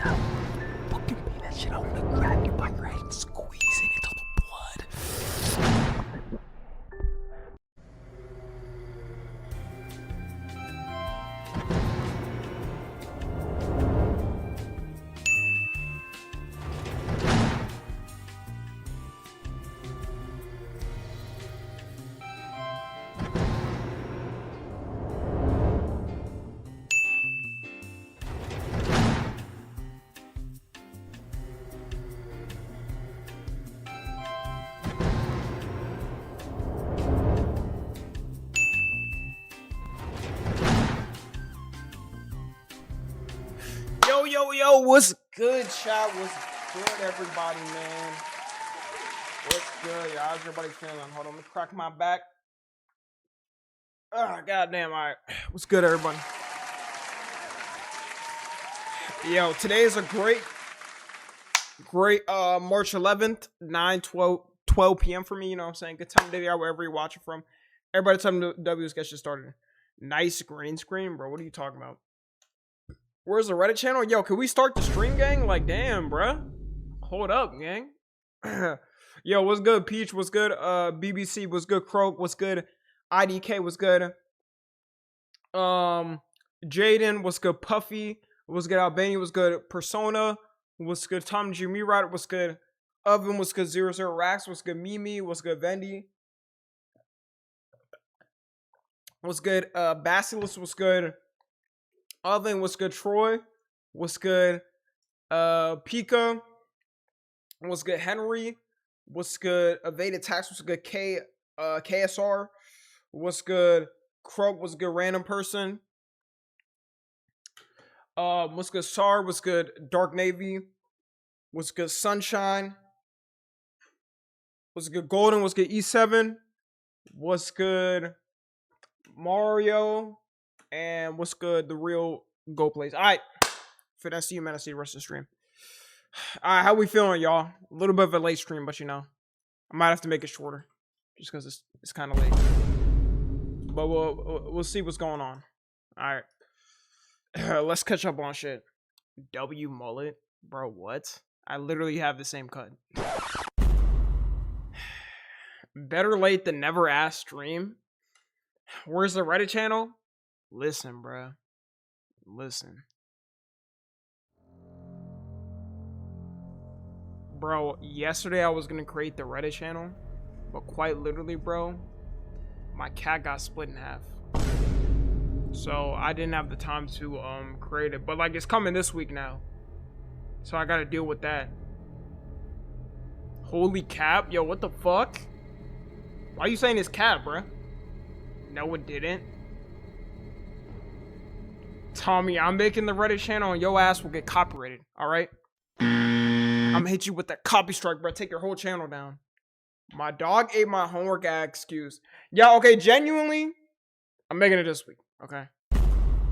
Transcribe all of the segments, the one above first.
out. Fucking pay that shit out. I'm gonna grab you by your head and squeeze it into the blood. Yo, what's good, chat? What's good, everybody, man? What's good, y'all? How's everybody feeling? Hold on, let me crack my back. Ah, goddamn, all right. What's good, everybody? Yo, today is a great March 11th, 12 p.m. for me, you know what I'm saying? Good time of day, wherever you're watching from. Everybody, time to W, let's get shit started. Nice green screen, bro. What are you talking about? Where's the Reddit channel? Yo, can we start the stream, gang? Like, damn, bruh. Hold up, gang. Yo, what's good? Peach, what's good? BBC, what's good? Croak, what's good? IDK, what's good? Jaden, what's good? Puffy, what's good? Albania, what's good? Persona, what's good? Tom Jimmy Rider, what's good? Oven, what's good? 00 Rax, what's good? Mimi, what's good? Vendy, what's good? Basilisk, what's good? Oven, what's good? Troy, what's good? Pika, what's good? Henry, what's good? Evaded Tax, what's good? KSR, what's good? Croak, what's good? Random person, what's good? Sar, what's good? Dark Navy, what's good? Sunshine, what's good? Golden, what's good? E7, what's good? Mario, and what's good? The real Go Plays. All right, I see you, man. I see the rest of the stream. All right, how we feeling, y'all? A little bit of a late stream, but you know, I might have to make it shorter just because it's kind of late. But we'll see what's going on. All right, let's catch up on shit. W mullet, bro. What? I literally have the same cut. Better late than never. Ass stream. Where's the Reddit channel? Listen, bro. Listen. Bro, yesterday I was gonna create the Reddit channel, but quite literally, bro, my cat got split in half. So I didn't have the time to create it. But like, it's coming this week now. So I gotta deal with that. Holy cap. Yo, what the fuck? Why are you saying it's cat, bro? No, it didn't. Tommy, I'm making the Reddit channel and your ass will get copyrighted, alright? I'm gonna hit you with that copy strike, bro. Take your whole channel down. My dog ate my homework excuse. Yeah, okay, genuinely, I'm making it this week, okay?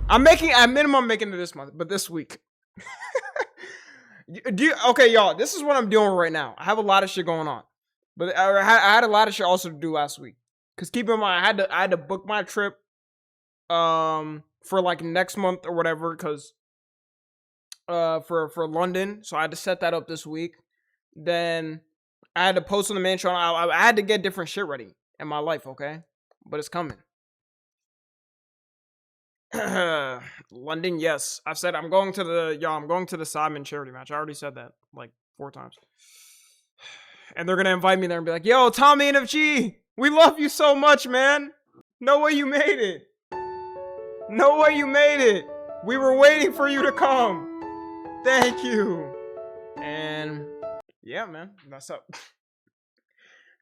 I'm making, at minimum, making it this month, but this week. Okay, y'all, this is what I'm doing right now. I have a lot of shit going on. But I had a lot of shit also to do last week. Because keep in mind, I had to book my trip for like next month or whatever, because for London. So I had to set that up this week. Then I had to post on the main channel. I had to get different shit ready in my life, okay? But it's coming. London, yes. I said I'm going to the Simon charity match. I already said that like 4 times. And they're gonna invite me there and be like, yo, TommyNFG, we love you so much, man. No way you made it. No way you made it. We were waiting for you to come. Thank you. And yeah, man, that's up.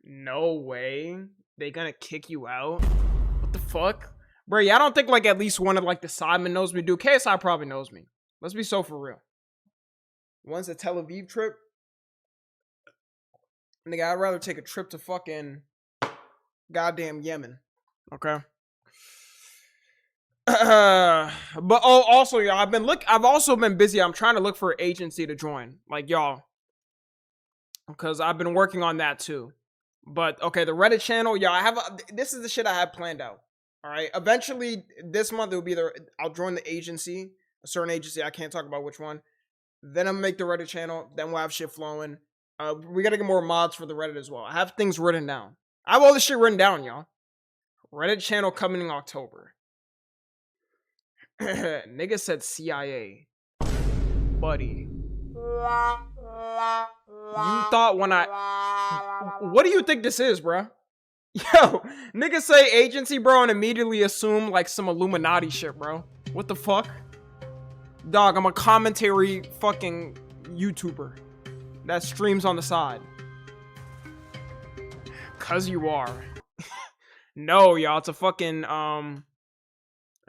No way. They gonna kick you out? What the fuck? Bro, yeah, I don't think like at least one of like the Simon knows me. Dude, KSI probably knows me. Let's be so for real. One's a Tel Aviv trip. Nigga, I'd rather take a trip to fucking goddamn Yemen. Okay. But also, y'all, I've also been busy. I'm trying to look for an agency to join, like y'all, because I've been working on that too. But okay, the Reddit channel, y'all, this is the shit I have planned out. All right, eventually this month it'll be I'll join the agency, a certain agency. I can't talk about which one, Then I'm gonna make the Reddit channel. Then we'll have shit flowing. We gotta get more mods for the Reddit as well. I have things written down. I have all this shit written down, y'all. Reddit channel coming in October. Nigga said CIA. Buddy. You thought when what do you think this is, bro? Yo, niggas say agency, bro, and immediately assume like some Illuminati shit, bro. What the fuck? Dog, I'm a commentary fucking YouTuber that streams on the side. Cause you are. No, y'all, it's a fucking, a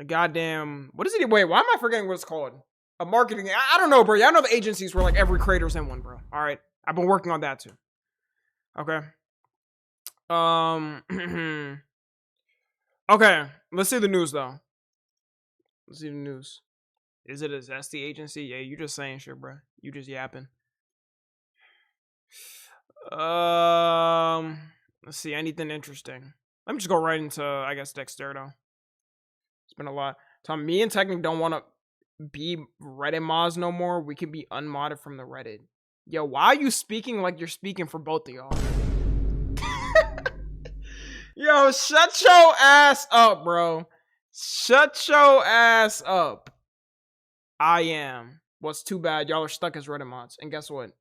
goddamn, what is it? Wait, why am I forgetting what it's called? A marketing, I don't know, bro. Y'all know the agencies where like every creator's in one, bro. All right, I've been working on that too. Okay. Okay, let's see the news though. Let's see the news. Is it a zesty agency? Yeah, you just saying shit, bro. You just yapping. Let's see, anything interesting. Let me just go right into, I guess, Dexterdo. It's been a lot. Tom, me and Technic don't want to be Reddit mods no more. We can be unmodded from the Reddit. Yo, why are you speaking like you're speaking for both of y'all? Yo, shut your ass up, bro. Shut your ass up. I am. What's too bad, y'all are stuck as Reddit mods. And guess what?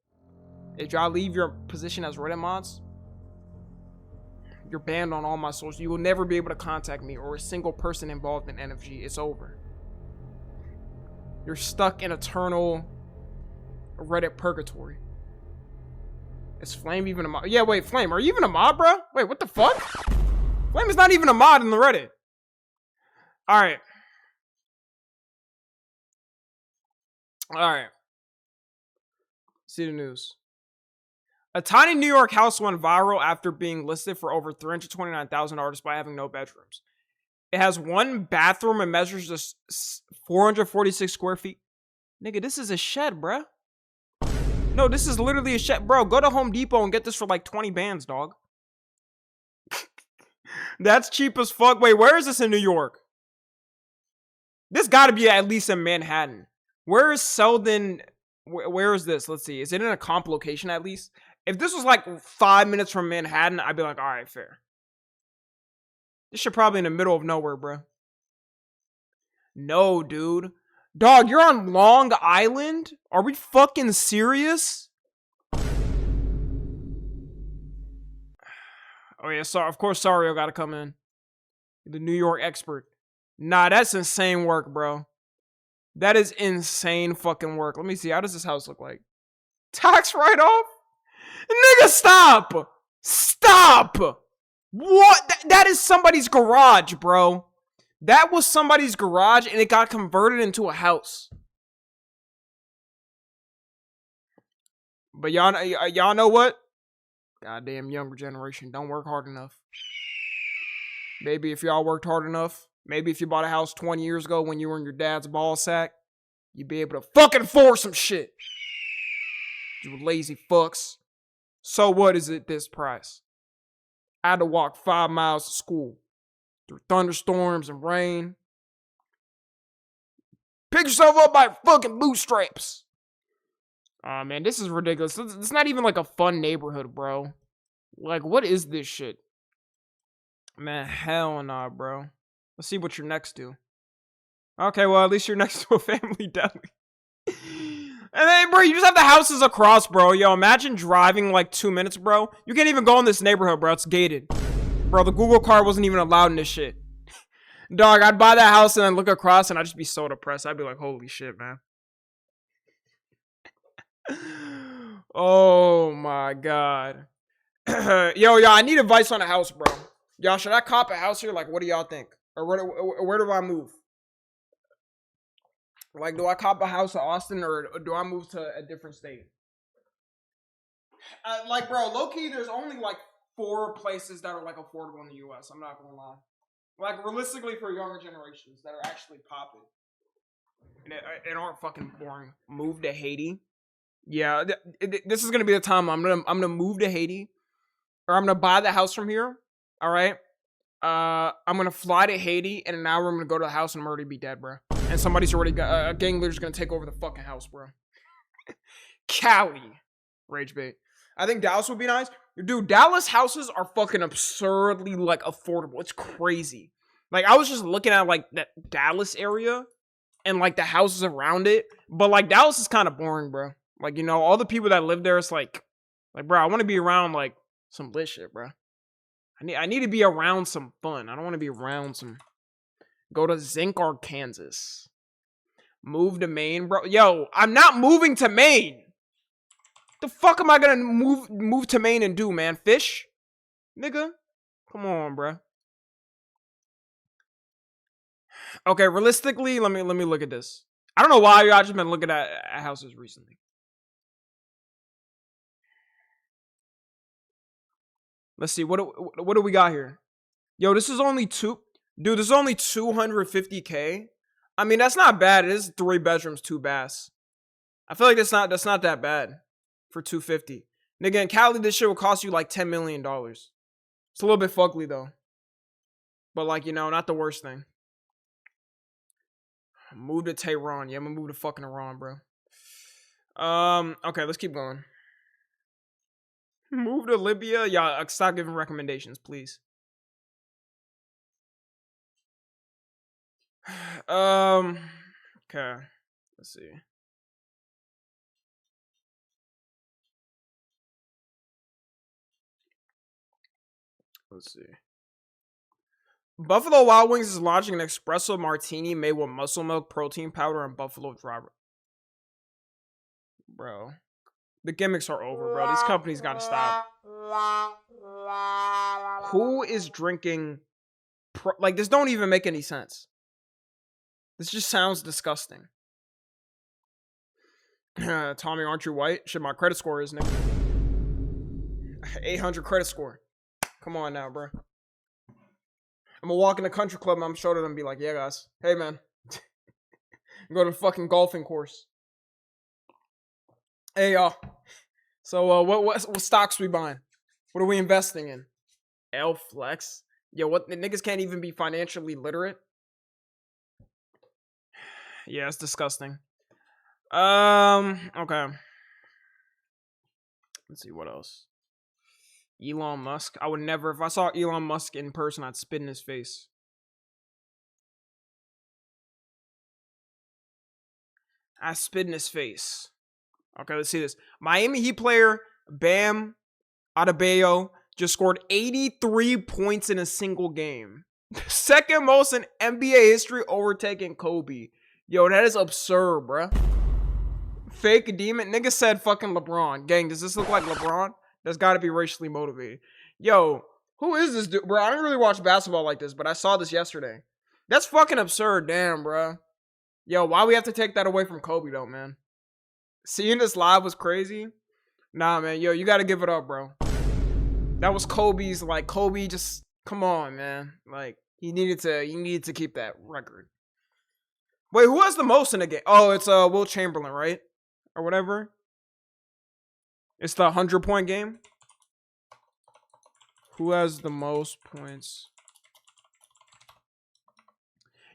If y'all leave your position as Reddit mods, you're banned on all my socials. You will never be able to contact me or a single person involved in NFG. It's over. You're stuck in eternal Reddit purgatory. Is Flame even a mod? Yeah, wait, Flame, are you even a mod, bro? Wait, what the fuck? Flame is not even a mod in the Reddit. Alright. Alright. See the news. A tiny New York house went viral after being listed for over $329,000 despite having no bedrooms. It has one bathroom and measures just 446 square feet. Nigga, this is a shed, bruh. No, this is literally a shed. Bro, go to Home Depot and get this for like 20 bands, dog. That's cheap as fuck. Wait, where is this in New York? This gotta be at least in Manhattan. Where is Selden? Where is this? Let's see. Is it in a comp location at least? If this was like 5 minutes from Manhattan, I'd be like, all right, fair. This shit probably in the middle of nowhere, bro. No, dude. Dog, you're on Long Island? Are we fucking serious? Oh yeah, so of course Sario gotta come in. The New York expert. Nah, that's insane work, bro. That is insane fucking work. Let me see. How does this house look like? Tax write-off? Nigga, stop! Stop! What? That is somebody's garage, bro. That was somebody's garage and it got converted into a house. But y'all know what? Goddamn younger generation don't work hard enough. Maybe if y'all worked hard enough, maybe if you bought a house 20 years ago when you were in your dad's ball sack, you'd be able to fucking afford some shit. You lazy fucks. So what is it this price? I had to walk 5 miles to school through thunderstorms and rain. Pick yourself up by fucking bootstraps. Aw, man, this is ridiculous. It's not even like a fun neighborhood, bro. Like, what is this shit? Man, hell nah, bro. Let's see what you're next to. Okay, well, at least you're next to a family deli. And then, bro, you just have the houses across, bro. Yo, imagine driving like 2 minutes, bro. You can't even go in this neighborhood, bro. It's gated. Bro, the Google car wasn't even allowed in this shit. Dog, I'd buy that house and then look across and I'd just be so depressed. I'd be like, holy shit, man. Oh my god. Yo, I need advice on a house, bro. Y'all, should I cop a house here? Like, what do y'all think? Or where do I move? Like, do I cop a house in Austin or do I move to a different state? Like, bro, low-key, there's only like 4 places that are like affordable in the US. I'm not gonna lie. Like, realistically, for younger generations that are actually popping. And aren't fucking boring. Move to Haiti. Yeah, this is gonna be the time I'm gonna move to Haiti, or I'm gonna buy the house from here. All right. I'm gonna fly to Haiti, and in an hour I'm gonna go to the house and I'm already be dead, bro. And somebody's already got a gang leader's gonna take over the fucking house, bro. Cali. Rage bait. I think Dallas would be nice. Dude, Dallas houses are fucking absurdly, like, affordable. It's crazy. Like, I was just looking at, like, that Dallas area and, like, the houses around it. But, like, Dallas is kind of boring, bro. Like, you know, all the people that live there, it's like, bro, I want to be around, like, some lit shit, bro. I need to be around some fun. I don't want to be around some... Go to Zinc, Arkansas. Move to Maine, bro. Yo, I'm not moving to Maine. The fuck am I gonna move to Maine and do, man? Fish? Nigga? Come on, bro. Okay, realistically, let me look at this. I don't know why y'all just been looking at houses recently. Let's see, what do we got here? Yo, this is only Dude, this is only 250K. I mean, that's not bad. It is 3 bedrooms, 2 baths. I feel like that's not that bad for 250. Nigga, in Cali, this shit will cost you like $10 million. It's a little bit fugly though. But like, you know, not the worst thing. Move to Tehran. Yeah, I'm gonna move to fucking Iran, bro. Okay, let's keep going. Move to Libya. Yeah, stop giving recommendations, please. Okay. Let's see. Let's see. Buffalo Wild Wings is launching an espresso martini made with muscle milk, protein powder, and buffalo dry. Bro. The gimmicks are over, bro. These companies gotta stop. Who is drinking... like, this don't even make any sense. This just sounds disgusting. Tommy, aren't you white? Shit, my credit score is, nigga. 800 credit score. Come on now, bro. I'm gonna walk in the country club and I'm show to them and be like, yeah, guys. Hey, man. Go to the fucking golfing course. Hey, y'all. So, what stocks we buying? What are we investing in? L Flex? Yo, what? The niggas can't even be financially literate? Yeah, it's disgusting. Okay. Let's see, what else? Elon Musk. I would never, if I saw Elon Musk in person, I'd spit in his face. I spit in his face. Okay, let's see this. Miami Heat player Bam Adebayo just scored 83 points in a single game. Second most in NBA history, overtaking Kobe. Yo, that is absurd, bruh. Fake demon. Nigga said fucking LeBron. Gang, does this look like LeBron? That's gotta be racially motivated. Yo, who is this dude? Bro, I don't really watch basketball like this, but I saw this yesterday. That's fucking absurd. Damn, bro. Yo, why we have to take that away from Kobe, though, man? Seeing this live was crazy. Nah, man. Yo, you gotta give it up, bro. That was Kobe's, like, Kobe just... Come on, man. Like, he needed to keep that record. Wait, who has the most in the game? Oh, it's Will Chamberlain, right? Or whatever. It's the 100-point game. Who has the most points?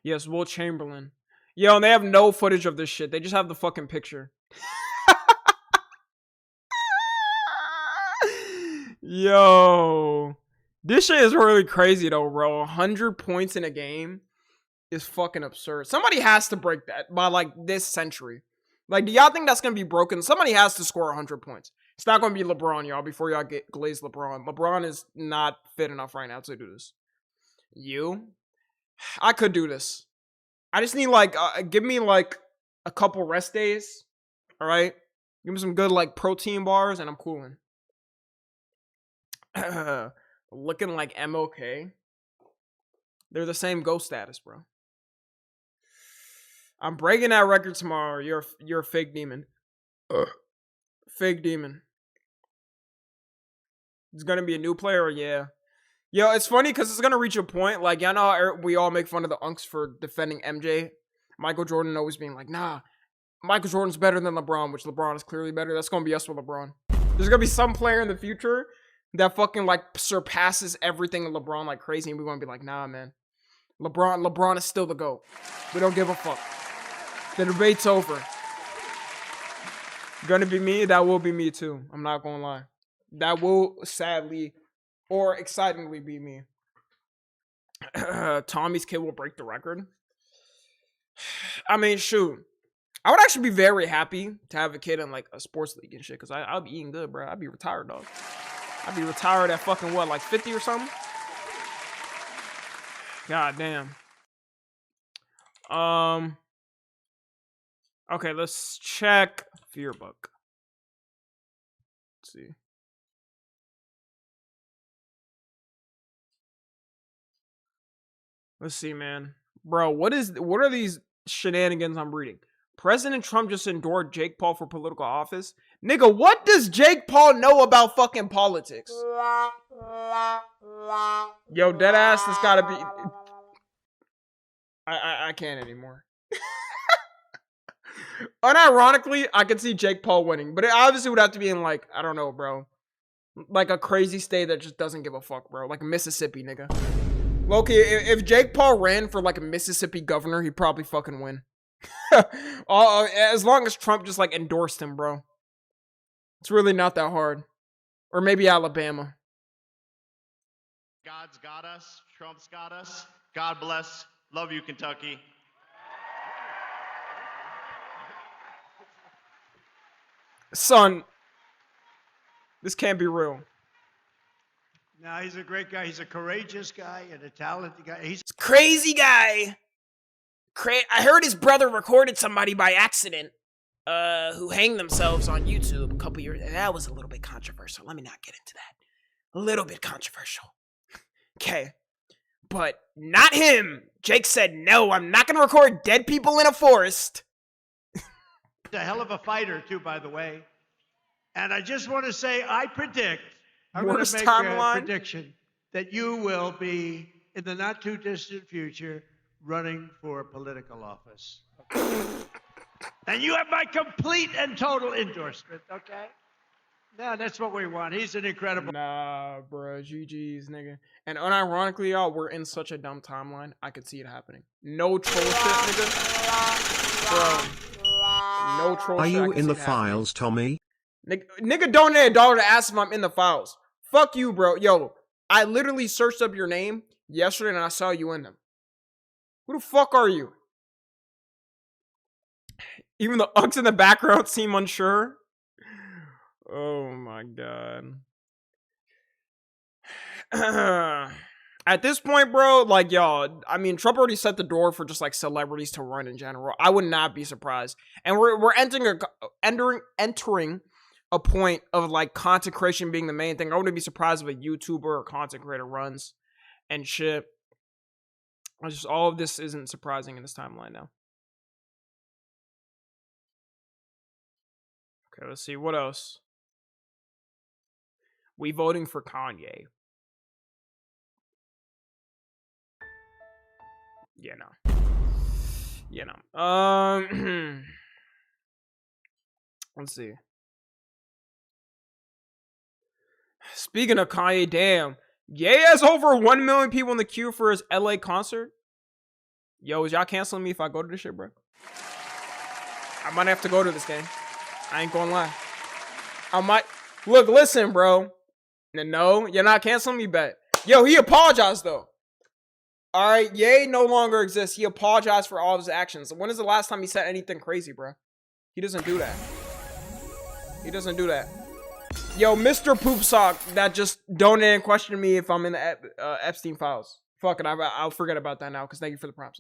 Yes, Will Chamberlain. Yo, and they have no footage of this shit. They just have the fucking picture. Yo. This shit is really crazy, though, bro. 100 points in a game is fucking absurd. Somebody has to break that by, like, this century. Like, do y'all think that's going to be broken? Somebody has to score 100 points. It's not going to be LeBron, y'all, before y'all get glazed LeBron. LeBron is not fit enough right now to do this. You? I could do this. I just need, like, give me, like, a couple rest days. All right? Give me some good, like, protein bars, and I'm cooling. Looking like MOK. They're the same ghost status, bro. I'm breaking that record tomorrow. You're a fake demon. Fake demon. It's gonna be a new player, yeah. Yo, it's funny because it's gonna reach a point. Like, y'all know how we all make fun of the unks for defending MJ. Michael Jordan always being like, nah, Michael Jordan's better than LeBron, which LeBron is clearly better. That's gonna be us with LeBron. There's gonna be some player in the future that fucking, like, surpasses everything in LeBron like crazy, and we're gonna be like, nah, man. LeBron is still the GOAT. We don't give a fuck. The debate's over. Gonna be me. That will be me too. I'm not gonna lie. That will sadly or excitingly be me. Tommy's kid will break the record. I mean, shoot. I would actually be very happy to have a kid in like a sports league and shit, because I'll be eating good, bro. I'd be retired, dog. I'd be retired at fucking what, like 50 or something? God damn. Okay, let's check Fearbook. Let's see. Let's see, man. Bro, what are these shenanigans I'm reading? President Trump just endorsed Jake Paul for political office. Nigga, what does Jake Paul know about fucking politics? Yo, deadass, this gotta be. I can't anymore. Unironically, I could see Jake Paul winning, but it obviously would have to be in like, I don't know, bro. Like a crazy state that just doesn't give a fuck, bro. Like Mississippi, nigga. Loki, if Jake Paul ran for like a Mississippi governor, he'd probably fucking win. As long as Trump just like endorsed him, bro. It's really not that hard. Or maybe Alabama. God's got us. Trump's got us. God bless. Love you, Kentucky. Son, this can't be real. No, he's a great guy. He's a courageous guy and a talented guy. He's a crazy guy. I heard his brother recorded somebody by accident who hanged themselves on YouTube a couple years. That was a little bit controversial. Let me not get into that. A little bit controversial. Okay. But not him. Jake said, no, I'm not going to record dead people in a forest. a hell of a fighter, too, by the way. And I just want to say, I'm going to make a prediction that you will be, in the not-too-distant future, running for political office. Okay? And you have my complete and total endorsement, okay? No, that's what we want. He's an incredible... Nah, bro. GG's, nigga. And unironically, y'all, we're in such a dumb timeline. I could see it happening. No troll shit, nigga. Bro. No troll shit. Are you in the files, Tommy? Nigga donate $1 to ask if I'm in the files. Fuck you, bro. Yo, I literally searched up your name yesterday and I saw you in them. Who the fuck are you? Even the Uggs in the background seem unsure. Oh my god. At this point, bro, like, y'all, I mean, Trump already set the door for just like celebrities to run in general. I would not be surprised. And we're entering a point of like content creation being the main thing. I wouldn't be surprised if a YouTuber or content creator runs and shit. Just all of this isn't surprising in this timeline now. Okay, let's see. What else? We voting for Kanye. Yeah, no. Yeah, no. Let's see. Speaking of Kanye, damn. Ye has over 1 million people in the queue for his LA concert. Yo, is y'all canceling me if I go to this shit, bro? I might have to go to this game. I ain't gonna lie. I might. Look, listen, bro. No, you're not canceling me, bet. Yo, he apologized, though. All right, Ye no longer exists. He apologized for all of his actions. When is the last time he said anything crazy, bro? He doesn't do that. He doesn't do that. Yo, Mr. Poop Sock that just donated and questioned me if I'm in the Epstein files. Fuck it, I'll forget about that now, because thank you for the props.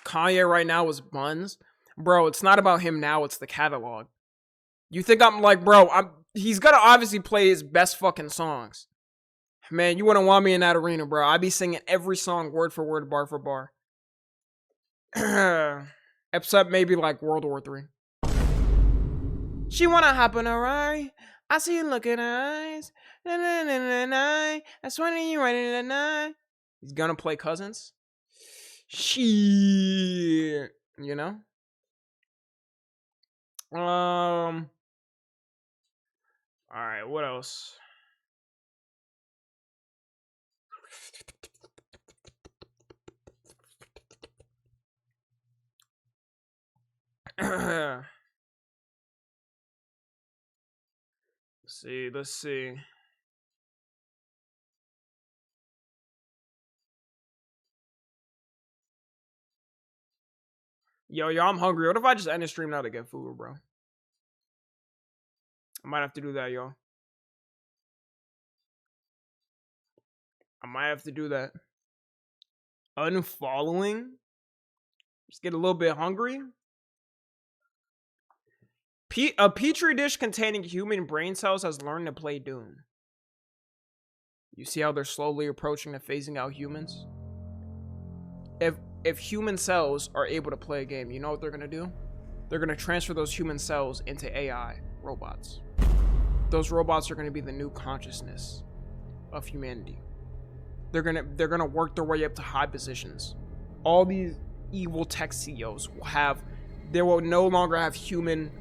Kanye right now is buns. Bro, it's not about him now, it's the catalog. You think I'm like, bro, he's gonna obviously play his best fucking songs. Man, you wouldn't want me in that arena, bro. I'd be singing every song word for word, bar for bar. Except maybe like World War III. She wanna hop in a ride. I see you look in her eyes. Na, na, na, na, na. I swear to you right in the night. He's gonna play Cousins. Shit. You know? Alright, what else? Let's see. Yo, I'm hungry. What if I just end the stream now to get food, bro? I might have to do that, yo. I might have to do that. Unfollowing? Just get a little bit hungry? A petri dish containing human brain cells has learned to play Doom. You see how they're slowly approaching to phasing out humans? If human cells are able to play a game, you know what they're gonna do? They're gonna transfer those human cells into AI robots. Those robots are gonna be the new consciousness of humanity. They're gonna work their way up to high positions. All these evil tech CEOs they will no longer have human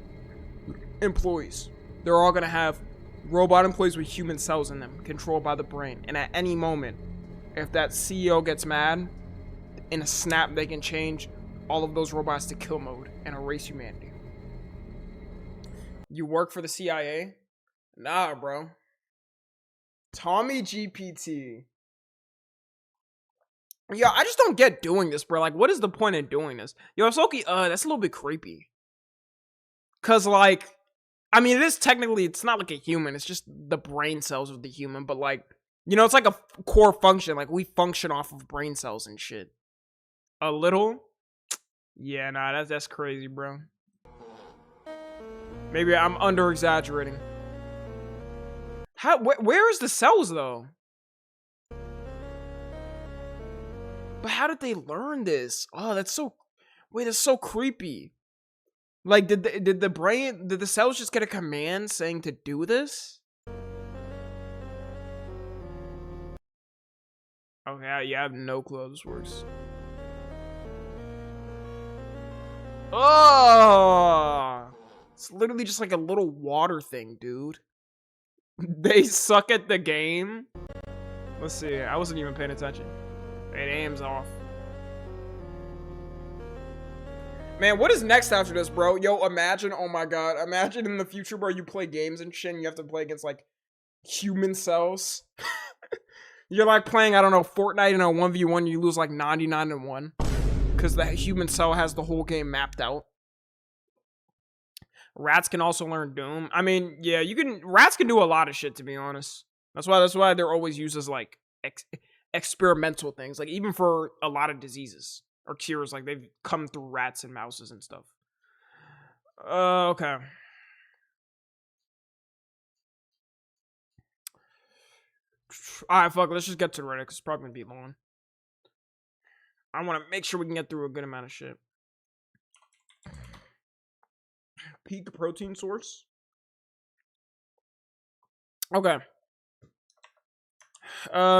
employees. They're all gonna have robot employees with human cells in them, controlled by the brain. And at any moment, if that CEO gets mad, in a snap, they can change all of those robots to kill mode and erase humanity. You work for the CIA? Nah, bro. Tommy GPT. Yo, I just don't get doing this, bro. Like, what is the point in doing this? Yo, Soki, that's a little bit creepy. Cause, like, I mean, it's not like a human. It's just the brain cells of the human. But, like, you know, it's like a core function. Like, we function off of brain cells and shit. A little? Yeah, nah, that's crazy, bro. Maybe I'm under-exaggerating. Where is the cells, though? But how did they learn this? Oh, that's so creepy. Like, did the cells just get a command saying to do this? Okay, yeah, I have no clue how this works. Oh, it's literally just like a little water thing, dude. They suck at the game. Let's see. I wasn't even paying attention. It aims off. Man, what is next after this, bro? Yo, imagine, oh my god, imagine in the future, bro, you play games and shit and you have to play against, like, human cells. You're, like, playing, I don't know, Fortnite in a 1v1, you lose, like, 99-1. Because the human cell has the whole game mapped out. Rats can also learn Doom. I mean, yeah, rats can do a lot of shit, to be honest. That's why they're always used as, like, experimental things. Like, even for a lot of diseases or cures, like, they've come through rats and mouses and stuff. Okay. Alright, fuck, let's just get to Reddit, because it's probably gonna be long. I want to make sure we can get through a good amount of shit. Peak protein source. Okay.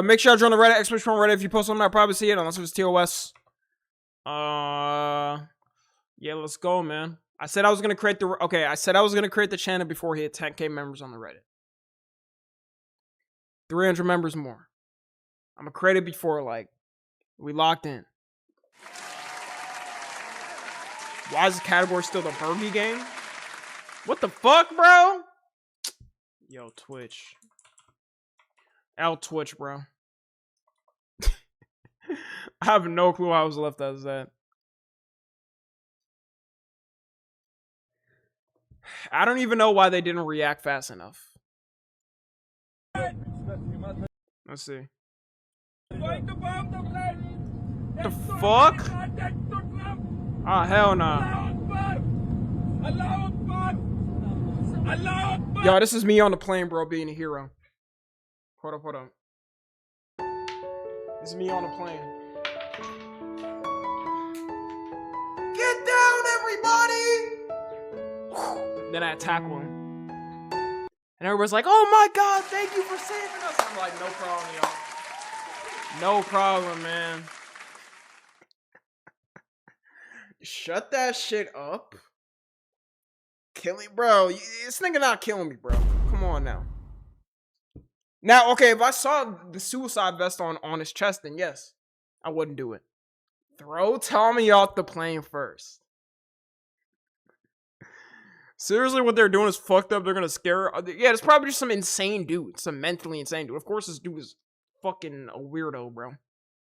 Make sure I join the Reddit, especially from Reddit. If you post something, I'll probably see it, unless it's TOS. Yeah, let's go, man. I said I was gonna create the channel before he had 10K members on the Reddit. 300 members more. I'm gonna create it before, like, we locked in. Why is the category still the Burgie game? What the fuck, bro? Yo, Twitch. Twitch, bro. I have no clue how I was left as that. I don't even know why they didn't react fast enough. Let's see. The fuck? Oh, hell nah. Yo, this is me on the plane, bro, being a hero. Hold up. This is me on the plane. Get down, everybody! Then I tackle him. And everybody's like, oh my god, thank you for saving us. I'm like, no problem, y'all. No problem, man. Shut that shit up. Killing, bro. This nigga not killing me, bro. Come on now. Now, okay, if I saw the suicide vest on his chest, then yes, I wouldn't do it. Throw Tommy off the plane first. Seriously, what they're doing is fucked up. They're gonna scare her. Yeah, it's probably just some insane dude. Some mentally insane dude. Of course, this dude is fucking a weirdo, bro.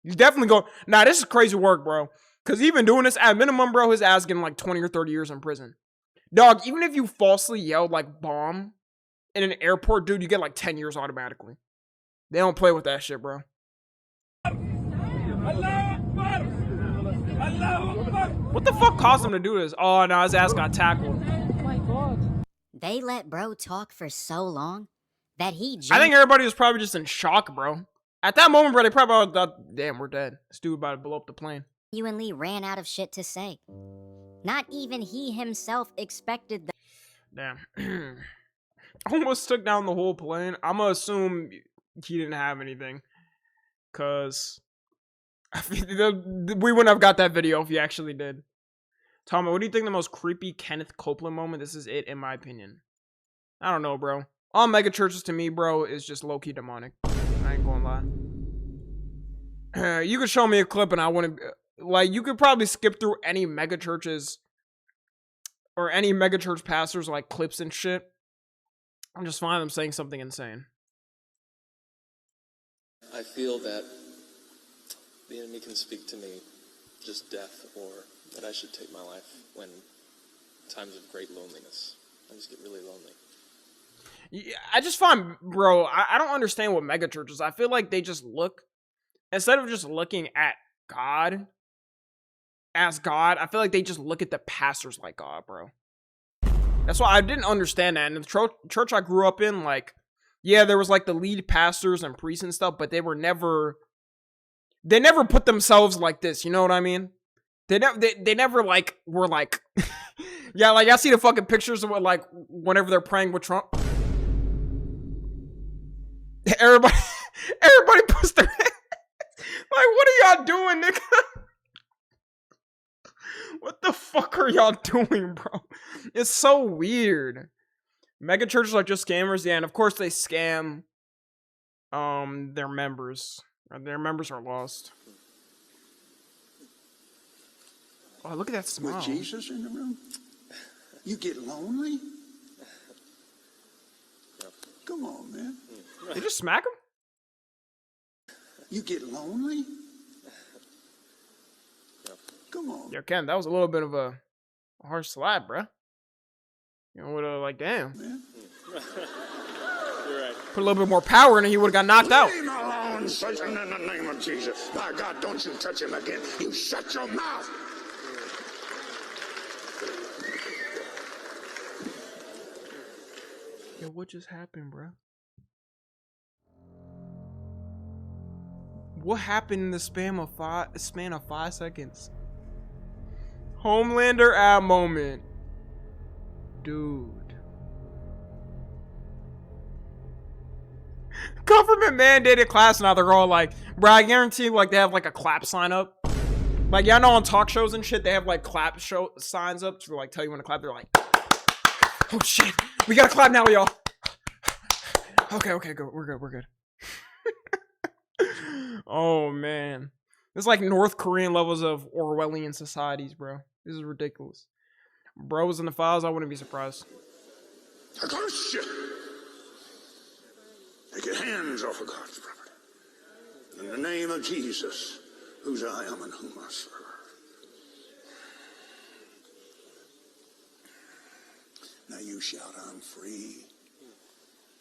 He's definitely going. Nah, this is crazy work, bro. Because even doing this, at minimum, bro, his ass getting like 20 or 30 years in prison. Dog, even if you falsely yelled like bomb in an airport, dude, you get like 10 years automatically. They don't play with that shit, bro. What the fuck caused him to do this? Oh, no, his ass got tackled. They let bro talk for so long that he I think everybody was probably just in shock, bro. At that moment, bro, they probably thought, damn, we're dead. This dude about to blow up the plane. genuinely ran out of shit to say. Not even he himself expected the— Damn. Almost took down the whole plane. I'm gonna assume he didn't have anything. Cause we wouldn't have got that video if he actually did. Tommy, what do you think the most creepy Kenneth Copeland moment? This is it, in my opinion. I don't know, bro. All mega churches to me, bro, is just low-key demonic. I ain't gonna lie. You could show me a clip and I wouldn't... Like, you could probably skip through any mega churches or any mega church pastors, like, clips and shit. I'm just find them saying something insane. I feel that the enemy can speak to me just death, or that I should take my life when times of great loneliness. I just get really lonely. Yeah, I just find, bro, I don't understand what mega churches. I feel like they just look, instead of just looking at God as God, I feel like they just look at the pastors like God, bro. That's why I didn't understand that. In the church I grew up in, like, yeah, there was like the lead pastors and priests and stuff, but they never put themselves like this. You know what I mean? They never like were like, yeah, like I see the fucking pictures of what, like, whenever they're praying with Trump, everybody puts their hand, like, what are y'all doing, nigga? What the fuck are y'all doing, bro? It's so weird. Mega churches are just scammers, yeah, and of course they scam their members. Their members are lost. Oh, look at that smile. With Jesus in the room? You get lonely? Come on, man. They just smack him? You get lonely? Come on. Yo, Ken, that was a little bit of a harsh slap, bruh. You know, would have, like, damn. Man. You're right. Put a little bit more power in it, he would have got knocked out. Leave him alone, Satan, in the name of Jesus. My God, don't you touch him again. You shut your mouth. Yo, what just happened, bro? What happened in the span of 5 seconds? Homelander ad moment. Dude. Government mandated class, now they're all like, bro, I guarantee, like, they have like a clap sign up. Like, y'all know on talk shows and shit, they have like clap show signs up to like tell you when to clap. They're like, oh shit, we gotta clap now, y'all. Okay, go. We're good. Oh man, it's like North Korean levels of Orwellian societies, bro. This is ridiculous. Bro was in the files. I wouldn't be surprised. I curse you. Take your hands off of God's property. In the name of Jesus, whose I am and whom I serve. Now you shout, I'm free.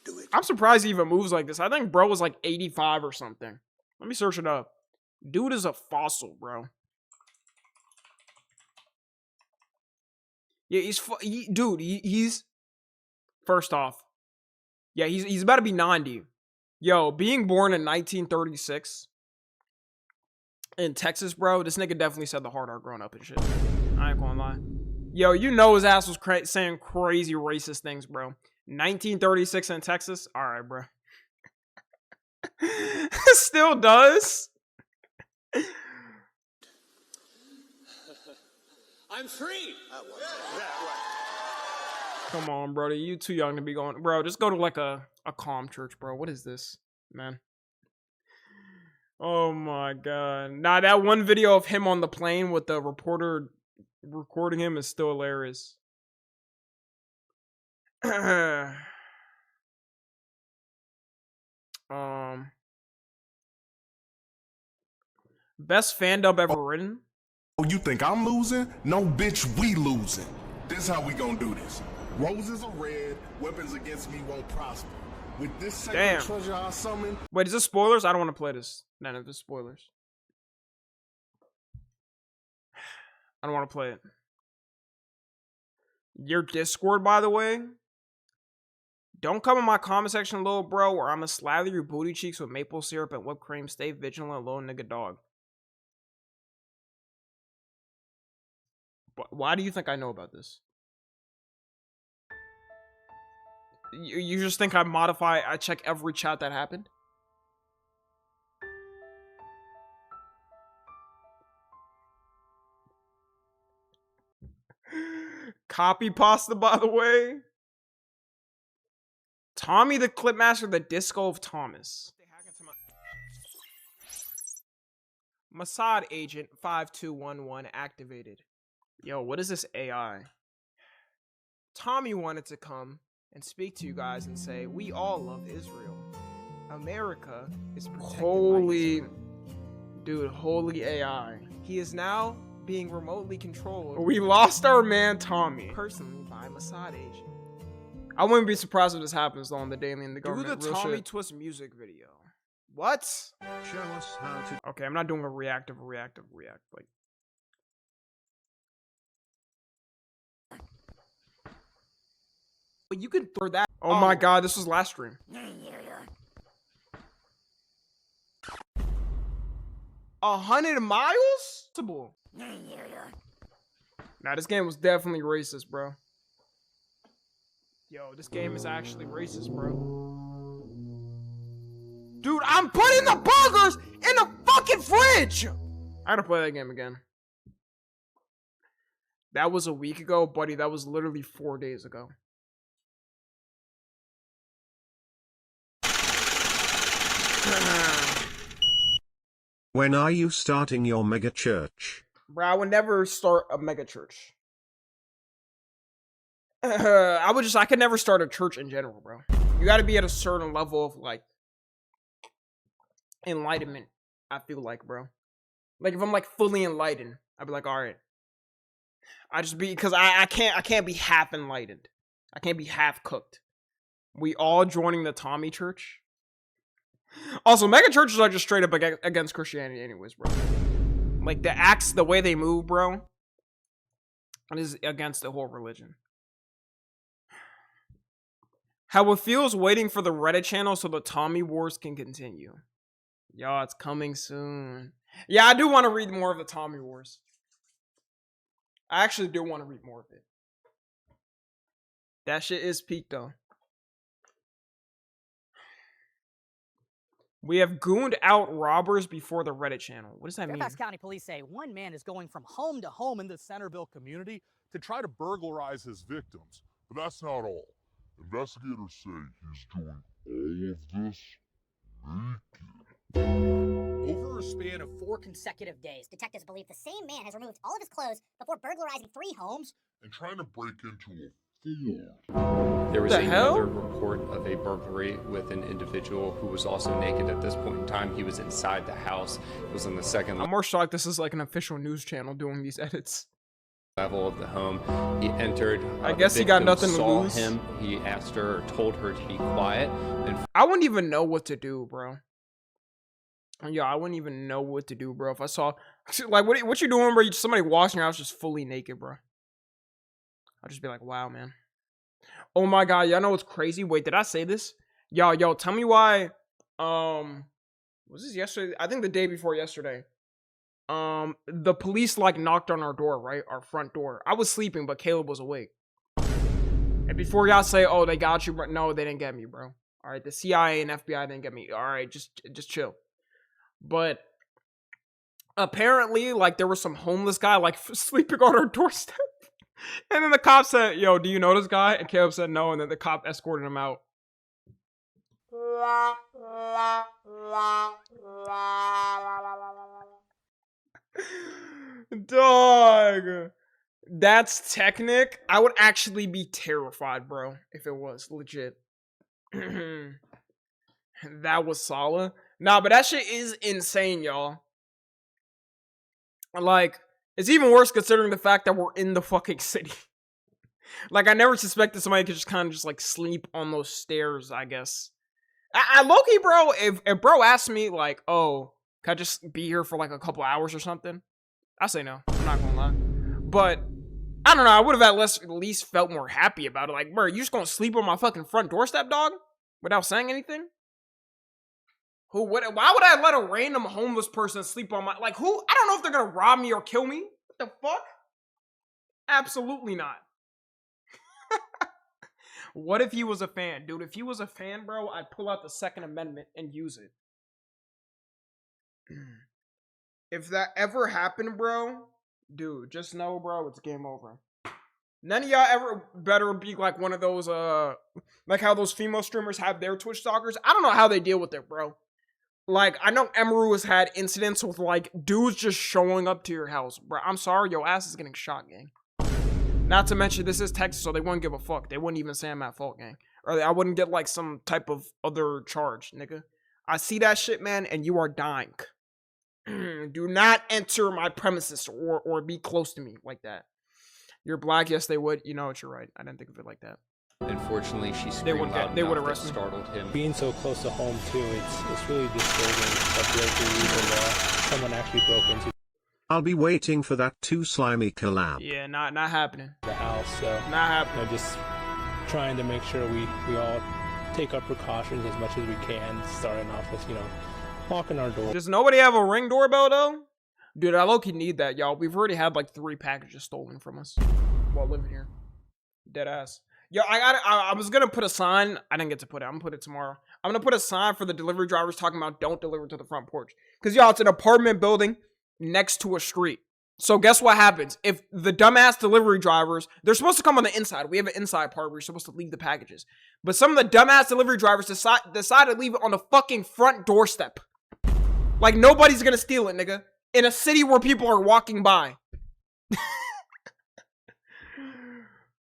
Do it. I'm surprised he even moves like this. I think bro was like 85 or something. Let me search it up. Dude is a fossil, bro. Yeah, he's first off. Yeah, he's about to be 90. Yo, being born in 1936 in Texas, bro, this nigga definitely said the hard R growing up and shit. I ain't gonna lie. Yo, you know his ass was saying crazy racist things, bro. 1936 in Texas? Alright, bro. Still does. I'm free. Come on, brother. You too young to be going. Bro, just go to like a calm church, bro. What is this, man? Oh my god. Nah, that one video of him on the plane with the reporter recording him is still hilarious. Best fan dub ever written? Oh, you think I'm losing? No, bitch, we losing. This how we gonna do this. Roses are red, weapons against me won't prosper. With this sacred treasure I summon. Wait, is this spoilers? I don't want to play this. None of this spoilers. I don't want to play it. Your Discord, by the way. Don't come in my comment section, little bro, or I'ma slather your booty cheeks with maple syrup and whipped cream. Stay vigilant, little nigga dog. But why do you think I know about this? You just think I check every chat that happened? Copy pasta, by the way. Tommy the Clipmaster, the Disco of Thomas. Mossad Agent 5211 activated. Yo, what is this AI? Tommy wanted to come and speak to you guys and say, we all love Israel. America is protected by Israel. Dude, holy AI. He is now being remotely controlled. We lost our man Tommy. Personally by Mossad Agent. I wouldn't be surprised if this happens though on the daily in the government. Do the Tommy Twist music video. What? Show us how to. Okay, I'm not doing a react. Like, but you can throw that. Oh my god, this was last stream. 100 miles? Nah, this game was definitely racist, bro. Yo, this game is actually racist, bro. Dude, I'm putting the burgers in the fucking fridge! I gotta play that game again. That was a week ago, buddy. That was literally 4 days ago. When are you starting your mega church? Bro, I would never start a mega church. I could never start a church in general, bro. You gotta be at a certain level of, like, enlightenment, I feel like, bro. Like, if I'm, like, fully enlightened, I'd be like, alright. I just be, because I can't be half enlightened. I can't be half cooked. We all joining the Tommy church. Also, mega churches are just straight up against Christianity anyways, bro. Like, the acts, the way they move, bro, it is against the whole religion. How it feels waiting for the Reddit channel so the Tommy Wars can continue. Yo, it's coming soon. Yeah, I do want to read more of the Tommy Wars. I actually do want to read more of it. That shit is peak, though. We have gooned out robbers before the Reddit channel. What does that mean? Fairfax County Police say one man is going from home to home in the Centerville community to try to burglarize his victims. But that's not all. Investigators say he's doing all of this naked. Over a span of 4 consecutive days, detectives believe the same man has removed all of his clothes before burglarizing 3 homes And trying to break into a four. There was another report of a burglary with an individual who was also naked at this point in time. He was inside the house. It was on the second I'm more shocked this is like an official news channel doing these edits. Level of the home. He entered. I guess he got nothing to lose. Him. He asked her, or told her to be quiet. And I wouldn't even know what to do, bro. Yeah, I wouldn't even know what to do, bro. If I saw, like, what you doing, bro? Somebody walks in your house just fully naked, bro. I'll just be like, wow, man. Oh my god, y'all know what's crazy? Wait, did I say this? Yo, tell me why. Was this yesterday? I think the day before yesterday. The police like knocked on our door, right? Our front door. I was sleeping, but Caleb was awake. And before y'all say, oh, they got you, bro. No, they didn't get me, bro. All right, the CIA and FBI didn't get me. All right, just chill. But apparently, like, there was some homeless guy like sleeping on our doorstep. And then the cop said, yo, do you know this guy? And Caleb said no, and then the cop escorted him out. Dog. That's technic. I would actually be terrified, bro, if it was legit. That was solid. Nah, but that shit is insane, y'all. Like, it's even worse considering the fact that we're in the fucking city. Like, I never suspected somebody could just kind of just, like, sleep on those stairs, I guess. I low-key, bro, if bro asked me, like, oh, can I just be here for, like, a couple hours or something? I say no. I'm not gonna lie. But, I don't know, I would have at least felt more happy about it. Like, bro, you just gonna sleep on my fucking front doorstep, dog? Without saying anything? Why would I let a random homeless person sleep on my, like, who? I don't know if they're gonna rob me or kill me. What the fuck? Absolutely not. What if he was a fan? Dude, if he was a fan, bro, I'd pull out the Second Amendment and use it. If that ever happened, bro, dude, just know, bro, it's game over. None of y'all ever better be like one of those, like how those female streamers have their Twitch stalkers. I don't know how they deal with it, bro. Like, I know Emeru has had incidents with, like, dudes just showing up to your house. Bro, I'm sorry, your ass is getting shot, gang. Not to mention, this is Texas, so they wouldn't give a fuck. They wouldn't even say I'm at fault, gang. Or I wouldn't get, like, some type of other charge, nigga. I see that shit, man, and you are dying. Do not enter my premises or be close to me like that. You're black, yes, they would. You know what, you're right. I didn't think of it like that. Unfortunately, she screamed loud enough that startled him. Being so close to home too, it's really disturbing that the reason someone actually broke into. I'll be waiting for that too slimy collab. Yeah, not happening. The house, so not happening. You know, just trying to make sure we all take our precautions as much as we can. Starting off with locking our door. Does nobody have a Ring doorbell though? Dude, I low-key need that, y'all. We've already had like 3 packages stolen from us while living here. Dead ass. Yo, I was gonna put a sign. I didn't get to put it. I'm gonna put it tomorrow. I'm gonna put a sign for the delivery drivers talking about don't deliver to the front porch. Cause y'all, it's an apartment building next to a street. So guess what happens? If the dumbass delivery drivers, they're supposed to come on the inside. We have an inside part where you're supposed to leave the packages. But some of the dumbass delivery drivers decide to leave it on the fucking front doorstep. Like nobody's gonna steal it, nigga. In a city where people are walking by.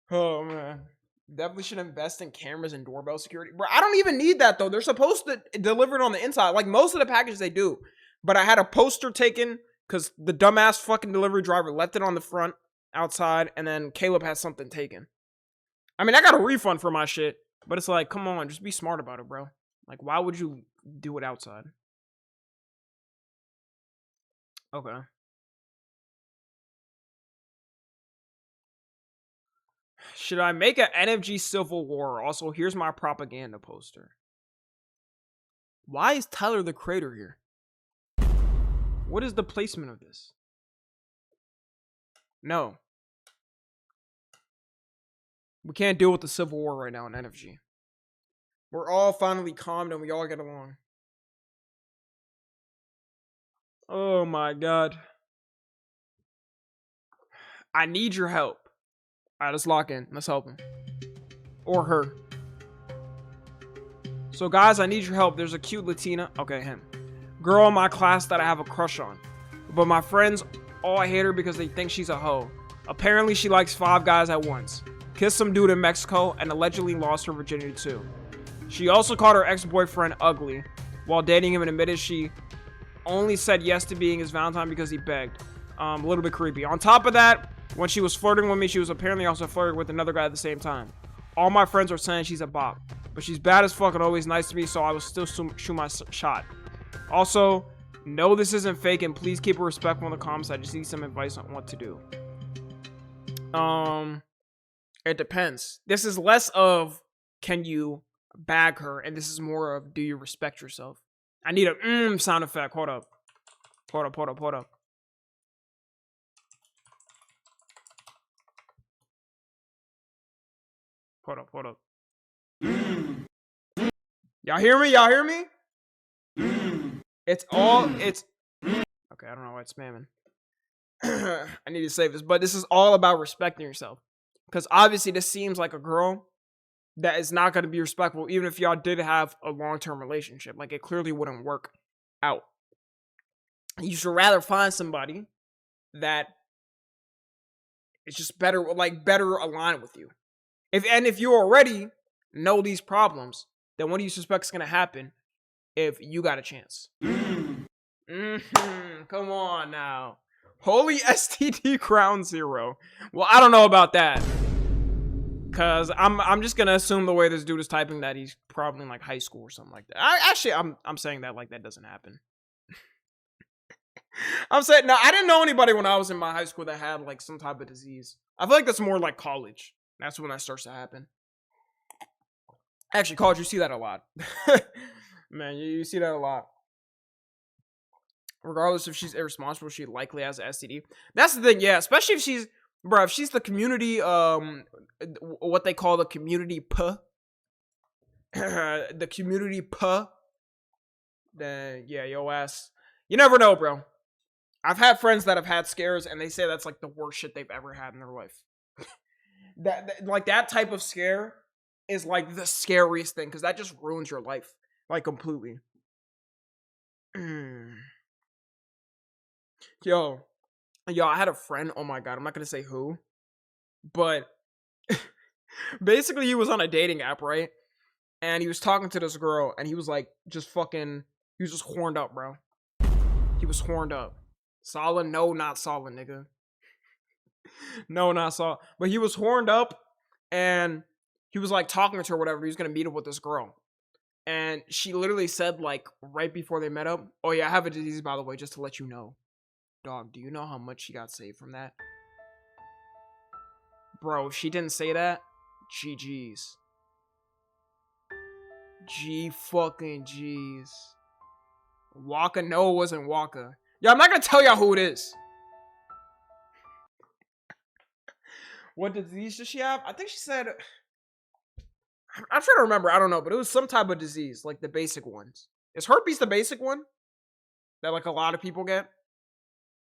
Oh man. Definitely should invest in cameras and doorbell security. Bro, I don't even need that though. They're supposed to deliver it on the inside. Like most of the packages they do. But I had a poster taken because the dumbass fucking delivery driver left it on the front outside. And then Caleb has something taken. I mean, I got a refund for my shit. But it's like, come on, just be smart about it, bro. Like, why would you do it outside? Okay. Should I make an NFG Civil War? Also, here's my propaganda poster. Why is Tyler the Creator here? What is the placement of this? No. We can't deal with the Civil War right now in NFG. We're all finally calmed and we all get along. Oh my god. I need your help. Alright, let's lock in. Let's help him. Or her. So guys, I need your help. There's a cute Latina. Okay, him. Girl in my class that I have a crush on. But my friends all hate her because they think she's a hoe. Apparently she likes 5 guys at once. Kissed some dude in Mexico and allegedly lost her virginity too. She also called her ex-boyfriend ugly while dating him and admitted she only said yes to being his Valentine because he begged. A little bit creepy. On top of that, when she was flirting with me, she was apparently also flirting with another guy at the same time. All my friends are saying she's a bop. But she's bad as fuck and always nice to me, so I will still shoot my shot. Also, no, this isn't fake, and please keep it respectful in the comments. I just need some advice on what to do. It depends. This is less of, can you bag her, and this is more of, do you respect yourself? I need a sound effect. Hold up. Hold up. Y'all hear me? It's okay, I don't know why it's spamming. I need to save this, but this is all about respecting yourself. Because obviously this seems like a girl that is not going to be respectful, even if y'all did have a long-term relationship. Like, it clearly wouldn't work out. You should rather find somebody that It's just better, like, better aligned with you. If you already know these problems, then what do you suspect is going to happen if you got a chance? Come on now. Holy STD Crown Zero. Well, I don't know about that. Cause I'm just gonna assume the way this dude is typing that he's probably in like high school or something like that. I'm saying that like that doesn't happen. I'm saying no, I didn't know anybody when I was in my high school that had like some type of disease. I feel like that's more like college. That's when that starts to happen. Actually, college, you see that a lot. Man, you see that a lot. Regardless if she's irresponsible, she likely has an STD. That's the thing, yeah. Especially if she's, bro, if she's the community, what they call the community puh. The community puh. Then, yeah, yo ass. You never know, bro. I've had friends that have had scares, and they say that's like the worst shit they've ever had in their life. that type of scare is like the scariest thing, because that just ruins your life. Like, completely. Yo, I had a friend, oh my god, I'm not gonna say who, but basically he was on a dating app, right? And he was talking to this girl, and he was like, he was just horned up, bro. He was horned up. Solid? No, not solid, nigga. No, not solid. But he was horned up, and he was like talking to her, whatever. He was gonna meet up with this girl. And she literally said, like, right before they met up, oh yeah, I have a disease, by the way, just to let you know. Dog, do you know how much she got saved from that? Bro, if she didn't say that, GG's. G fucking G's. Waka, no, it wasn't Waka. Yeah, I'm not gonna tell y'all who it is. What disease does she have? I think she said... I'm trying to remember, I don't know, but it was some type of disease, like the basic ones. Is herpes the basic one? That like a lot of people get?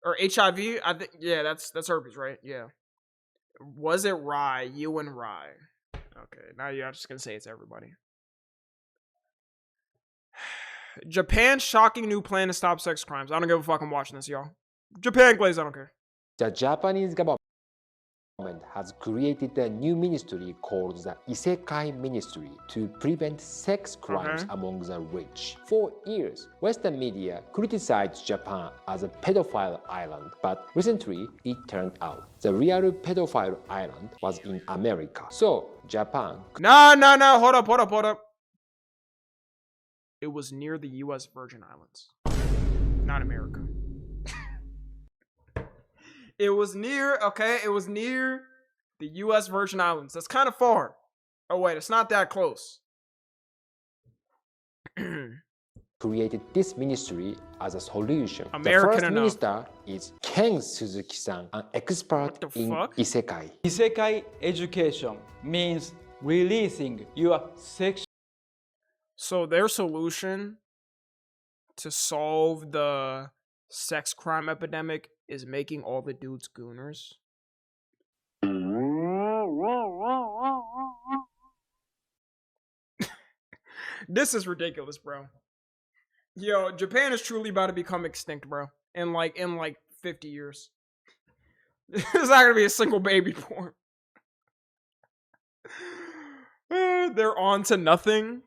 Or HIV? I think, yeah, that's herpes, right? Yeah. Was it Rye? You and Rye. Okay, now you're just gonna say it's everybody. Japan's shocking new plan to stop sex crimes. I don't give a fuck, I'm watching this, y'all. Japan, Glaze, I don't care. The Japanese government has created a new ministry called the Isekai Ministry to prevent sex crimes among the rich. For years, Western media criticized Japan as a pedophile island, but recently it turned out the real pedophile island was in America. So, Japan... No, hold up. It was near the US Virgin Islands, not America. It was near the US Virgin Islands. That's kind of far. Oh wait, it's not that close. Created this ministry as a solution. American the first minister is Ken Suzuki-san, an expert in Isekai. Isekai education means releasing your sexual... So their solution to solve the sex crime epidemic is making all the dudes gooners. This is ridiculous, bro. Yo, Japan is truly about to become extinct, bro. In like 50 years. There's not gonna be a single baby born. They're on to nothing.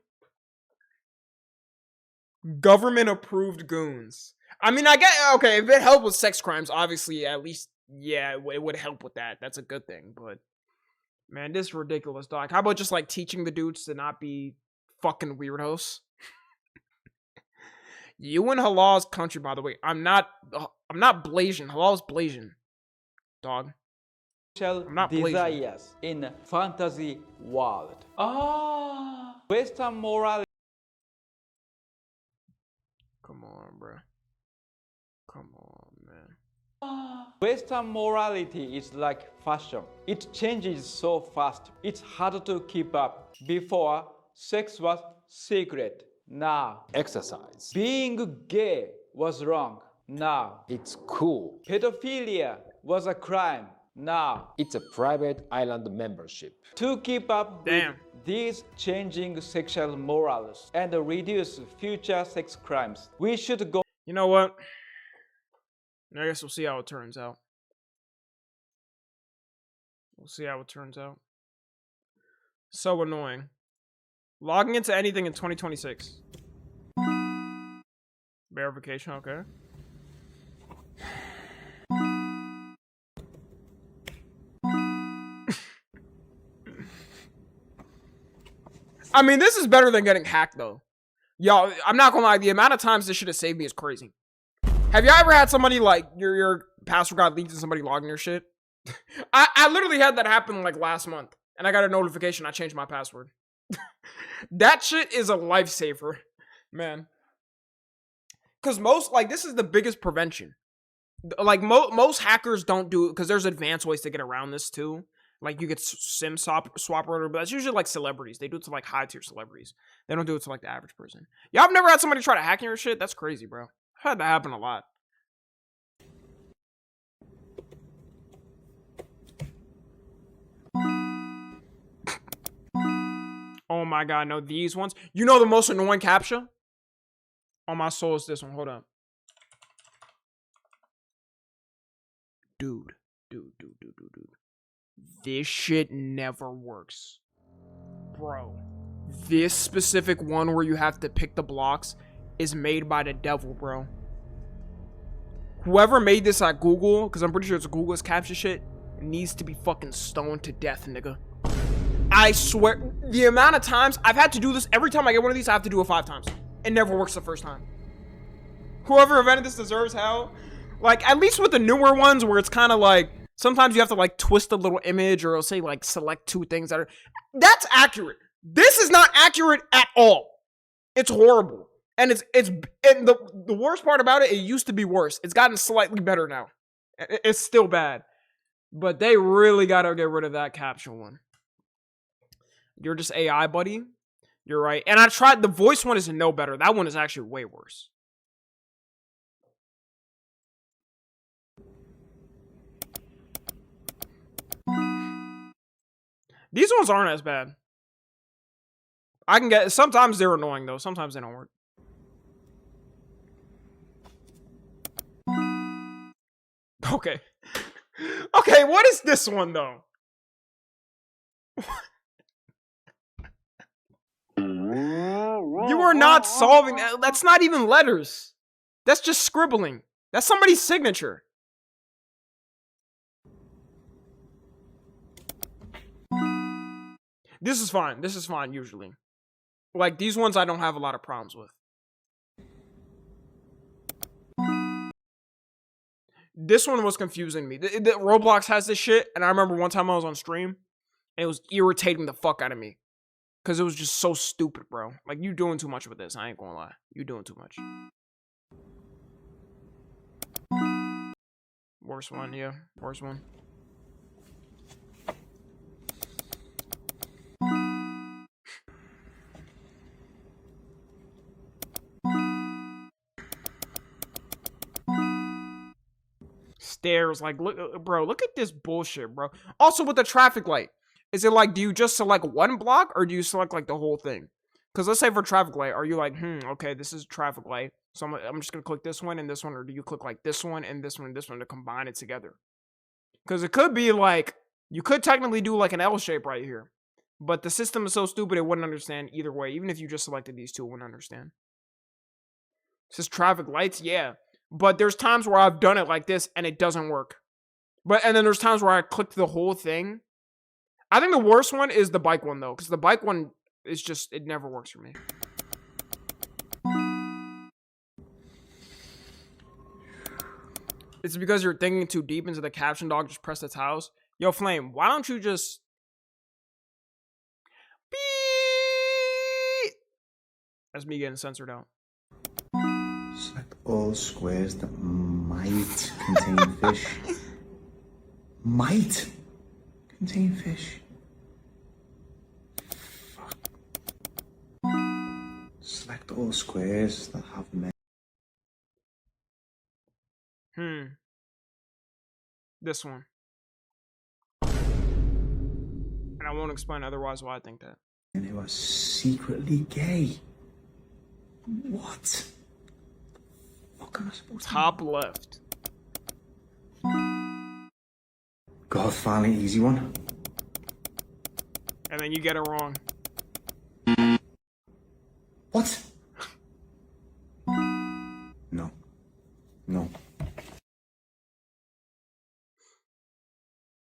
Government approved goons. I mean, I get, okay, if it helped with sex crimes, obviously, at least, yeah, it would help with that. That's a good thing, but, man, this is ridiculous, dog. How about just, like, teaching the dudes to not be fucking weirdos? You in Halal's country, by the way. I'm not Blasian. Halal's Blasian, dog. I'm not desires in fantasy world. Western morality. Come on, bro. Come on, man. Western morality is like fashion. It changes so fast. It's hard to keep up. Before, sex was secret. Now, exercise. Being gay was wrong. Now, it's cool. Pedophilia was a crime. Now, it's a private island membership. To keep up with these changing sexual morals and reduce future sex crimes, we should go... You know what? I guess we'll see how it turns out. We'll see how it turns out. So annoying. Logging into anything in 2026. Verification, okay. I mean, this is better than getting hacked, though. Yo, I'm not gonna lie, the amount of times this should have saved me is crazy. Have you ever had somebody, like, your password got leaked and somebody logging your shit? I literally had that happen, like, last month. And I got a notification I changed my password. That shit is a lifesaver, man. Because most, like, this is the biggest prevention. Like, most hackers don't do it because there's advanced ways to get around this, too. Like, you get SIM swap order, but that's usually, like, celebrities. They do it to, like, high-tier celebrities. They don't do it to, like, the average person. Y'all have never had somebody try to hack your shit? That's crazy, bro. I've had that happen a lot. Oh my god, no, these ones. You know the most annoying captcha? On my soul is this one. Hold up. Dude. This shit never works. Bro. This specific one where you have to pick the blocks is made by the devil, bro. Whoever made this at Google, because I'm pretty sure it's Google's captcha shit, needs to be fucking stoned to death, nigga. I swear, the amount of times I've had to do this, every time I get one of these, I have to do it 5 times. It never works the first time. Whoever invented this deserves hell. Like, at least with the newer ones where it's kind of like, sometimes you have to like twist a little image or it'll say like select 2 things that are, that's accurate. This is not accurate at all. It's horrible. And and the worst part about it used to be worse. It's gotten slightly better now. It's still bad. But they really got to get rid of that captcha one. You're just AI, buddy. You're right. And I tried, the voice one is no better. That one is actually way worse. These ones aren't as bad. I can get, sometimes they're annoying though. Sometimes they don't work. Okay. Okay, what is this one though? You are not solving that. That's not even letters. That's just scribbling. That's somebody's signature. This is fine. This is fine usually. Like these ones I don't have a lot of problems with. This one was confusing me. The Roblox has this shit, and I remember one time I was on stream, and it was irritating the fuck out of me. Because it was just so stupid, bro. Like, you doing too much with this. I ain't gonna lie. You doing too much. Worst one, yeah. Worst one. Stairs, like, look, bro, look at this bullshit, bro. Also, with the traffic light. Is it like, do you just select one block or do you select like the whole thing? Because let's say for traffic light, are you like, okay, this is traffic light. So I'm just going to click this one and this one. Or do you click like this one and this one and this one to combine it together? Because it could be like, you could technically do like an L shape right here. But the system is so stupid it wouldn't understand either way. Even if you just selected these two, it wouldn't understand. It says traffic lights, yeah. But there's times where I've done it like this and it doesn't work. And then there's times where I clicked the whole thing. I think the worst one is the bike one, though. Because the bike one is just, it never works for me. It's because you're thinking too deep into the caption, dog. Just press the tiles. Yo, Flame, why don't you just... Beep! That's me getting censored out. Select all squares that might contain fish. Might contain fish. Fuck. Select all squares that have This one. And I won't explain otherwise why I think that. And who are secretly gay. What? What am I supposed to do? Top left. Got a finally easy one. And then you get it wrong. What? No. No.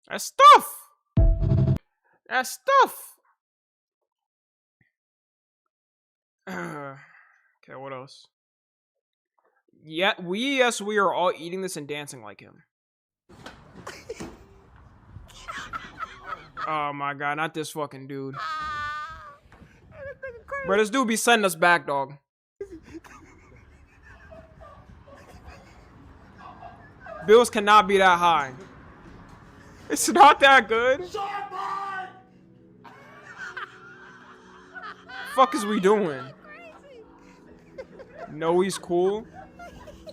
That's stuff. That's stuff. Okay, what else? Yeah, we are all eating this and dancing like him. Oh my god, not this fucking dude. Bro, this dude be sending us back, dog. Bills cannot be that high. It's not that good. Fuck is we doing? No, he's cool.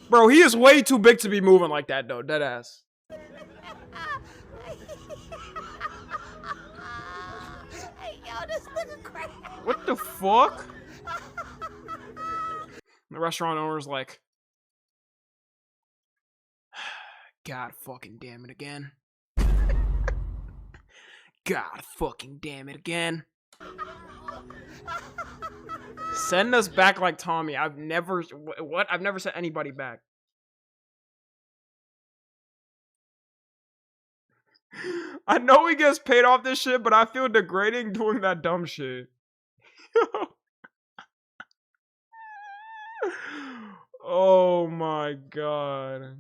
Bro, he is way too big to be moving like that, though. Dead ass. What the fuck? The restaurant owner's like, God fucking damn it again. God fucking damn it again. Send us back like Tommy. I've never sent anybody back. I know he gets paid off this shit, but I feel degrading doing that dumb shit. Oh my god.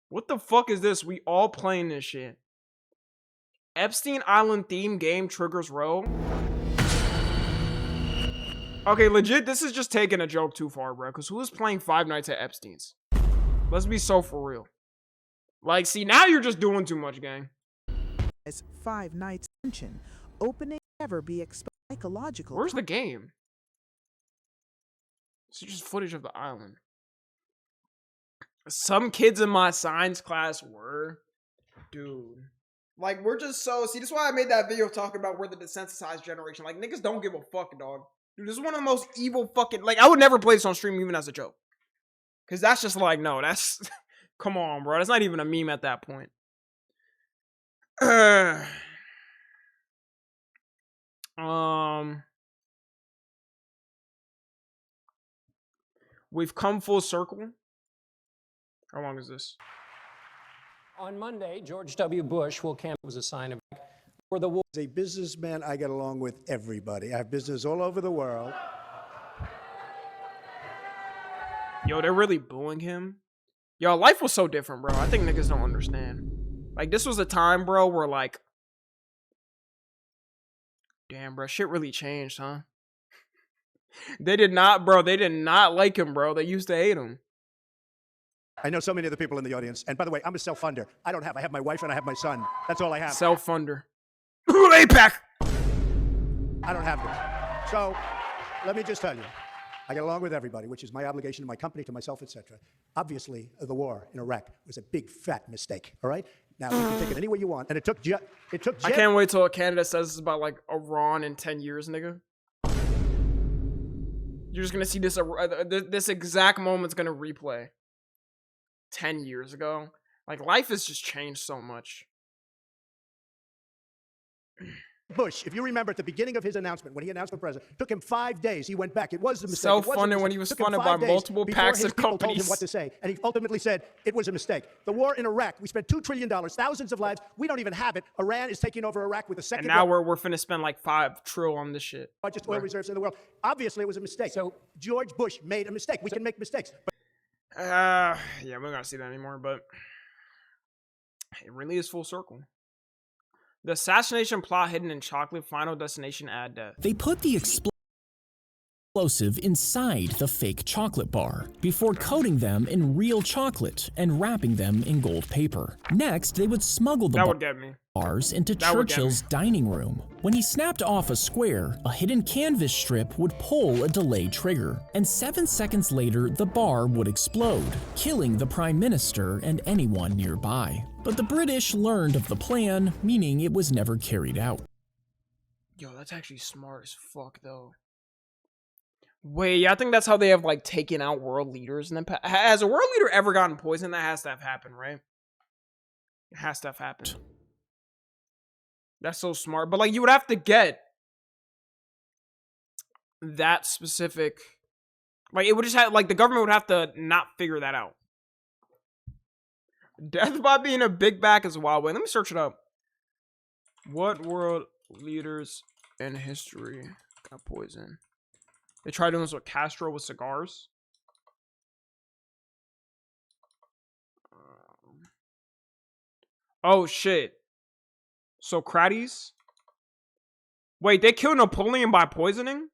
What the fuck is this? We all playing this shit. Epstein Island theme game triggers row. Okay, legit, this is just taking a joke too far, bro. Because who is playing Five Nights at Epstein's? Let's be so for real. Like, see, now you're just doing too much, gang. As 5 Nights tension, opening never be psychological. Where's the game? It's just footage of the island. Some kids in my science class were. Dude. Like, we're just so... See, this is why I made that video talking about we're the desensitized generation. Like, niggas don't give a fuck, dog. Dude, this is one of the most evil fucking... Like, I would never play this on stream even as a joke. Because that's just like, no, that's... Come on, bro. That's not even a meme at that point. We've come full circle. How long is this? On Monday, George W. Bush will campaign as a sign of for the war. As a businessman, I get along with everybody. I have business all over the world. Yo, they're really booing him. Yo, life was so different, bro. I think niggas don't understand. Like, this was a time, bro, where like... Damn, bro, shit really changed, huh? They did not, bro. They did not like him, bro. They used to hate him. I know so many of the people in the audience. And by the way, I'm a self-funder. I have my wife and I have my son. That's all I have. Self-funder. APAC! I don't have this. So, let me just tell you. I get along with everybody, which is my obligation to my company, to myself, etc. Obviously, the war in Iraq was a big, fat mistake, all right? Now, you can take it any way you want. And it took I can't wait till Canada says this about, like, Iran in 10 years, nigga. You're just gonna see this exact moment's gonna replay. 10 years ago. Like, life has just changed so much. Bush, if you remember at the beginning of his announcement, when he announced for president, it took him 5 days. He went back. It was a mistake. Self-funded when he was funded by multiple packs of companies. Told him what to say, and he ultimately said it was a mistake. The war in Iraq, we spent $2 trillion, thousands of lives. We don't even have it. Iran is taking over Iraq with the second. And now we're finna spend like $5 trillion on this shit. Largest oil reserves in the world. Obviously, it was a mistake. So George Bush made a mistake. We can make mistakes. Yeah, we're not gonna see that anymore, but it really is full circle. The assassination plot hidden in chocolate, final destination ad death. They put the explosive inside the fake chocolate bar before coating them in real chocolate and wrapping them in gold paper. Next, they would smuggle the bars into Churchill's dining room. When he snapped off a square, a hidden canvas strip would pull a delay trigger, and 7 seconds later, the bar would explode, killing the Prime Minister and anyone nearby. But the British learned of the plan, meaning it was never carried out. Yo, that's actually smart as fuck, though. Wait, yeah, I think that's how they have, like, taken out world leaders. And then has a world leader ever gotten poisoned? That has to have happened, right? It has to have happened. That's so smart. But like, you would have to get that specific. Like, it would just have, like, the government would have to not figure that out. Death by being a big back is wild. Wait, let me search it up. What world leaders in history got poisoned? They tried doing this with Castro with cigars. Oh, shit. Socrates? Wait, they killed Napoleon by poisoning?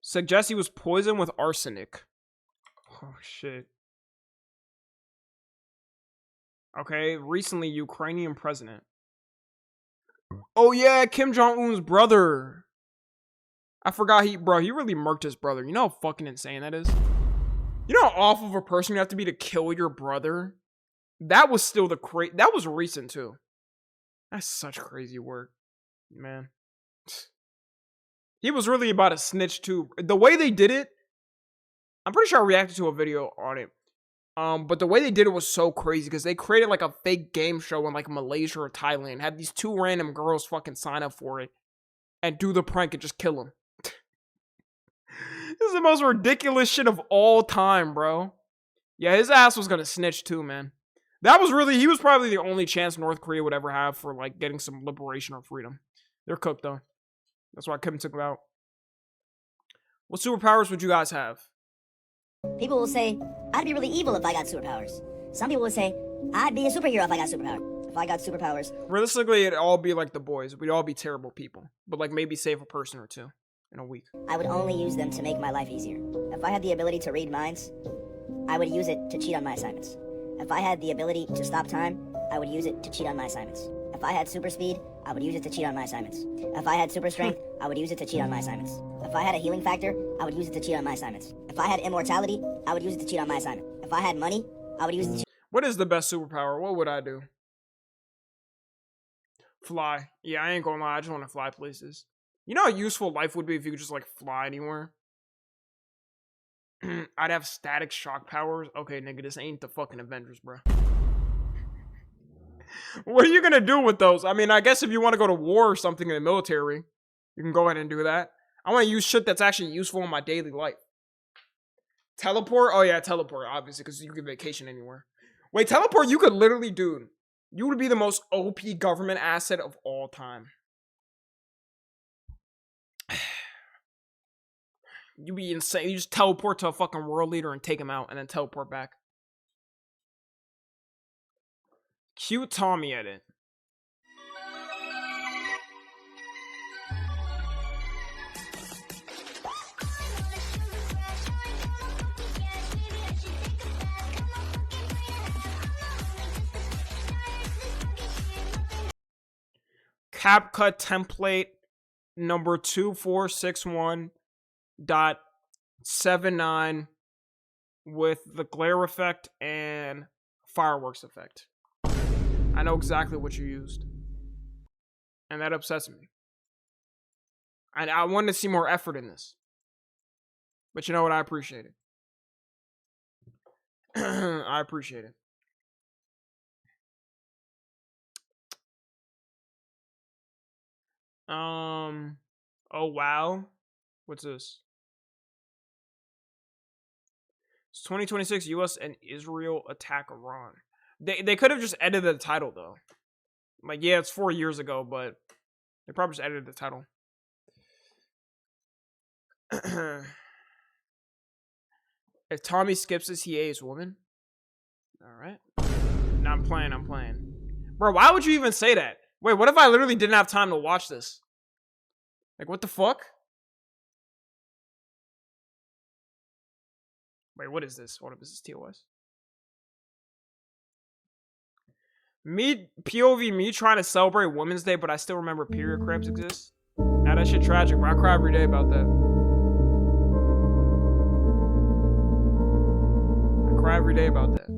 Suggests he was poisoned with arsenic. Oh, shit. Okay, recently, Ukrainian president. Oh, yeah, Kim Jong-un's brother. I forgot he really murked his brother. You know how fucking insane that is? You know how awful of a person you have to be to kill your brother? That was still that was recent, too. That's such crazy work, man. He was really about to snitch, too. The way they did it, I'm pretty sure I reacted to a video on it. But the way they did it was so crazy because they created like a fake game show in like Malaysia or Thailand. Had these two random girls fucking sign up for it and do the prank and just kill him. This is the most ridiculous shit of all time, bro. Yeah, his ass was gonna snitch too, man. He was probably the only chance North Korea would ever have for like getting some liberation or freedom. They're cooked though. That's why Kim took him out. What superpowers would you guys have? People will say, I'd be really evil if I got superpowers. Some people will say, I'd be a superhero if I got superpowers. If I got superpowers. Realistically, it'd all be like the boys. We'd all be terrible people. But like maybe save a person or two in a week. I would only use them to make my life easier. If I had the ability to read minds, I would use it to cheat on my assignments. If I had the ability to stop time, I would use it to cheat on my assignments. If I had super speed, I would use it to cheat on my assignments. If I had super strength, I would use it to cheat on my assignments. If I had a healing factor, I would use it to cheat on my assignments. If I had immortality, I would use it to cheat on my assignment. If I had money, I would use it to cheat. What is the best superpower? What would I do? Fly. Yeah, I ain't gonna lie. I just want to fly places. You know how useful life would be if you could just like fly anywhere? I'd have static shock powers. Okay, nigga, this ain't the fucking Avengers, bro. What are you gonna do with those? I mean, I guess if you want to go to war or something in the military, you can go ahead and do that. I want to use shit that's actually useful in my daily life. Teleport? Oh yeah, teleport, obviously, because you can vacation anywhere. Wait, teleport, you could literally, dude, you would be the most OP government asset of all time. You'd be insane. You just teleport to a fucking world leader and take him out and then teleport back. Cute Tommy edit. CapCut template number 2461.79 with the glare effect and fireworks effect. I know exactly what you used. And that upsets me. And I wanted to see more effort in this. But you know what? I appreciate it. I appreciate it. Oh wow. What's this? It's 2026 US and Israel attack Iran. They could have just edited the title though. Like, yeah, it's 4 years ago, but they probably just edited the title. If Tommy skips this, he A's woman. Alright. No, I'm playing. Bro, why would you even say that? Wait, what if I literally didn't have time to watch this? Like, what the fuck? Wait, what is this? What is this TOS? POV me trying to celebrate Women's Day, but I still remember period cramps exist. Now that shit tragic, bro. I cry every day about that. I cry every day about that.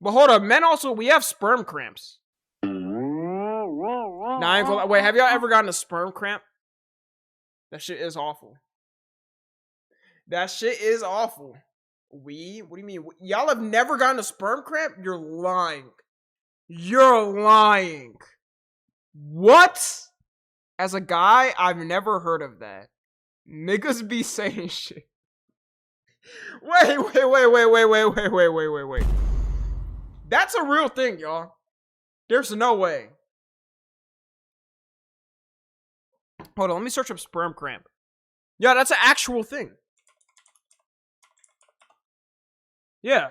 But hold up, men also, we have sperm cramps. Now, I ain't gonna, wait, have y'all ever gotten a sperm cramp? That shit is awful. That shit is awful. We? What do you mean? Y'all have never gotten a sperm cramp? You're lying. You're lying. What? As a guy, I've never heard of that. Niggas be saying shit. Wait. That's a real thing, y'all. There's no way. Hold on, let me search up sperm cramp. Yeah, that's an actual thing. Yeah.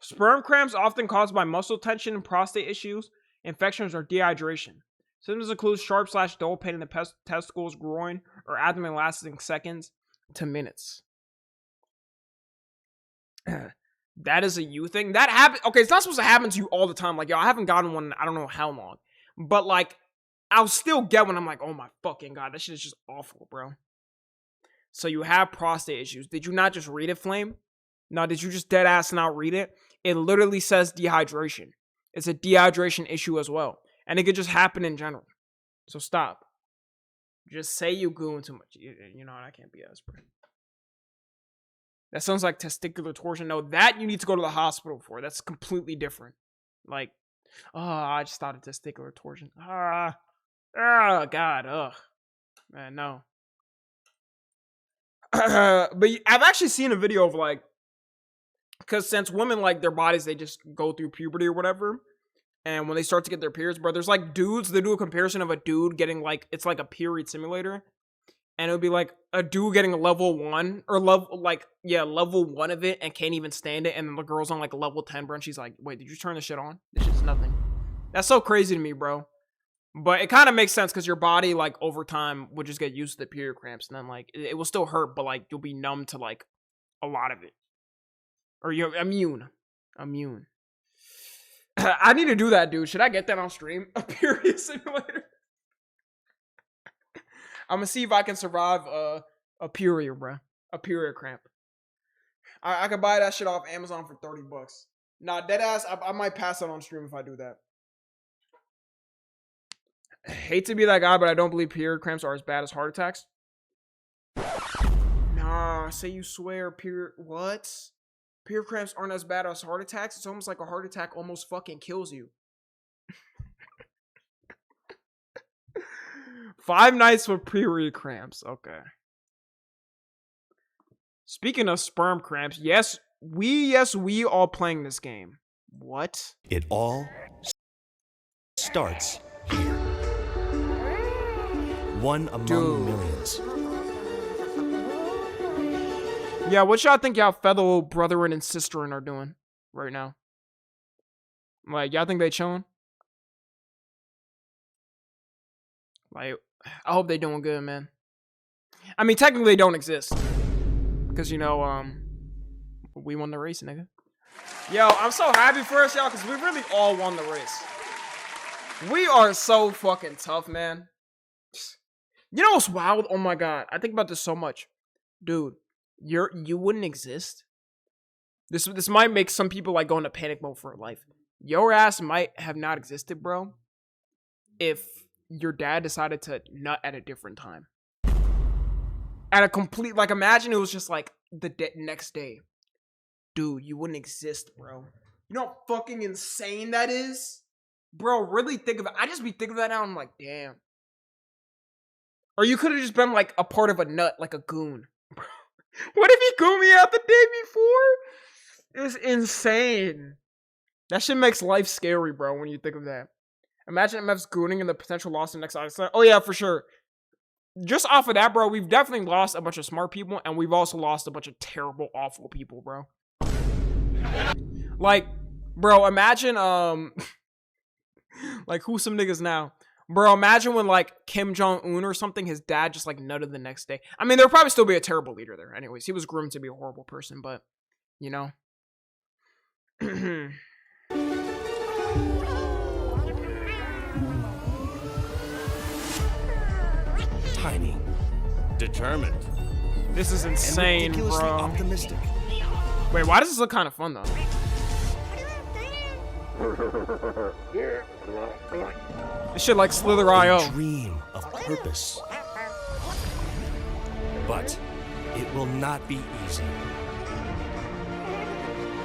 Sperm cramps often caused by muscle tension and prostate issues, infections, or dehydration. Symptoms include sharp/dull pain in the testicles, groin, or abdomen lasting seconds to minutes. That is a you thing. That happen. Okay, it's not supposed to happen to you all the time. Like, yo, I haven't gotten one in I don't know how long. But, like, I'll still get one. I'm like, oh my fucking god, that shit is just awful, bro. So you have prostate issues. Did you not just read it, Flame? No, did you just dead ass not read it? It literally says dehydration. It's a dehydration issue as well. And it could just happen in general. So stop. Just say you Guhm too much. You know, that can't be us, bro. That sounds like testicular torsion. No, that you need to go to the hospital for. That's completely different. Like, oh, I just thought of testicular torsion. God, ugh. Man, no. But I've actually seen a video of, like, because since women, like, their bodies, they just go through puberty or whatever. And when they start to get their periods, bro, there's, like, dudes, they do a comparison of a dude getting, like, it's like a period simulator. And it would be, like, a dude getting a level 1, or level 1 of it and can't even stand it. And then the girl's on, like, level 10, bro, and she's like, wait, did you turn this shit on? This shit's nothing. That's so crazy to me, bro. But it kind of makes sense because your body, like, over time would just get used to the period cramps. And then, like, it will still hurt, but, like, you'll be numb to, like, a lot of it. Or you're immune. I need to do that, dude. Should I get that on stream? A period simulator? I'm gonna see if I can survive a period, bro. A period cramp. I could buy that shit off Amazon for $30. Nah, deadass, I might pass it on stream if I do that. I hate to be that guy, but I don't believe period cramps are as bad as heart attacks. Nah, say you swear period... What? Period cramps aren't as bad as heart attacks? It's almost like a heart attack almost fucking kills you. 5 nights with period cramps. Okay. Speaking of sperm cramps, yes, we all playing this game. What? It all starts here. One among millions. Yeah, what y'all think y'all fellow brethren and sisterin are doing right now? Like, y'all think they chilling? Like, I hope they doing good, man. I mean, technically they don't exist. Because, you know, we won the race, nigga. Yo, I'm so happy for us, y'all, because we really all won the race. We are so fucking tough, man. You know what's wild? Oh my god, I think about this so much. Dude, you wouldn't exist. This might make some people, like, go into panic mode for life. Your ass might have not existed, bro, if your dad decided to nut at a different time. At a complete, like, imagine it was just, like, the next day. Dude, you wouldn't exist, bro. You know how fucking insane that is? Bro, really think of it. I just be thinking of that now, and I'm like, damn. Or you could have just been, like, a part of a nut, like a goon. What if he goomed me out the day before? It was insane. That shit makes life scary, bro, when you think of that. Imagine MF's gooning and the potential loss in the next episode. Oh, yeah, for sure. Just off of that, bro, we've definitely lost a bunch of smart people, and we've also lost a bunch of terrible, awful people, bro. Like, bro, imagine, like, who's some niggas now? Bro, imagine when, like, Kim Jong-un or something, his dad just, like, nutted the next day. I mean, there'll probably still be a terrible leader there. Anyways, he was groomed to be a horrible person, but, you know. Tiny, determined. This is insane, bro. Optimistic. Wait, why does this look kind of fun, though? This shit like Slither.io. Dream of purpose. But it will not be easy.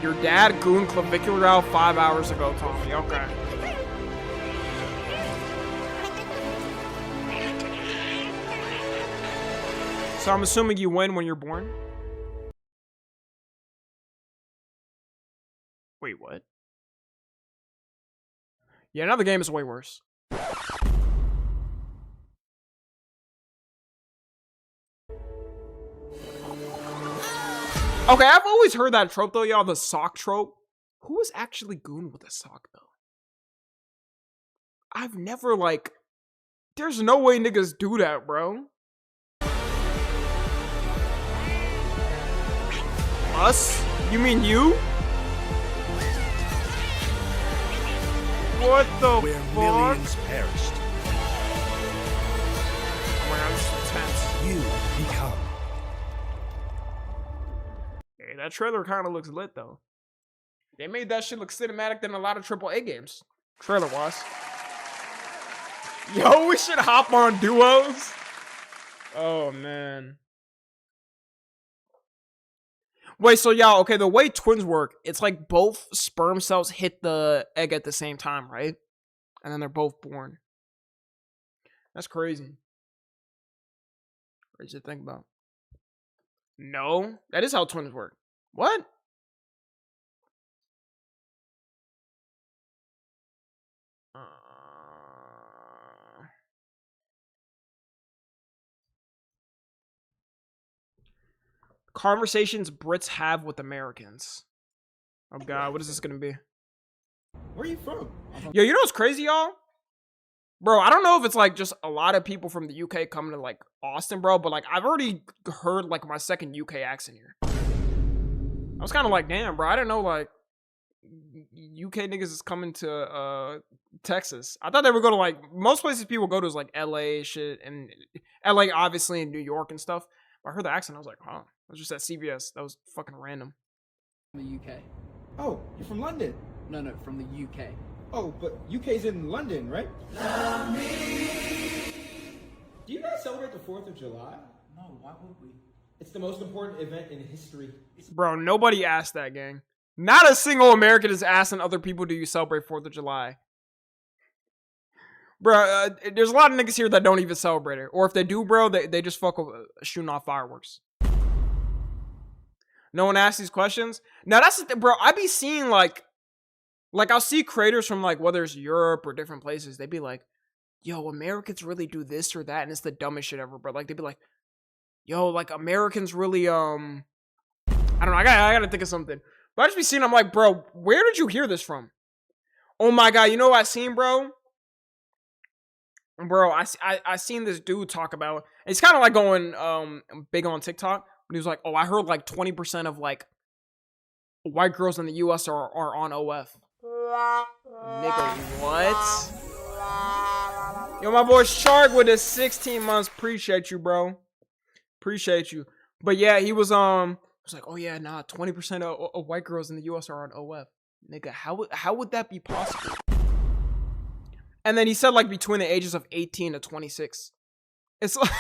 Your dad gooned clavicular out 5 hours ago, Tommy. Okay. So I'm assuming you win when you're born? Wait, what? Yeah, now the game is way worse. Okay, I've always heard that trope though, y'all, the sock trope. Who is actually goon with a sock though? I've never like, there's no way niggas do that, bro. Us? You mean you? What the Where fuck? millions perished, Oh my god, this is intense. you become. Hey, that trailer kind of looks lit though. They made that shit look cinematic than a lot of AAA games. Trailer was. Yo, we should hop on duos. Oh man. Wait, so y'all, okay, the way twins work, it's like both sperm cells hit the egg at the same time, right? And then they're both born. That's crazy. Crazy to think about. No, that is how twins work. What? Conversations Brits have with Americans. Oh god, what is this gonna be? Where are you from? Yo, you know what's crazy, y'all? Bro, I don't know if it's like just a lot of people from the UK coming to like Austin, bro, but like I've already heard like my second UK accent here. I was kind of like, damn, bro, I didn't know like UK niggas is coming to Texas. I thought they would go to like most places people go to is like LA shit, and LA obviously, in New York and stuff. But I heard the accent, I was like, huh. I was just at CVS. That was fucking random. From the UK. Oh, you're from London? No, from the UK. Oh, but UK's in London, right? Love me. Do you guys celebrate the 4th of July? No, why would we? It's the most important event in history. Bro, nobody asked that, gang. Not a single American is asking other people, do you celebrate 4th of July? Bro, there's a lot of niggas here that don't even celebrate it. Or if they do, bro, they just fuck with shooting off fireworks. No one asks these questions. Now that's the thing, bro. I be seeing like I'll see creators from like whether it's Europe or different places. They be like, yo, Americans really do this or that, and it's the dumbest shit ever, bro. Like they be like, yo, like Americans really I don't know. I gotta think of something. But I just be seeing. I'm like, bro, where did you hear this from? Oh my god, you know what I seen, bro? Bro, I seen this dude talk about. It's kind of like going big on TikTok. But he was like, oh, I heard like 20% of like white girls in the US are on OF. Nigga, what? Yo, my boy Shark with his 16 months. Appreciate you, bro. Appreciate you. But yeah, he was like, oh yeah, nah, 20% of white girls in the US are on OF. Nigga, how would that be possible? And then he said like between the ages of 18 to 26. It's like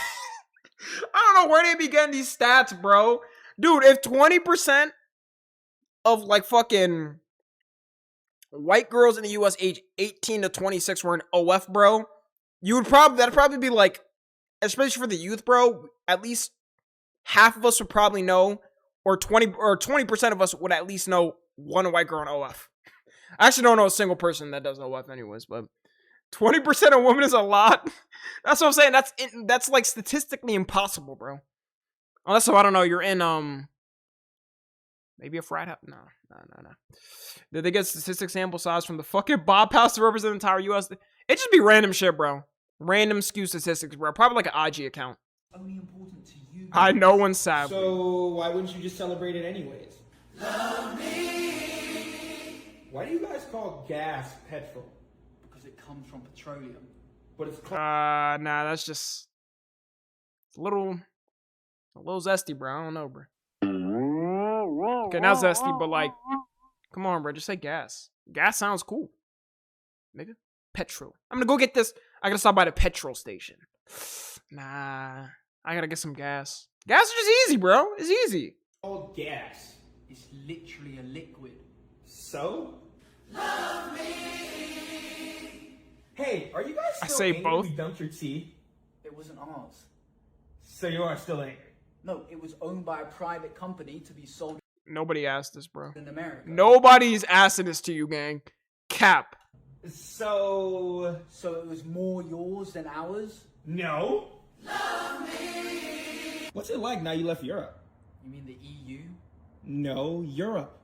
I don't know where they be getting these stats, bro. Dude, if 20% of like fucking white girls in the US age 18 to 26 were in OF, bro, that'd probably be like, especially for the youth, bro, at least half of us would probably know, or 20% of us would at least know one white girl in OF. I actually don't know a single person that does OF anyways, but 20% of women is a lot. That's what I'm saying. That's like statistically impossible, bro. Unless, so I don't know, you're in maybe a frat house. No. Did they get statistic sample size from the fucking Bob House to represent the entire US? It just be random shit, bro. Random skew statistics, bro. Probably like an IG account. Only important to you. I know one's sad. So why wouldn't you just celebrate it anyways? Love me. Why do you guys call gas petrol? Because it comes from petroleum. But it's nah, that's just a little zesty, bro. I don't know, bro. Okay, not zesty, but like, come on, bro. Just say gas. Gas sounds cool, nigga. Petrol. I'm gonna go get this. I gotta stop by the petrol station. Nah, I gotta get some gas. Gas is just easy, bro. It's easy. all gas. It's literally a liquid. So? Love me. Hey, are you guys I still say angry both. we dumped your tea? It wasn't ours. So you are still angry? No, it was owned by a private company to be sold Nobody asked this, bro. in America. Nobody's asking this to you, gang. Cap. So it was more yours than ours? No. Love me. What's it like now you left Europe? You mean the EU? No, Europe.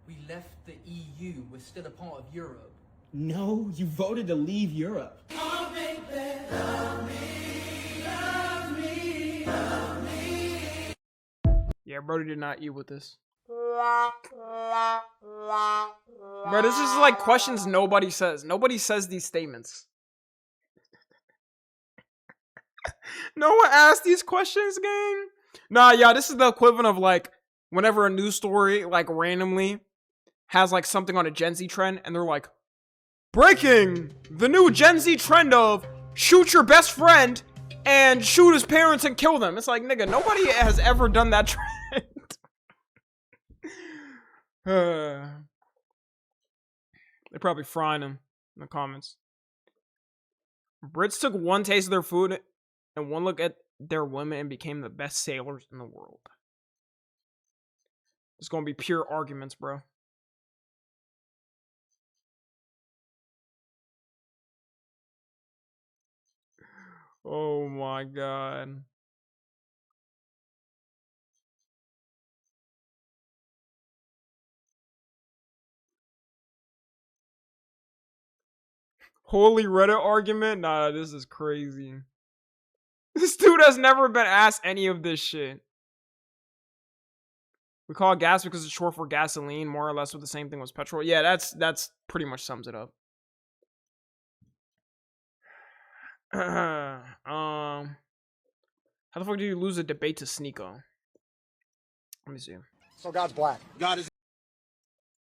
We left the EU. We're still a part of Europe. No, you voted to leave Europe. Oh, baby, love me, love me, love me. Yeah, Brody did not eat with this. Bro, this is like questions nobody says. Nobody says these statements. No one asked these questions, gang. Nah, yeah, this is the equivalent of like whenever a news story like randomly has like something on a Gen Z trend and they're like, breaking the new Gen Z trend of shoot your best friend and shoot his parents and kill them. It's like, nigga, nobody has ever done that trend. They're probably frying him in the comments. Brits took one taste of their food and one look at their women and became the best sailors in the world. It's gonna be pure arguments, bro. Oh my god. Holy Reddit argument? Nah, this is crazy. This dude has never been asked any of this shit. We call it gas because it's short for gasoline, more or less with the same thing as petrol. Yeah, that's pretty much sums it up. How the fuck do you lose a debate to Sneeko? Let me see. So God's black. God is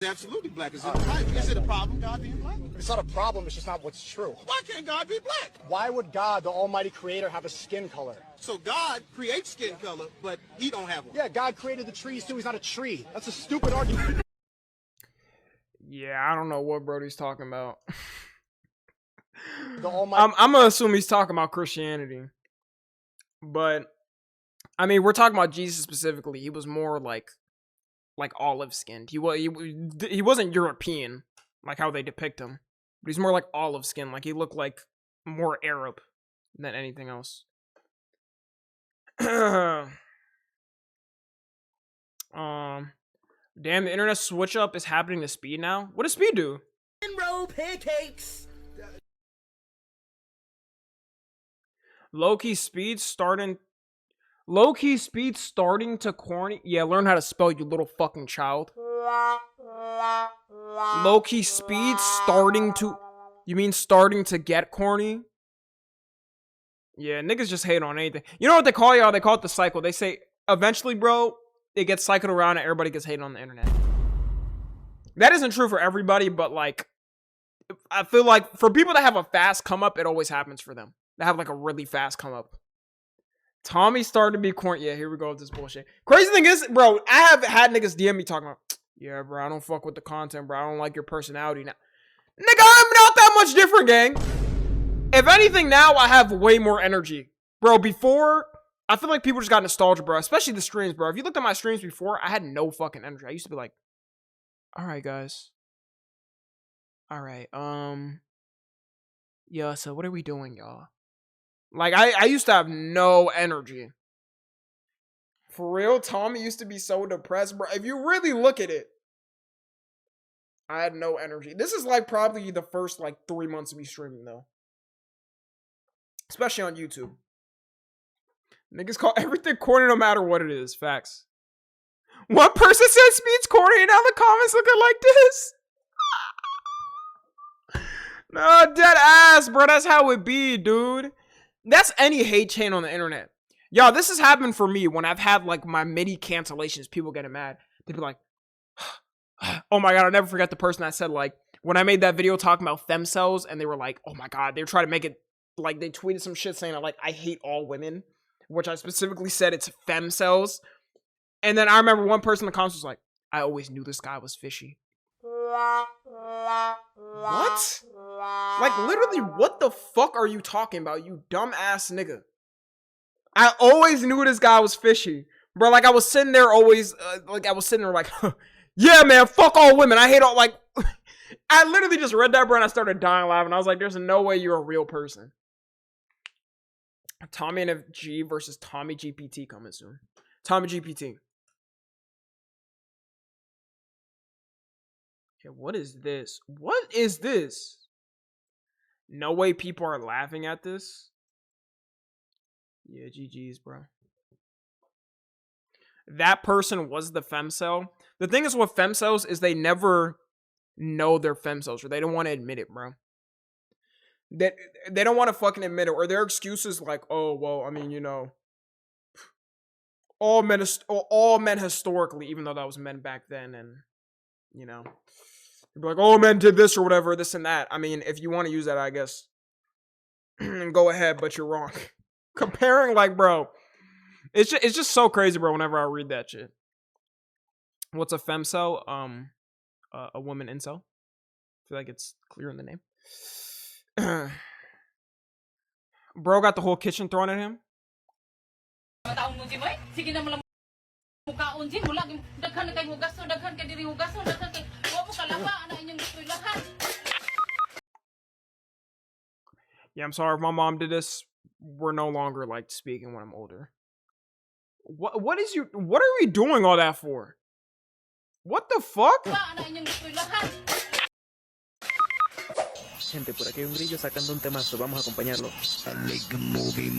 absolutely black. Is it a problem, God being black? It's not a problem, it's just not what's true. Why can't God be black? Why would God, the almighty creator, have a skin color? So God creates skin color, but he don't have one. Yeah, God created the trees too, he's not a tree. That's a stupid argument. Yeah, I don't know what Brody's talking about. The almighty I'm gonna assume he's talking about Christianity. But, I mean, we're talking about Jesus specifically. He was more like olive skinned. He wasn't European like how they depict him, but he's more like olive skinned. Like he looked like more Arab than anything else. Damn, the internet switch up is happening to Speed now. What does Speed do? Roll pancakes. Low-key Speed starting to corny. Yeah, learn how to spell, you little fucking child. Low-key Speed starting to... You mean starting to get corny? Yeah, niggas just hate on anything. You know what they call y'all? They call it the cycle. They say, eventually, bro, it gets cycled around and everybody gets hated on the internet. That isn't true for everybody, but, like, I feel like for people that have a fast come-up, it always happens for them. They have, like, a really fast come-up. Tommy started to be corny. Yeah, here we go with this bullshit. Crazy thing is, bro, I have had niggas DM me talking about, yeah, bro, I don't fuck with the content, bro. I don't like your personality now. Nigga, I'm not that much different, gang. If anything, now I have way more energy. Bro, before, I feel like people just got nostalgia, bro. Especially the streams, bro. If you looked at my streams before, I had no fucking energy. I used to be like, all right, guys. All right, yeah, so what are we doing, y'all? Like, I used to have no energy. For real, Tommy used to be so depressed, bro. If you really look at it, I had no energy. This is, like, probably the first, like, 3 months of me streaming, though. Especially on YouTube. Niggas call everything corny no matter what it is. Facts. One person said Speed's corny, and now the comments looking like this. No, dead ass, bro. That's how it be, dude. That's any hate chain on the internet. Yo, this has happened for me when I've had, like, my mini cancellations. People getting mad. They'd be like, oh my god, I'll never forget the person that said, like, when I made that video talking about femcells, and they were like, oh my god, they were trying to make it, like, they tweeted some shit saying, like, I hate all women, which I specifically said it's femcells. And then I remember one person in the comments was like, I always knew this guy was fishy. What? Like, literally, what the fuck are you talking about, you dumbass nigga? I always knew this guy was fishy. Bro, like, I was sitting there always, yeah, man, fuck all women. I hate all, like, I literally just read that, bro, and I started dying laughing. I was like, there's no way you're a real person. TommyNFG versus Tommy GPT coming soon. Tommy GPT. Okay, what is this? What is this? No way people are laughing at this. Yeah, GG's, bro. That person was the femcel. The thing is with femcels is they never know they're femcels, or they don't want to admit it, bro. They don't want to fucking admit it, or their excuses like, oh, well, I mean, you know, all men historically, even though that was men back then, and, you know, they'd be like, oh, men did this or whatever, this and that. I mean, if you want to use that, I guess, go ahead, but you're wrong. Comparing, like, bro, it's just so crazy, bro, whenever I read that shit. What's a femcel? A woman incel. I feel like it's clear in the name. Bro got the whole kitchen thrown at him. Yeah, I'm sorry if my mom did this. We're no longer like speaking when I'm older. What are we doing all that for? What the fuck? Gente, por aquí hay un grillo sacando un temazo. Vamos a acompañarlo. I like a movie,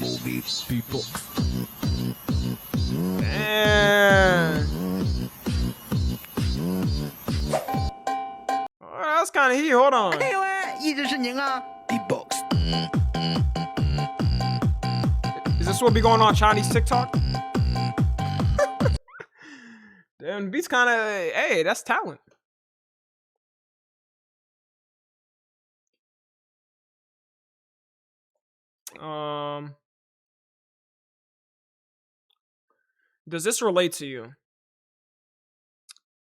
people. Oh, that's kind of heat. Hold on. Is this what be going on Chinese TikTok? Damn, beats kind of. Hey, that's talent. Does this relate to you?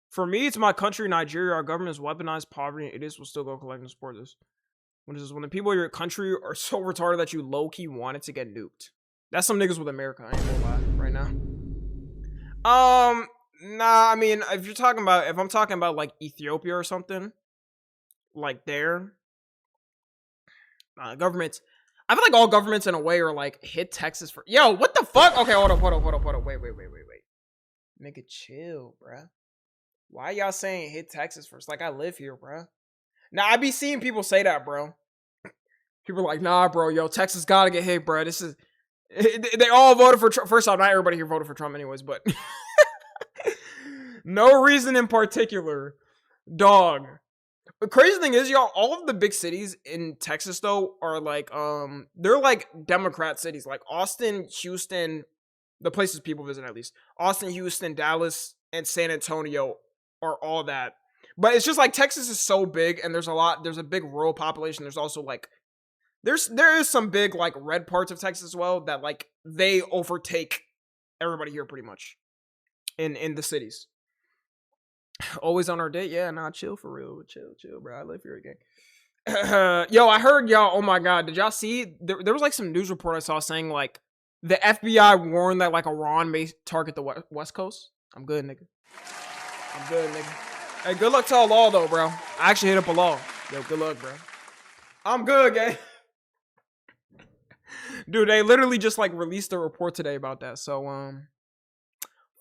For me, it's my country, Nigeria. Our government has weaponized poverty, and idiots will still go collect and support this. When the people of your country are so retarded that you low-key want it to get nuked. That's some niggas with America. I ain't gonna lie right now. Nah, I mean, if I'm talking about like Ethiopia or something, like there, governments. I feel like all governments in a way are like hit Texas for. Yo, what the fuck? Okay, hold up. Wait. Nigga, chill, bruh. Why y'all saying hit Texas first? Like, I live here, bruh. Now, I be seeing people say that, bro. People are like, nah, bro, yo, Texas gotta get hit, bro. This is. They all voted for Trump. First off, not everybody here voted for Trump, anyways, but. No reason in particular. Dog. The crazy thing is, y'all, all of the big cities in Texas, though, are like, they're like Democrat cities. Like Austin, Houston, the places people visit at least. Austin, Houston, Dallas, and San Antonio are all that. But it's just like Texas is so big, and there's a big rural population. There's also like, there is some big like red parts of Texas as well that like they overtake everybody here pretty much in the cities. Always on our date, yeah, nah, chill for real, chill, bro. I live here again. Yo, I heard y'all. Oh my god, did y'all see? There was like some news report I saw saying like the FBI warned that like Iran may target the West Coast. I'm good, nigga. Hey, good luck to Allah though, bro. I actually hit up Allah. Yo, good luck, bro. I'm good, gang. Dude, they literally just like released a report today about that. So,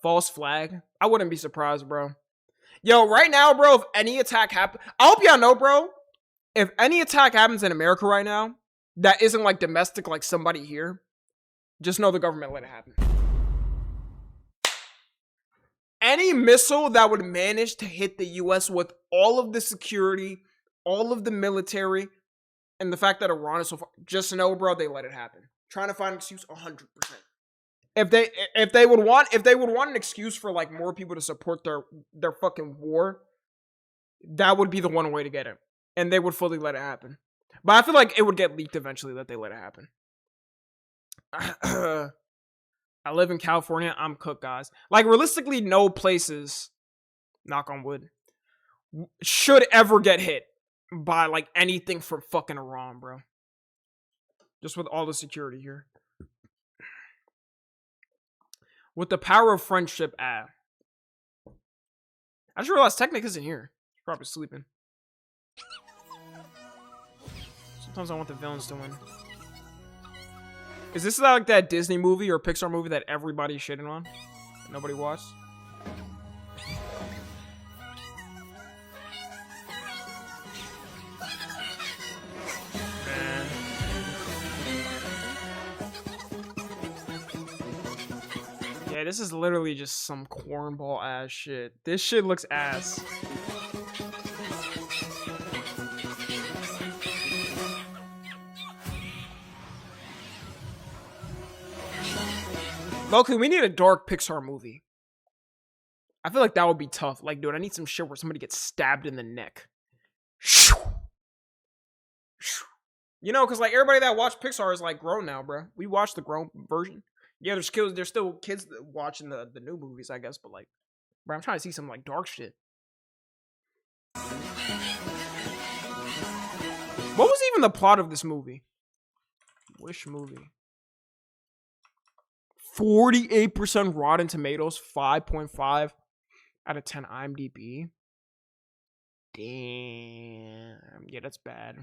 false flag. I wouldn't be surprised, bro. Yo, right now, bro, if any attack happens, I hope y'all know, bro, if any attack happens in America right now that isn't like domestic, like somebody here, just know the government let it happen. Any missile that would manage to hit the US with all of the security, all of the military, and the fact that Iran is so far, just know, bro, they let it happen. Trying to find an excuse, 100%. If they would want an excuse for like more people to support their fucking war, that would be the one way to get it, and they would fully let it happen. But I feel like it would get leaked eventually that they let it happen. I live in California. I'm cooked, guys. Like realistically, no places knock on wood, should ever get hit by like anything from fucking Iran, bro. Just with all the security here. With the power of friendship, I just realized Technic isn't here. He's probably sleeping. Sometimes I want the villains to win. Is this like that Disney movie or Pixar movie that everybody's shitting on? That nobody watched? Yeah, this is literally just some cornball ass shit. This shit looks ass. Loki, we need a dark Pixar movie. I feel like that would be tough. Like, dude, I need some shit where somebody gets stabbed in the neck. You know, because like everybody that watched Pixar is like grown now, bro. We watched the grown version. Yeah, there's still kids watching the new movies, I guess. But like, bro, I'm trying to see some like dark shit. What was even the plot of this movie? Which movie? 48% Rotten Tomatoes, 5.5 out of 10 IMDb. Damn. Yeah, that's bad.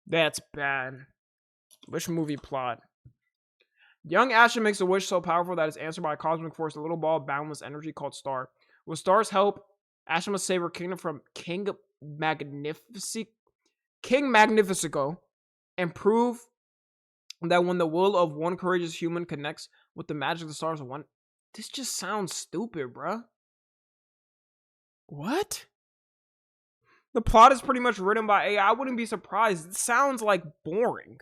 That's bad. Which movie plot? Young Ashton makes a wish so powerful that it's answered by a cosmic force, a little ball of boundless energy called Star. With Star's help, Ashton must save her kingdom from King Magnifico and prove that when the will of one courageous human connects with the magic of the stars of one... This just sounds stupid, bruh. What? The plot is pretty much written by AI. I wouldn't be surprised. It sounds like boring.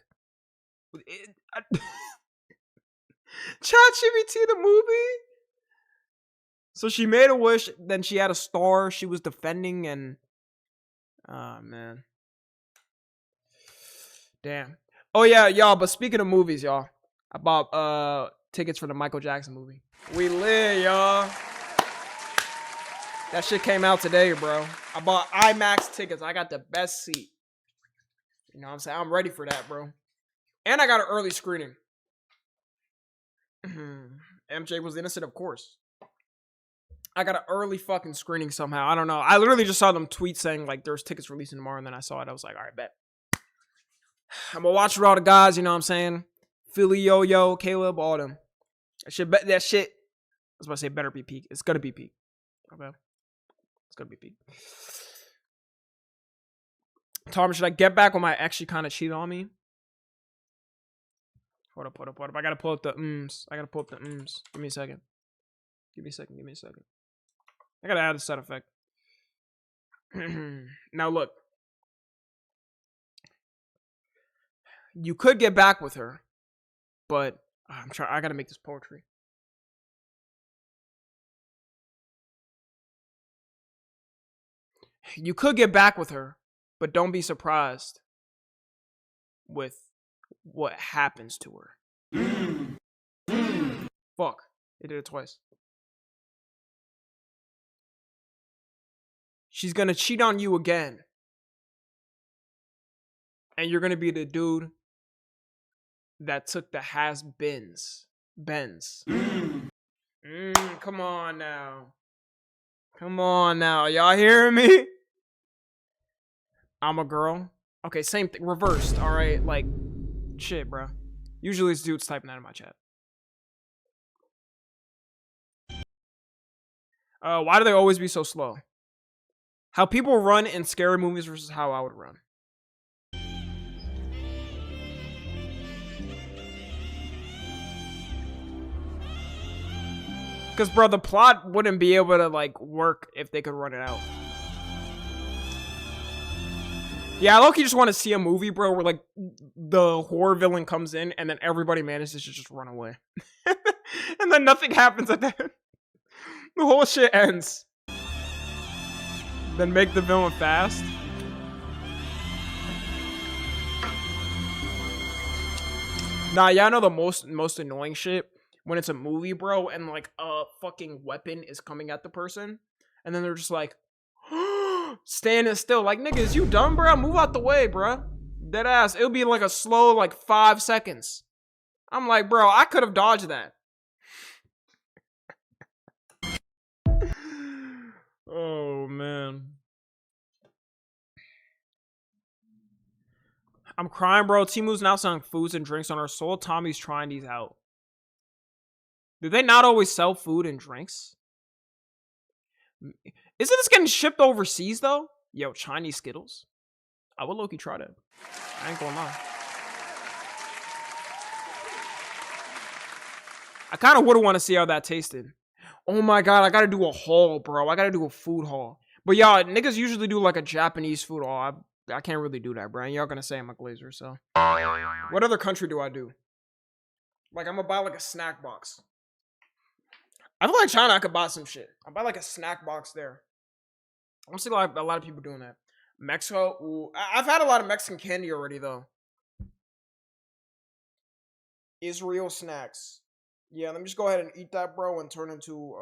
ChatGPT the movie? So she made a wish, then she had a star she was defending, and... Oh, man. Damn. Oh yeah, y'all, but speaking of movies, y'all, I bought tickets for the Michael Jackson movie. We lit, y'all. That shit came out today, bro. I bought IMAX tickets. I got the best seat. You know what I'm saying? I'm ready for that, bro. And I got an early screening. MJ was innocent, of course. I got an early fucking screening somehow. I don't know. I literally just saw them tweet saying like there's tickets releasing tomorrow, and then I saw it. I was like, all right, bet. I'm gonna watch with all the guys, you know what I'm saying? Philly, Yo-Yo, Caleb, all them. That shit, I was about to say better be peak. It's gonna be peak. Okay. It's gonna be peak. Tom, should I get back when my ex she kind of cheated on me? Hold up. I gotta pull up the ums. Give me a second. I gotta add a set effect. Now look. You could get back with her, but I gotta make this poetry. You could get back with her, but don't be surprised with what happens to her. Fuck. They did it twice. She's gonna cheat on you again. And you're gonna be the dude that took the has-beens. Come on now. Y'all hearing me? I'm a girl. Okay, same thing. Reversed, alright? Like, shit, bro. Usually it's dudes typing that in my chat. Why do they always be so slow? How people run in scary movies versus how I would run. Because, bro, the plot wouldn't be able to, like, work if they could run it out. Yeah, I low-key just want to see a movie, bro, where, like, the horror villain comes in and then everybody manages to just run away. And then nothing happens at the end. The whole shit ends. Then make the villain fast. Nah, y'all know the most annoying shit? when it's a movie, bro, and like a fucking weapon is coming at the person, and then they're just like standing still, like, nigga, is you dumb, bro? Move out the way, bro. Dead ass. It'll be like a slow, like 5 seconds. I'm like, bro, I could have dodged that. Oh man. I'm crying, bro. Timu's now selling foods and drinks on our soul. Tommy's trying these out. Do they not always sell food and drinks? Isn't this getting shipped overseas, though? Yo, Chinese Skittles. I would low-key try that. I ain't gonna lie. I kind of would want to see how that tasted. Oh my god, I gotta do a haul, bro. I gotta do a food haul. But y'all, niggas usually do like a Japanese food haul. I can't really do that, bro. Y'all gonna say I'm a glazer, so. What other country do I do? Like, I'm gonna buy like a snack box. I feel like China, I could buy some shit. I'll buy like a snack box there. I'm seeing like a lot of people doing that. Mexico, ooh. I've had a lot of Mexican candy already, though. Israel snacks. Yeah, let me just go ahead and eat that, bro, and turn into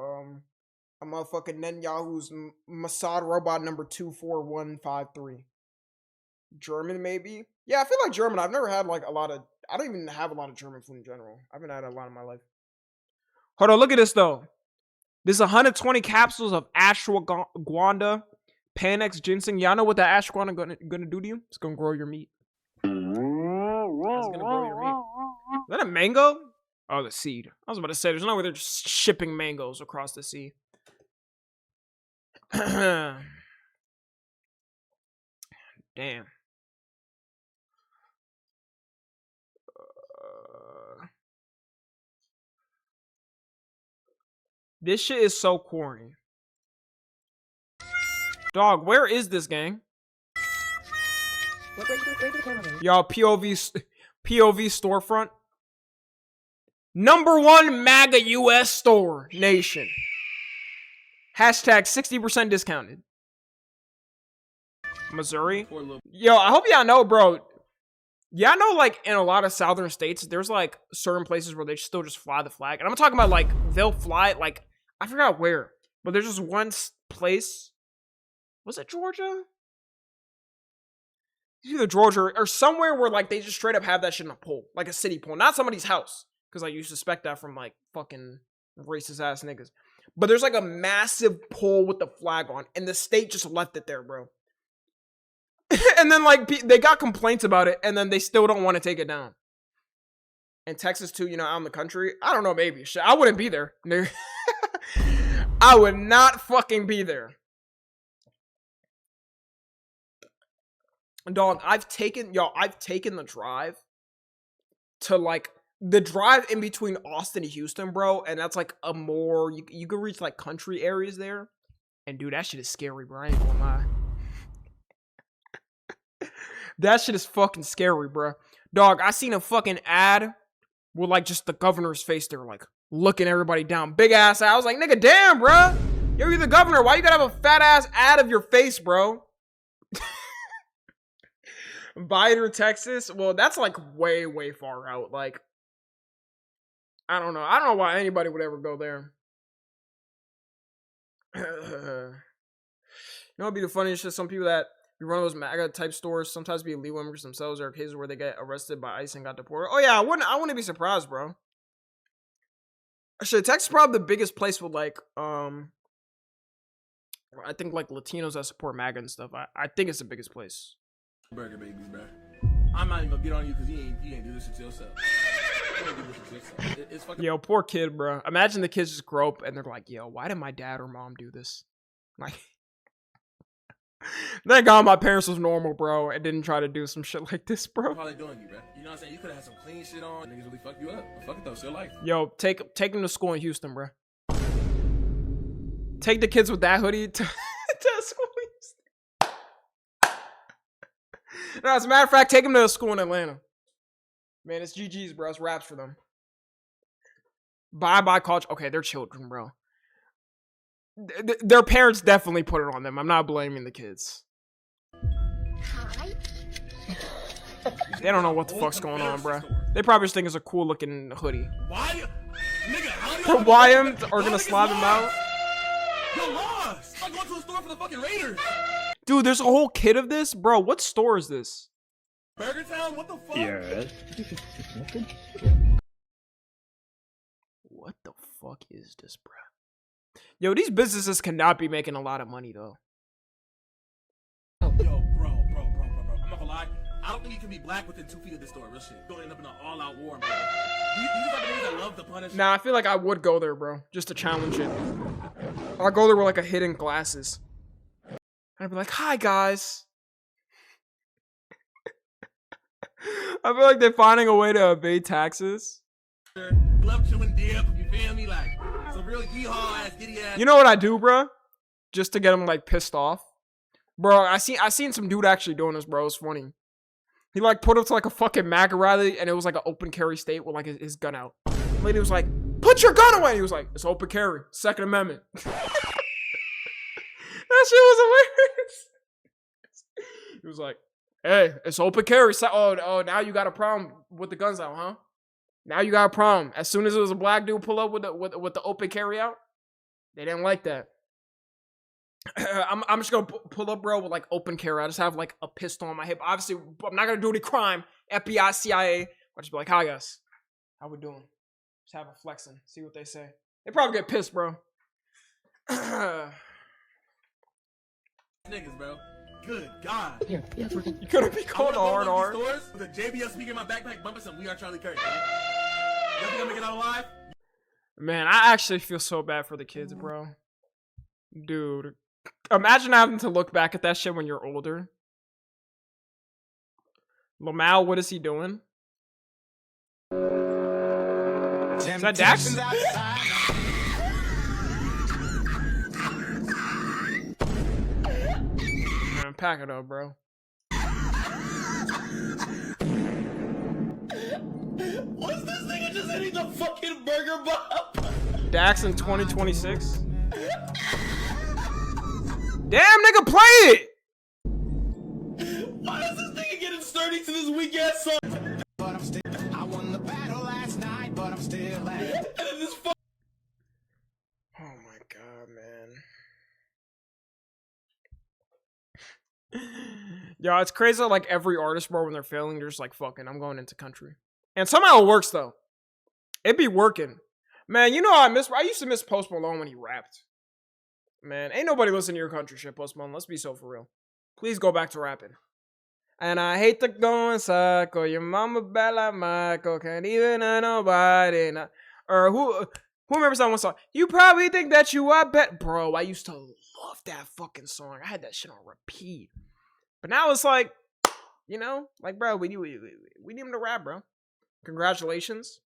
a motherfucking Netanyahu's Mossad robot number 24153. German, maybe? Yeah, I feel like German. I've never had like a lot of... I don't even have a lot of German food in general. I haven't had a lot in my life. Hold on, look at this, though. This is 120 capsules of ashwagandha, Panax ginseng. Y'all know what that ashwagandha gonna do to you? It's gonna grow your meat. It's gonna grow your meat. Is that a mango? Oh, the seed. I was about to say, there's no way they're just shipping mangoes across the sea. Damn. This shit is so corny. Dog, where is this gang? Y'all, POV storefront. #1 MAGA US store nation. Hashtag 60% discounted. Missouri. Yo, I hope y'all know, bro. Yeah, I know, like, in a lot of southern states, there's, like, certain places where they still just fly the flag. And I'm talking about, like, they'll fly it, like, I forgot where. But there's just one place. Was it Georgia? Either Georgia or somewhere where, like, they just straight up have that shit in a pole. Like a city pole. Not somebody's house. Because, like, you suspect that from, like, fucking racist-ass niggas. But there's, like, a massive pole with the flag on. And the state just left it there, bro. And then, like, they got complaints about it, and then they still don't want to take it down. In Texas, too, you know, out in the country, I don't know, maybe. Shit, I wouldn't be there. I would not fucking be there. Dog, I've taken the drive to, like, the drive in between Austin and Houston, bro, and that's, like, a more, you can reach, like, country areas there. And, dude, that shit is scary, bro. I ain't gonna lie. That shit is fucking scary, bro. Dog, I seen a fucking ad with, like, just the governor's face there, like, looking everybody down. Big ass ad. I was like, nigga, damn, bro. You're the governor. Why you gotta have a fat ass ad of your face, bro? Biden, Texas? Well, that's, like, way, way far out. Like, I don't know. I don't know why anybody would ever go there. You know what'd be the funniest shit? Some people that you run those MAGA type stores sometimes be illegal immigrants themselves, or cases where they get arrested by ICE and got deported. Oh yeah, I wouldn't be surprised, bro. Shit, Texas is probably the biggest place with, like, I think, like, Latinos that support MAGA and stuff. I think it's the biggest place. Burger baby, bro. I'm not even gonna get on you because you ain't do this shit to yourself. It's fucking. Yo, poor kid, bro. Imagine the kids just grow up and they're like, yo, why did my dad or mom do this? Like, thank God my parents was normal, bro, and didn't try to do some shit like this, bro. Probably doing you, bro. You know what I'm saying? You could have had some clean shit on. Niggas really fuck you up. But fuck it though, still life. Yo, take him to school in Houston, bro. Take the kids with that hoodie to school in Houston. No, as a matter of fact, take him to a school in Atlanta. Man, it's GG's, bro. It's raps for them. Bye-bye college. Okay, they're children, bro. Their parents definitely put it on them. I'm not blaming the kids. Hi. They don't know what the fuck's going on, bro. They probably just think it's a cool looking hoodie. Why? from YM are gonna slap him out. You're lost. I'm going to the store for the fucking Raiders. Dude, there's a whole kit of this, bro. What store is this? Burger Town. What the fuck? Yeah. What the fuck is this, bro? Yo, these businesses cannot be making a lot of money though. Yo, bro. I'm not gonna lie. I don't think you can be black within 2 feet of the store. Real shit. Don't end up in an all-out war, man. You got the niggas that love to punish. Nah, I feel like I would go there, bro, just to challenge it. I'll go there with like a hidden glasses. I'd be like, "Hi guys." I feel like they're finding a way to evade taxes. Love chewing dip. You feel me? Like some real yeehaw ass, giddy ass. You know what I do, bro? Just to get them like pissed off, bro. I seen some dude actually doing this, bro. It's funny. He like put up to like a fucking MAGA rally, and it was like an open carry state with like his gun out. The lady was like, "Put your gun away." He was like, "It's open carry, Second Amendment." That shit was hilarious. He was like, "Hey, it's open carry. Oh, now you got a problem with the guns out, huh? Now you got a problem." As soon as it was a black dude pull up with the open carry out, they didn't like that. I'm just gonna pull up, bro, with like open carry. I just have like a pistol on my hip. Obviously, I'm not gonna do any crime. FBI, CIA. I'll just be like, "Hi guys, how we doing?" Just have a flexing. See what they say. They probably get pissed, bro. Niggas, bro. Good God. You couldn't be called R&R. Stores with a JBL speaker in my backpack, bumping some We Are Charlie Kirk. You think I'm making it out alive? Man, I actually feel so bad for the kids, bro. Dude, imagine having to look back at that shit when you're older. Lamau, what is he doing? Is that Dax? Man, pack it up, bro. What's this nigga just hitting the fucking burger bump? Dax in 2026? Damn, nigga, play it! Why is this nigga getting sturdy to this weak ass song? But I'm still, I won the battle last night, but I'm still at it. And then this Oh my god, man. Yo, it's crazy that, like, every artist, bro, when they're failing, they're just like, fucking, I'm going into country. And somehow it works, though. It be working. Man, you know I used to miss Post Malone when he rapped. Man, ain't nobody listening to your country shit, Post Malone. Let's be so for real. Please go back to rapping. And I hate to go and psycho. Your mama bad like Michael. Can't even know nobody. Or who remembers that one song? You probably think that you are bet. Bro, I used to love that fucking song. I had that shit on repeat. But now it's like, you know, like, bro, we need him to rap, bro. Congratulations.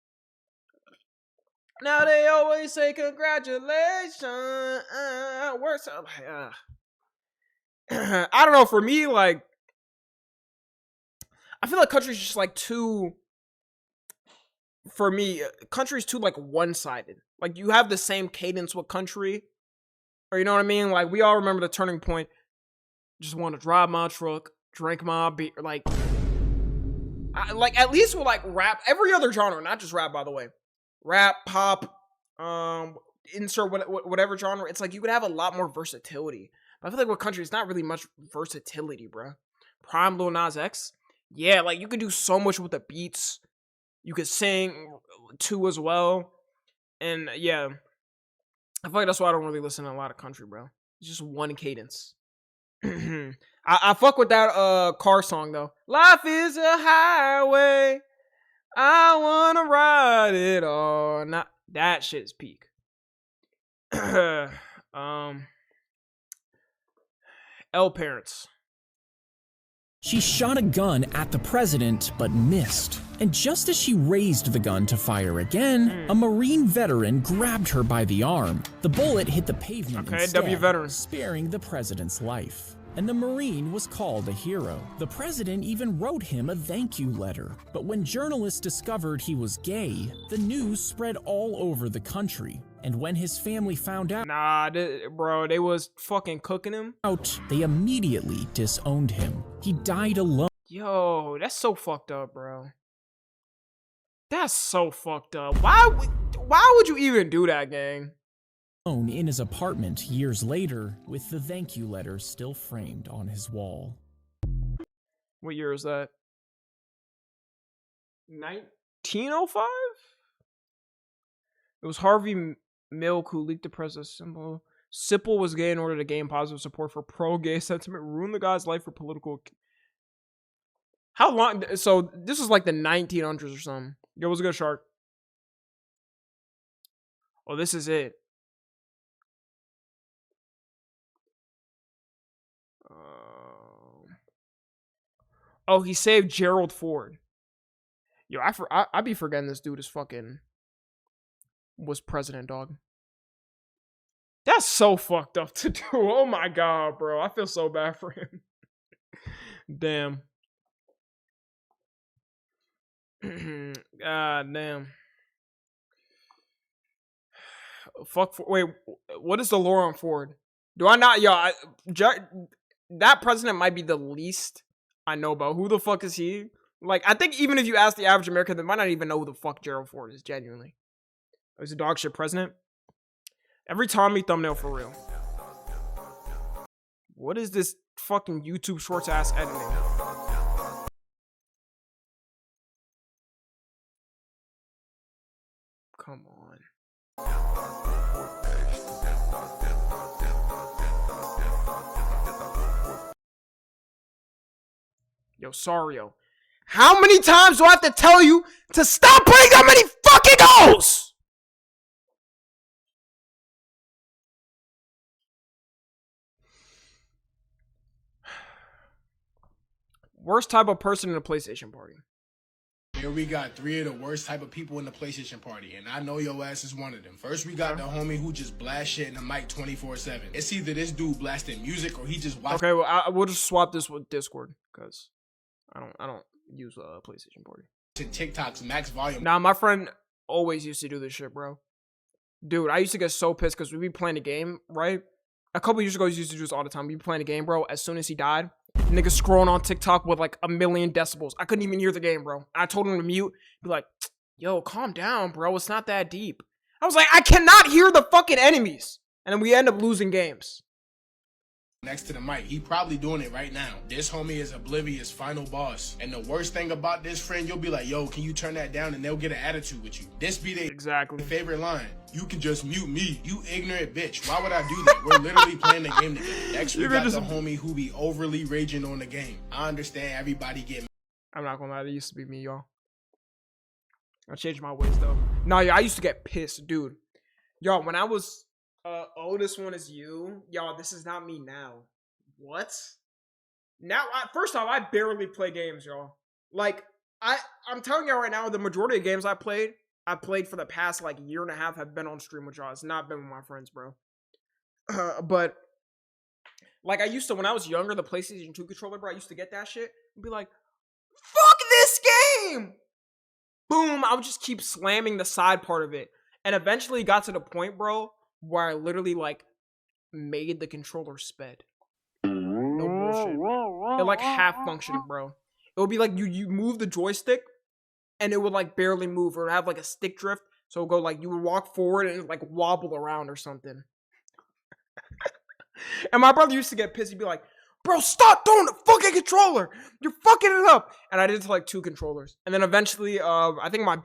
Now they always say congratulations. Works. I don't know. For me, like, I feel like country's just like too. For me, country's too like one-sided. Like, you have the same cadence with country, or you know what I mean. Like, we all remember the Turning Point. Just want to drive my truck, drink my beer. Like at least with like rap, every other genre, not just rap, by the way. Rap, pop, insert whatever genre. It's like you could have a lot more versatility. But I feel like with country, it's not really much versatility, bro. Prime Lil Nas X, yeah, like you could do so much with the beats. You could sing too as well, and yeah, I feel like that's why I don't really listen to a lot of country, bro. It's just one cadence. I fuck with that car song though. Life is a highway. I wanna ride it all. Not that shit's peak. L parents. She shot a gun at the president, but missed. And just as she raised the gun to fire again, a Marine veteran grabbed her by the arm. The bullet hit the pavement instead, sparing the president's life. And the Marine was called a hero. The president even wrote him a thank you letter. But when journalists discovered he was gay, the news spread all over the country. And when his family found out, bro, they was fucking cooking him. They immediately disowned him. He died alone. Yo, that's so fucked up, bro. That's so fucked up. Why why would you even do that, gang? In his apartment years later, with the thank you letter still framed on his wall. What year is that? 1905? It was Harvey Milk who leaked the president's symbol. Sipple was gay in order to gain positive support for pro-gay sentiment. Ruined the guy's life for political. How long? So this was like the 1900s or something. Yo, what's good, Shark? Oh, this is it. Oh, he saved Gerald Ford. Yo, I be forgetting this dude is fucking was president, dog. That's so fucked up to do. Oh my god, bro. I feel so bad for him. Damn. God damn. Fuck. Wait, what is the lore on Ford? Do I not? Yo, that president might be the least I know about. Who the fuck is he? Like, I think even if you ask the average American, they might not even know who the fuck Gerald Ford is, genuinely. He's a dog shit president. Every Tommy thumbnail for real. What is this fucking YouTube shorts ass editing? Come on. Yo, Sario. How many times do I have to tell you to stop putting that many fucking goals? Worst type of person in a PlayStation party. Here we got 3 of the worst type of people in the PlayStation party, and I know your ass is one of them. First, we got the homie who just blast shit in the mic 24/7. It's either this dude blasting music or he just watch. Okay, well, we'll just swap this with Discord because I don't use a PlayStation party. TikTok's max volume. Nah, my friend always used to do this shit, bro. Dude, I used to get so pissed because we'd be playing a game, right? A couple years ago, he used to do this all the time. We'd be playing a game, bro. As soon as he died, nigga scrolling on TikTok with like 1,000,000 decibels. I couldn't even hear the game, bro. I told him to mute. Be like, yo, calm down, bro. It's not that deep. I was like, I cannot hear the fucking enemies. And then we end up losing games. Next to the mic, he probably doing it right now. This homie is Oblivion's final boss. And the worst thing about this friend, you'll be like, yo, can you turn that down? And they'll get an attitude with you. This be their favorite line. You can just mute me, you ignorant bitch. Why would I do that? We're literally playing the game together. Next, we got the homie who be overly raging on the game. I understand everybody get mad. I'm not gonna lie, that used to be me, y'all. I changed my ways, though. Nah, yeah, I used to get pissed, dude. Y'all, when I was... oh, this one is you. Y'all, this is not me now. What? Now, first off, I barely play games, y'all. Like, I'm telling y'all right now, the majority of games I played for the past, like, year and a half have been on stream with y'all. It's not been with my friends, bro. But, like, I used to, when I was younger, the PlayStation 2 controller, bro, I used to get that shit and be like, fuck this game! Boom! I would just keep slamming the side part of it. And eventually got to the point, bro, where I literally, like, made the controller sped. No bullshit. It, like, half functioning, bro. It would be like you move the joystick, and it would, like, barely move, or have, like, a stick drift. So it would go, like, you would walk forward, and it would, like, wobble around or something. And my brother used to get pissed. He'd be like, bro, stop throwing the fucking controller! You're fucking it up! And I did it to, like, 2 controllers. And then eventually, I think my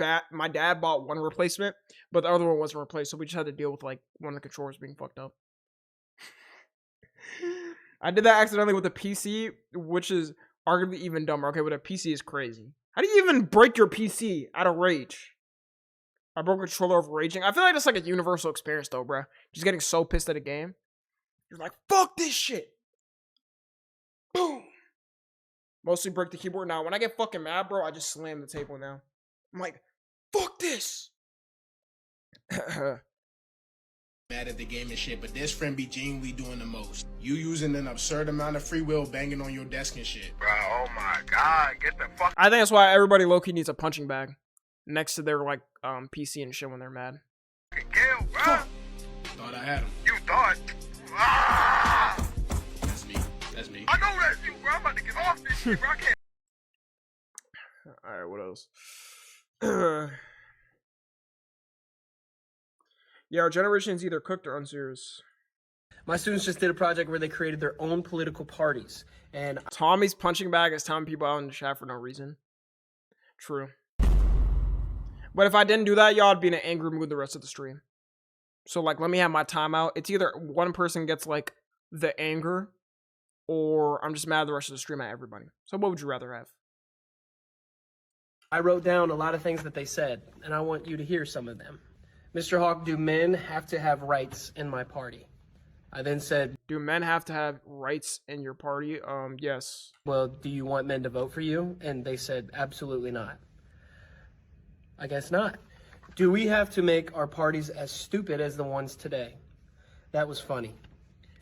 dad bought one replacement, but the other one wasn't replaced, so we just had to deal with, like, one of the controllers being fucked up. I did that accidentally with a PC, which is arguably even dumber. Okay, with a PC is crazy. How do you even break your PC out of rage? I broke a controller over raging. I feel like that's like a universal experience, though, bro. Just getting so pissed at a game. You're like, fuck this shit! Boom! Mostly break the keyboard. Now, when I get fucking mad, bro, I just slam the table now. I'm like, fuck this! Mad at the game and shit, but this friend be genuinely doing the most. You using an absurd amount of free will banging on your desk and shit. Bro, oh my god, get the fuck. I think that's why everybody low-key needs a punching bag next to their, like, PC and shit when they're mad. Kill, bro. Thought I had him. You thought? Ah! That's me. That's me. I know that's you, bro. I'm about to get off this shit, bro. I can't. Alright, what else? Yeah, our generation is either cooked or unserious. My students just did a project where they created their own political parties. And Tommy's punching bag is telling people out in the chat for no reason. True. But if I didn't do that, y'all, I'd be in an angry mood the rest of the stream. So, like, let me have my timeout. It's either one person gets, like, the anger, or I'm just mad the rest of the stream at everybody. So what would you rather have? I wrote down a lot of things that they said, and I want you to hear some of them. Mr. Hawk, do men have to have rights in my party? I then said, do men have to have rights in your party? Yes. Well, do you want men to vote for you? And they said, absolutely not. I guess not. Do we have to make our parties as stupid as the ones today? That was funny.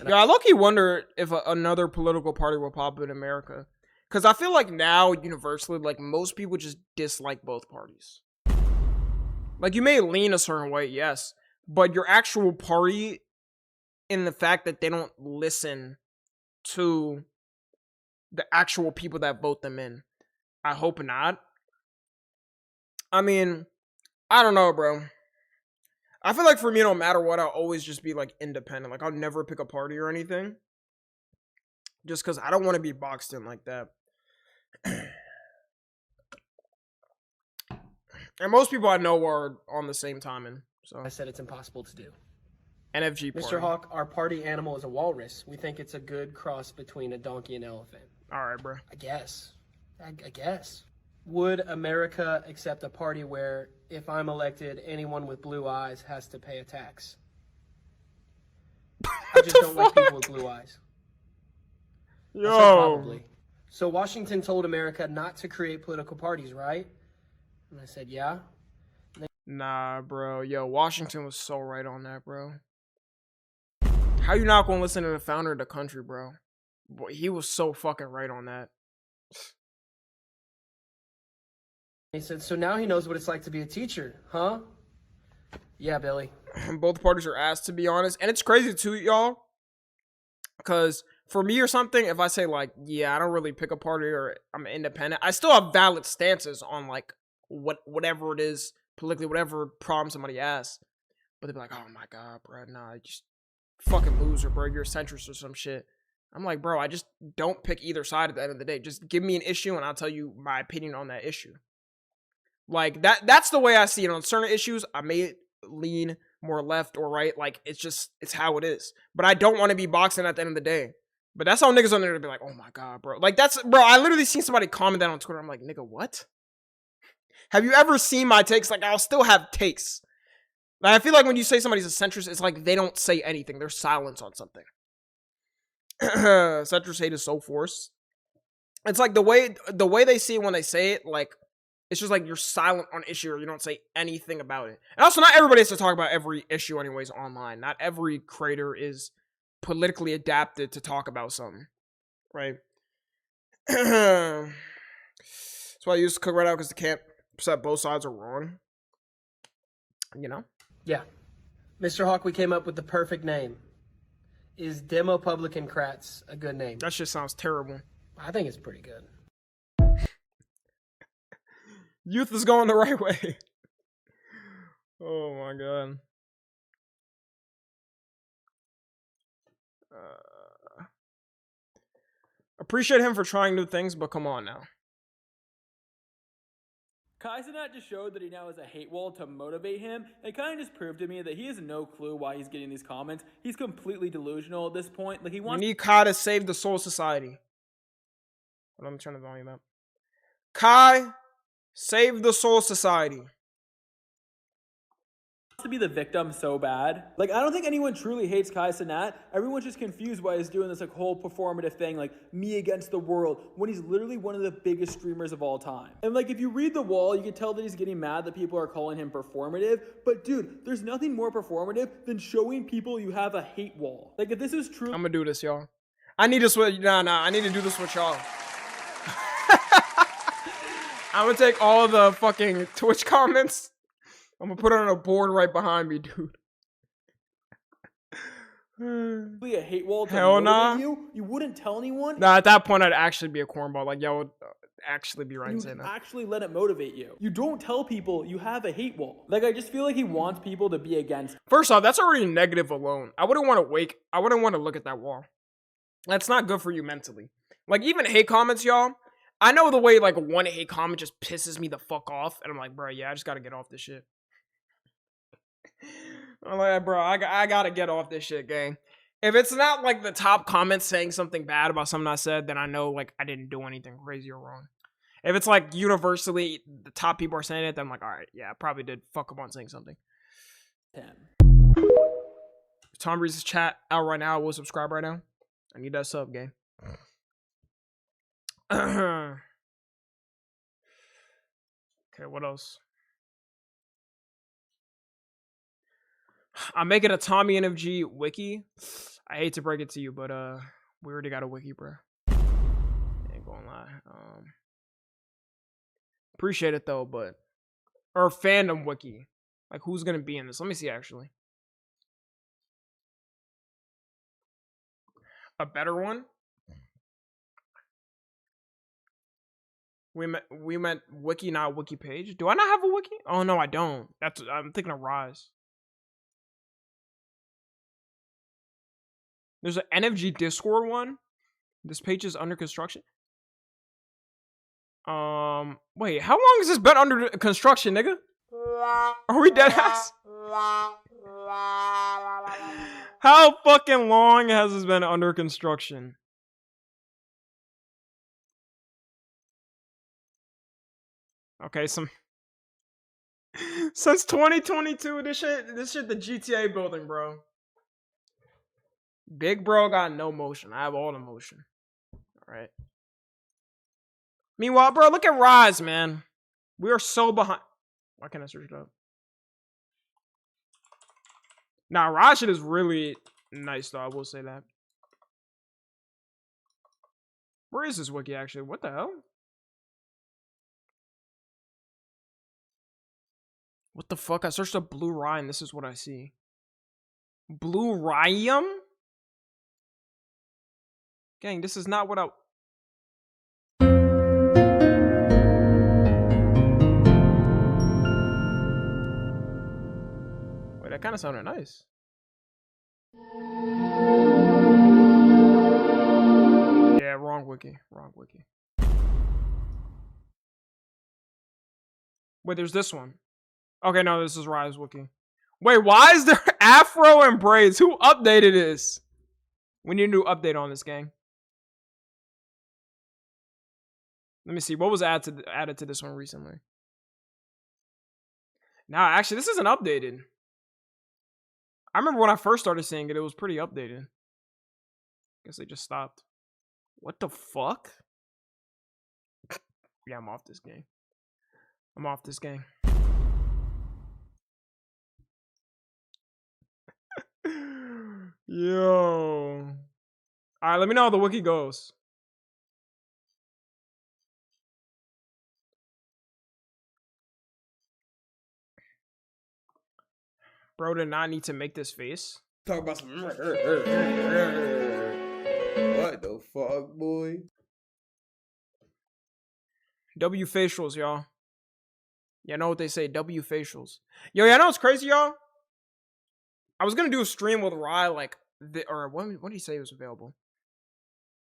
Yeah, I low-key wonder if another political party will pop up in America. Because I feel like now, universally, like, most people just dislike both parties. Like, you may lean a certain way, yes. But your actual party, in the fact that they don't listen to the actual people that vote them in. I hope not. I mean, I don't know, bro. I feel like for me, no matter what, I'll always just be, like, independent. Like, I'll never pick a party or anything. Just because I don't want to be boxed in like that. And most people I know are on the same timing. So I said it's impossible to do. NFG party. Mr. Hawk, our party animal is a walrus. We think it's a good cross between a donkey and elephant. All right, bro. I guess. I guess. Would America accept a party where, if I'm elected, anyone with blue eyes has to pay a tax? I just don't like people with blue eyes. Yo. I said probably. So Washington told America not to create political parties, right? And I said, yeah. Nah, bro. Yo, Washington was so right on that, bro. How you not gonna listen to the founder of the country, bro? Boy, he was so fucking right on that. He said, so now he knows what it's like to be a teacher, huh? Yeah, Billy. Both parties are ass, to be honest. And it's crazy too, y'all. Because for me or something, if I say, like, yeah, I don't really pick a party or I'm independent, I still have valid stances on, like, whatever it is, politically, whatever problem somebody asks. But they'll be like, oh my god, bro, nah, just fucking loser, bro. You're a centrist or some shit. I'm like, bro, I just don't pick either side at the end of the day. Just give me an issue and I'll tell you my opinion on that issue. Like, that's the way I see it. On certain issues, I may lean more left or right. Like, it's how it is. But I don't want to be boxing at the end of the day. But that's how niggas on there to be like, oh my god, bro. Like, bro, I literally seen somebody comment that on Twitter. I'm like, nigga, what? Have you ever seen my takes? Like, I'll still have takes. Like, I feel like when you say somebody's a centrist, it's like they don't say anything. There's silence on something. Centrist hate is so forced. It's like the way they see it when they say it, like, it's just like you're silent on issue or you don't say anything about it. And also, not everybody has to talk about every issue anyways online. Not every creator is politically adapted to talk about something. Right? That's why I used to cook right out, because the camp said both sides are wrong. You know? Yeah. Mr. Hawk, we came up with the perfect name. Is Demopublicancrats a good name? That shit sounds terrible. I think it's pretty good. Youth is going the right way. Oh my god. Appreciate him for trying new things, but come on now. Kai Cenat just showed that he now has a hate wall to motivate him. It kind of just proved to me that he has no clue why he's getting these comments. He's completely delusional at this point. Like, he wants. We need Kai to save the Soul Society. Let me turn the volume up. Kai, save the Soul Society. To be the victim so bad. Like, I don't think anyone truly hates Kai Cenat. Everyone's just confused why he's doing this like whole performative thing, like me against the world, when he's literally one of the biggest streamers of all time. And like, if you read the wall, you can tell that he's getting mad that people are calling him performative. But dude, there's nothing more performative than showing people you have a hate wall. Like, if this is true, I'm gonna do this, y'all. I need to switch. Nah, I need to do this with y'all. I'm gonna take all the fucking Twitch comments. I'm gonna put it on a board right behind me, dude. a hate wall to Hell motivate nah. you wouldn't tell anyone. Nah, at that point, I'd actually be a cornball. Like, yo, actually be right You in saying can that. actually let it motivate you. You don't tell people you have a hate wall. Like, I just feel like he wants people to be against. First off, that's already negative alone. I wouldn't want to look at that wall. That's not good for you mentally. Like, even hate comments, y'all. I know the way, like, one hate comment just pisses me the fuck off. And I'm like, bro, yeah, I just gotta get off this shit. I'm like, bro, I gotta get off this shit, gang. If it's not, like, the top comment saying something bad about something I said, then I know, like, I didn't do anything crazy or wrong. If it's, like, universally, the top people are saying it, then I'm like, alright, yeah, I probably did fuck up on saying something. Tom reads his chat out right now. I will subscribe right now. I need that sub, gang. Okay, what else? I'm making a TommyNFG wiki. I hate to break it to you, but we already got a wiki, bro. Ain't gonna lie. Appreciate it though, but or fandom wiki. Like, who's gonna be in this? Let me see actually. A better one? We meant wiki, not wiki page. Do I not have a wiki? Oh no, I don't. I'm thinking of Rise. There's an NFG Discord one. This page is under construction. Wait, how long has this been under construction, nigga? Are we dead ass? How fucking long has this been under construction? Okay, since 2022, this shit the GTA building, bro. Big bro got no motion. I have all the motion. Alright. Meanwhile, bro, look at Rise, man. We are so behind. Why can't I search it up? Nah, Rise shit is really nice, though. I will say that. Where is this wiki, actually? What the hell? What the fuck? I searched up Blue Ryan. This is what I see. Blue Ryan? Gang, this is not what I... Wait, that kind of sounded nice. Yeah, wrong wiki. Wrong wiki. Wait, there's this one. Okay, no, this is Rise wiki. Wait, why is there afro and braids? Who updated this? We need a new update on this, gang. Let me see. What was added to this one recently? Nah, actually, this isn't updated. I remember when I first started seeing it, it was pretty updated. Guess they just stopped. What the fuck? Yeah, I'm off this game. I'm off this game. Yo. Alright, let me know how the wiki goes. Bro did not need to make this face. Talk about some. What the fuck, boy? W facials, y'all. Y'all know what they say, W facials. Yo, y'all know what's crazy, y'all? I was gonna do a stream with Rye, like, when did he say it was available?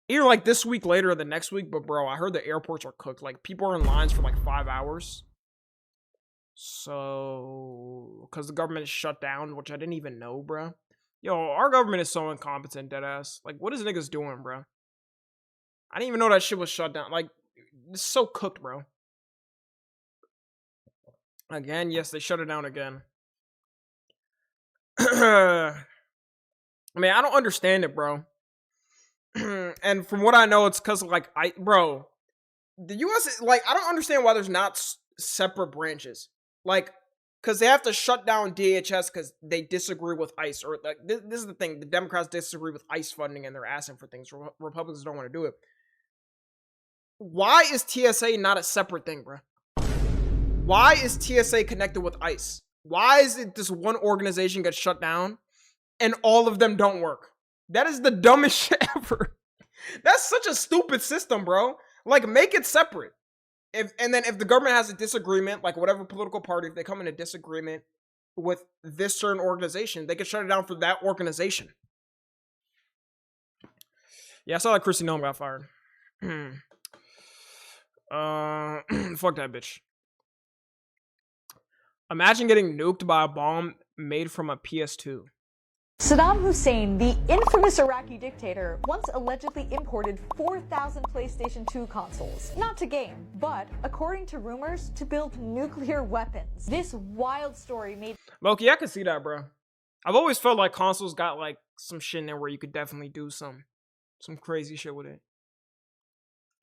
Either like this week later or the next week, but bro, I heard the airports are cooked. Like, people are in lines for like 5 hours. So, because the government is shut down, which I didn't even know, bro. Yo, our government is so incompetent, deadass. Like, what is niggas doing, bro? I didn't even know that shit was shut down. Like, it's so cooked, bro. Again, yes, they shut it down again. I mean, I don't understand it, bro. And from what I know, it's because, like, bro, the U.S., like, I don't understand why there's not separate branches. Like, because they have to shut down DHS because they disagree with ICE. Or, like, this is the thing. The Democrats disagree with ICE funding and they're asking for things. Republicans don't want to do it. Why is TSA not a separate thing, bro? Why is TSA connected with ICE? Why is it this one organization gets shut down and all of them don't work? That is the dumbest shit ever. That's such a stupid system, bro. Like, make it separate. if the government has a disagreement, like whatever political party, if they come in a disagreement with this certain organization, they can shut it down for that organization. Yeah, I saw that Chrissy Nome got fired. Fuck that bitch. Imagine getting nuked by a bomb made from a PS2. Saddam Hussein, the infamous Iraqi dictator, once allegedly imported 4,000 PlayStation 2 consoles. Not to game, but, according to rumors, to build nuclear weapons. This wild story made... Loki, I can see that, bro. I've always felt like consoles got like some shit in there where you could definitely do some crazy shit with it.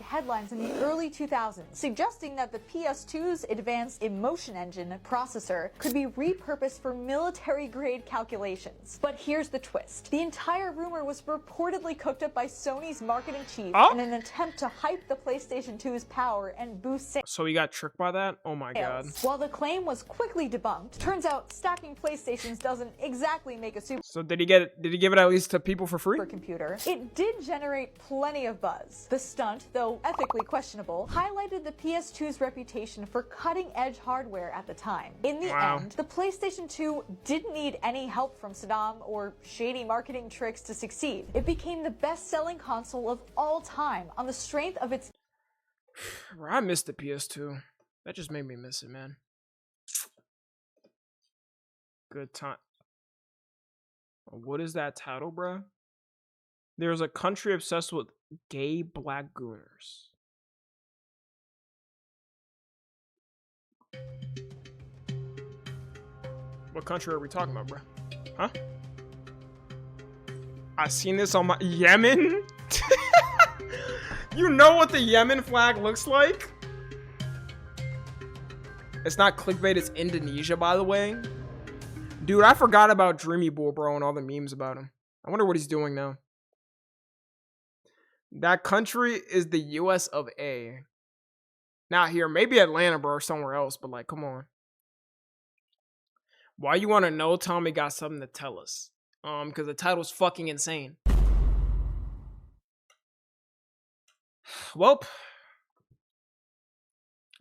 headlines in the early 2000s, suggesting that the PS2's advanced emotion engine processor could be repurposed for military-grade calculations. But here's the twist. The entire rumor was reportedly cooked up by Sony's marketing chief in an attempt to hype the PlayStation 2's power and boost sales. So he got tricked by that? Oh my god. While the claim was quickly debunked, turns out stacking PlayStations doesn't exactly make a super... So did he give it at least to people for free? ...computer. It did generate plenty of buzz. The stunt, though ethically questionable, highlighted the PS2's reputation for cutting-edge hardware at the time. In the end, the PlayStation 2 didn't need any help from Saddam or shady marketing tricks to succeed. It became the best-selling console of all time on the strength of its... Bro, I missed the PS2. That just made me miss it, man. Good time. What is that title, bro? There's a country obsessed with gay black gooners. What country are we talking about, bro? Huh? I seen this on my... Yemen? You know what the Yemen flag looks like? It's not clickbait, it's Indonesia, by the way. Dude, I forgot about Dreamy Boy, bro, and all the memes about him. I wonder what he's doing now. That country is the US of A. Not here. Maybe Atlanta, bro, or somewhere else, but like, come on. Why you want to know? Tommy got something to tell us. Because the title's fucking insane. Well,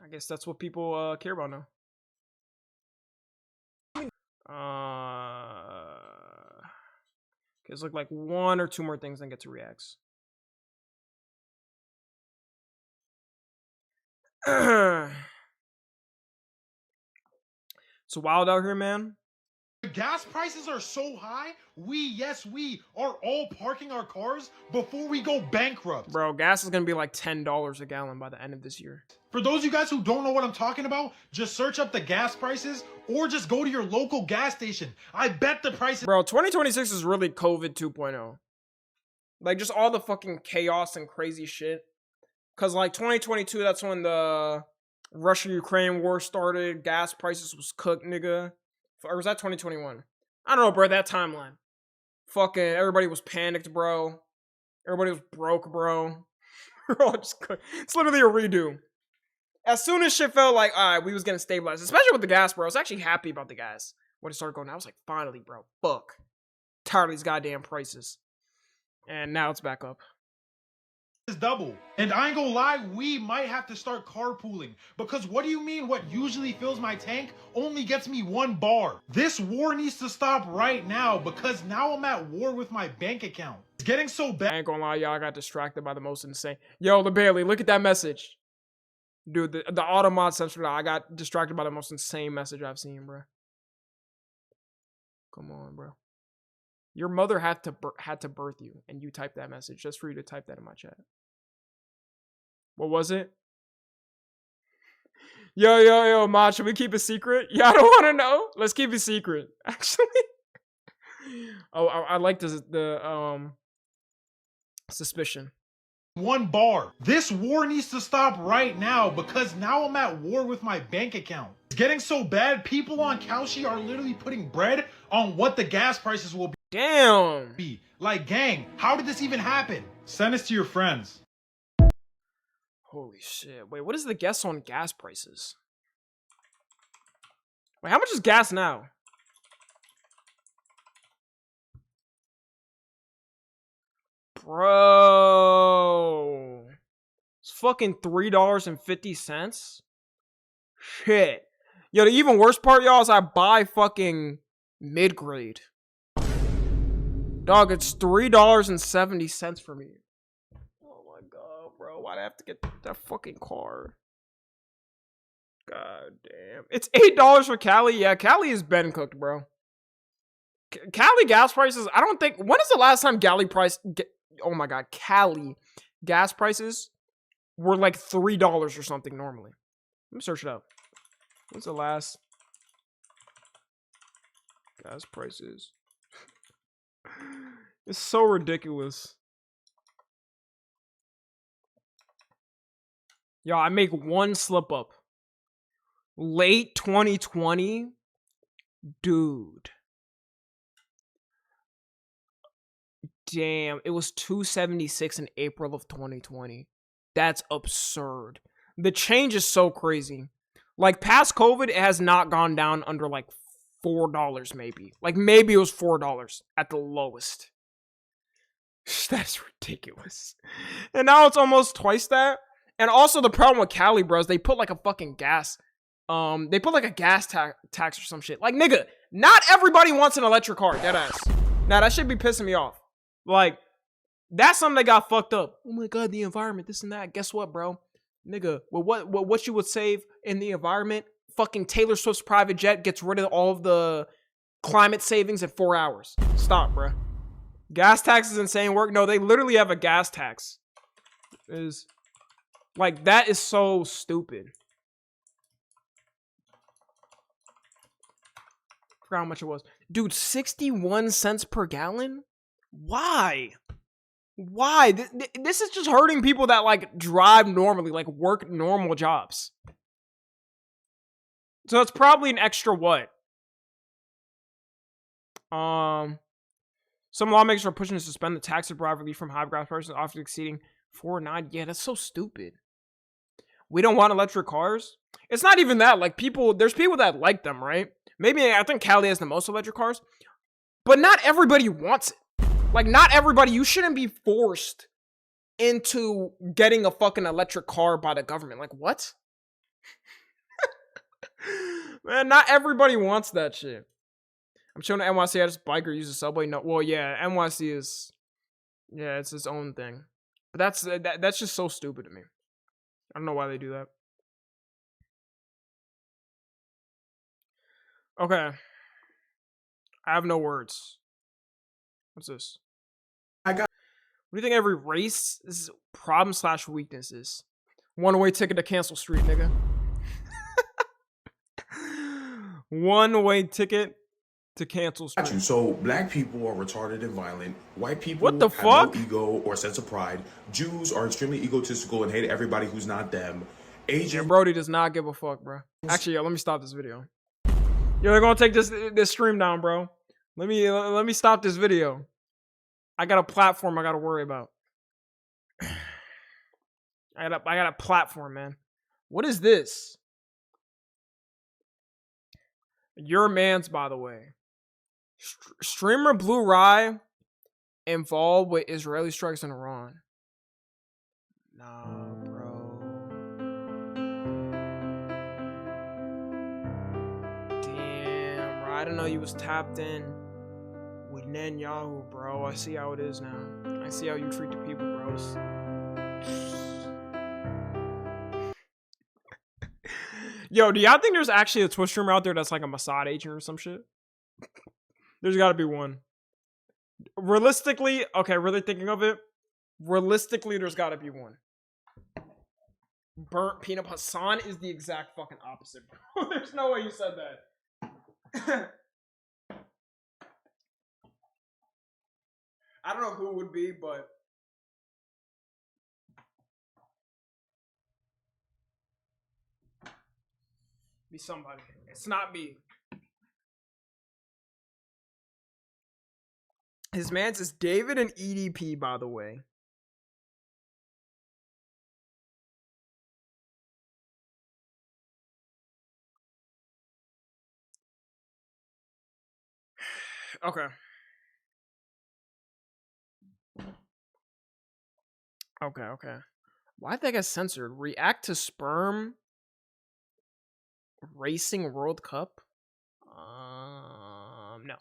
I guess that's what people care about now. There's like one or two more things and get to reacts. It's wild out here, man. The gas prices are so high, we are all parking our cars before we go bankrupt. Bro, gas is gonna be like $10 a gallon by the end of this year. For those of you guys who don't know what I'm talking about, just search up the gas prices or just go to your local gas station. I bet the prices... Bro, 2026 is really COVID 2.0. Like, just all the fucking chaos and crazy shit. Because, like, 2022, that's when the Russia-Ukraine war started. Gas prices was cooked, nigga. Or was that 2021? I don't know, bro. That timeline. Fucking everybody was panicked, bro. Everybody was broke, bro. It's literally a redo. As soon as shit felt like, all right, we was getting stabilized, especially with the gas, bro. I was actually happy about the gas. When it started going, I was like, finally, bro. Fuck. Tired of these goddamn prices. And now it's back up. Is double. And I ain't gonna lie, we might have to start carpooling. Because what do you mean what usually fills my tank only gets me 1 bar? This war needs to stop right now because now I'm at war with my bank account. It's getting so bad. I ain't gonna lie, y'all, I got distracted by the most insane. Yo, LeBailey, look at that message. Dude, the automod sensor, I got distracted by the most insane message I've seen, bro. Come on, bro. Your mother had to birth you, and you typed that message just for you to type that in my chat. What was it? Yo, Ma, should we keep a secret? Yeah, I don't want to know. Let's keep it secret, actually. Oh, I like the suspicion. 1 bar. This war needs to stop right now because now I'm at war with my bank account. It's getting so bad, people on Kalshi are literally putting bread on what the gas prices will be. Damn. Like, gang, how did this even happen? Send this to your friends. Holy shit. Wait, what is the guess on gas prices? Wait, how much is gas now? Bro. It's fucking $3.50. Shit. Yo, the even worse part, y'all, is I buy fucking mid-grade. Dog, it's $3.70 for me. Oh my god, bro. Why'd I have to get that fucking car? God damn. It's $8 for Cali. Yeah, Cali is been cooked, bro. Cali gas prices, I don't think... When is the last time Cali gas prices were like $3 or something normally? Let me search it up. When's the last gas prices? It's so ridiculous. Yo, I make one slip up. Late 2020? Dude. Damn, it was $2.76 in April of 2020. That's absurd. The change is so crazy. Like, past COVID, it has not gone down under, like, $4 maybe. Like, maybe it was $4 at the lowest. That's ridiculous. And now it's almost twice that. And also the problem with Cali, bros, they put like a fucking gas. They put like a gas tax or some shit. Like, nigga, not everybody wants an electric car. Deadass. Now, that should be pissing me off. Like, that's something that got fucked up. Oh my god, the environment, this and that. Guess what, bro? Nigga, what you would save in the environment? Fucking Taylor Swift's private jet gets rid of all of the climate savings in 4 hours. Stop, bro. Gas tax is insane work. No, they literally have a gas tax. Is like, that is so stupid. Forgot how much it was. Dude, 61 cents per gallon? Why? Why? This is just hurting people that like drive normally, like work normal jobs. So it's probably an extra what? Some lawmakers are pushing to suspend the tax to bribe relief from high gas prices after exceeding $4.90. Yeah, that's so stupid. We don't want electric cars. It's not even that. Like, there's people that like them, right? Maybe I think Cali has the most electric cars, but not everybody wants it. Like, not everybody. You shouldn't be forced into getting a fucking electric car by the government. Like, what? Man, not everybody wants that shit. I'm showing the NYC I just bike or use the subway. No, well, yeah, NYC is, yeah, it's its own thing. But that's just so stupid to me. I don't know why they do that. Okay. I have no words. What's this? What do you think every race is problem / weaknesses? One-way ticket to cancel street, nigga. One-way ticket to cancel street. So black people are retarded and violent. White people what the have fuck? no ego or sense of pride. Jews are extremely egotistical and hate everybody who's not them. Asian. Yeah, Brody does not give a fuck, bro. Actually, yo, let me stop this video. Yo, they're gonna take this stream down, bro. Let me stop this video. I got a platform I gotta worry about. I got a platform, man. What is this? Your man's, by the way. Streamer Blue Rye involved with Israeli strikes in Iran. Nah, bro. Damn, bro. I didn't know you was tapped in with Netanyahu, bro. I see how it is now. I see how you treat the people, bros. Yo, do y'all think there's actually a Twitch streamer out there that's like a Mossad agent or some shit? There's gotta be one. Realistically, okay, really thinking of it, realistically, there's gotta be one. Burnt Peanut Hassan is the exact fucking opposite, bro. There's no way you said that. I don't know who it would be, but be somebody. It's not me. His man's is David and EDP, by the way. Okay. Okay. Why did that get censored? React to sperm racing World Cup? No.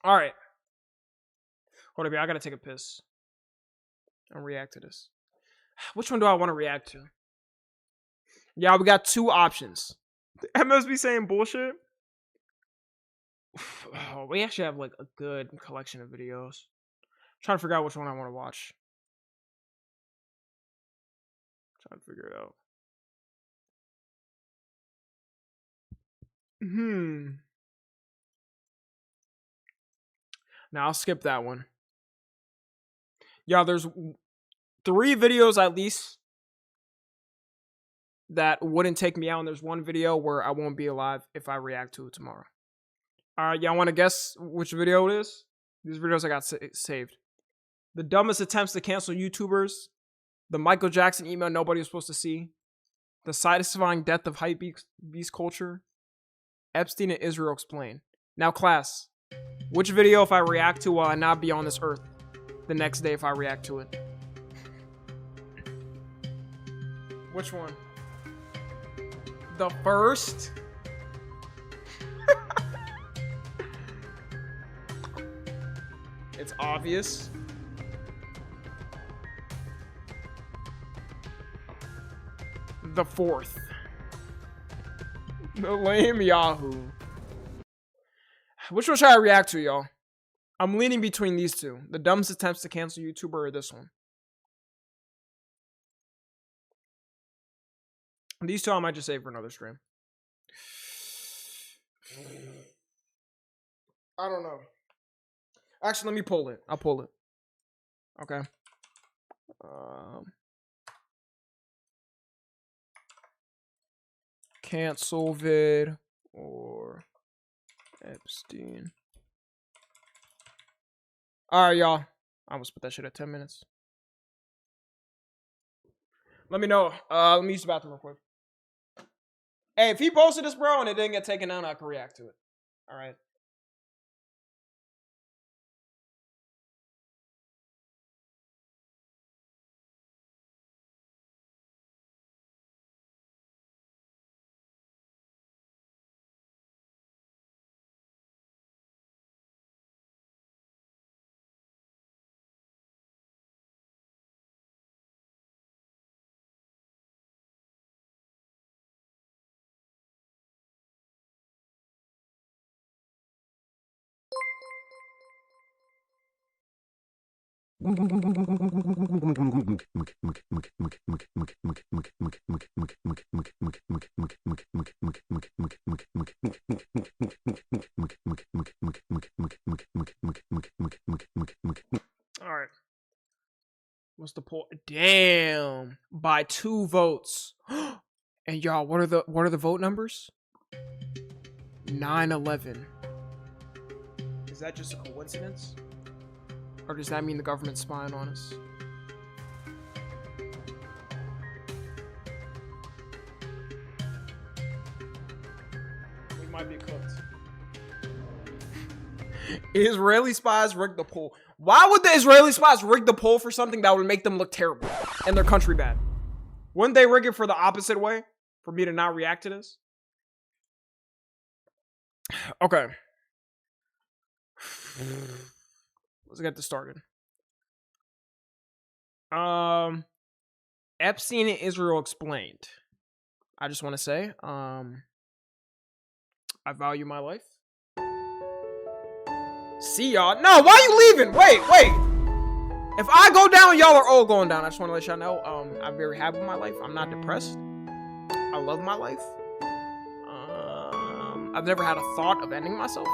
All right. Hold up, I gotta take a piss and react to this. Which one do I want to react to? Yeah, we got two options. MSB saying bullshit. Oh, we actually have like a good collection of videos. I'm trying to figure out which one I want to watch. Trying to figure it out. Now I'll skip that one. Yeah, there's 3 videos at least that wouldn't take me out, and there's one video where I won't be alive if I react to it tomorrow. Alright, y'all want to guess which video it is? These videos I got saved. The dumbest attempts to cancel YouTubers. The Michael Jackson email nobody was supposed to see. The satisfying death of hypebeast culture. Epstein and Israel explained. Now class, which video if I react to will I not be on this earth the next day if I react to it? Which one? The first? It's obvious. The fourth. The lame Yahoo. Which one should I react to, y'all? I'm leaning between these two. The dumbest attempts to cancel YouTuber or this one. These two I might just save for another stream. I don't know. Actually, let me pull it. I'll pull it. Okay. Cancel vid or Epstein. Alright, y'all. I almost put that shit at 10 minutes. Let me know. Let me use the bathroom real quick. Hey, if he posted this, bro, and it didn't get taken down, I can react to it. Alright. Alright. What's the poll? Damn. By 2 votes. And y'all, what are the vote numbers? 9/11. Is that just a coincidence? Or does that mean the government's spying on us? We might be cooked. Israeli spies rigged the poll. Why would the Israeli spies rig the poll for something that would make them look terrible and their country bad? Wouldn't they rig it for the opposite way? For me to not react to this? Okay. Let's get this started. Epstein and Israel explained. I just want to say, I value my life. See y'all. No, why are you leaving? Wait. If I go down, y'all are all going down. I just want to let y'all know, I'm very happy with my life. I'm not depressed. I love my life. I've never had a thought of ending myself.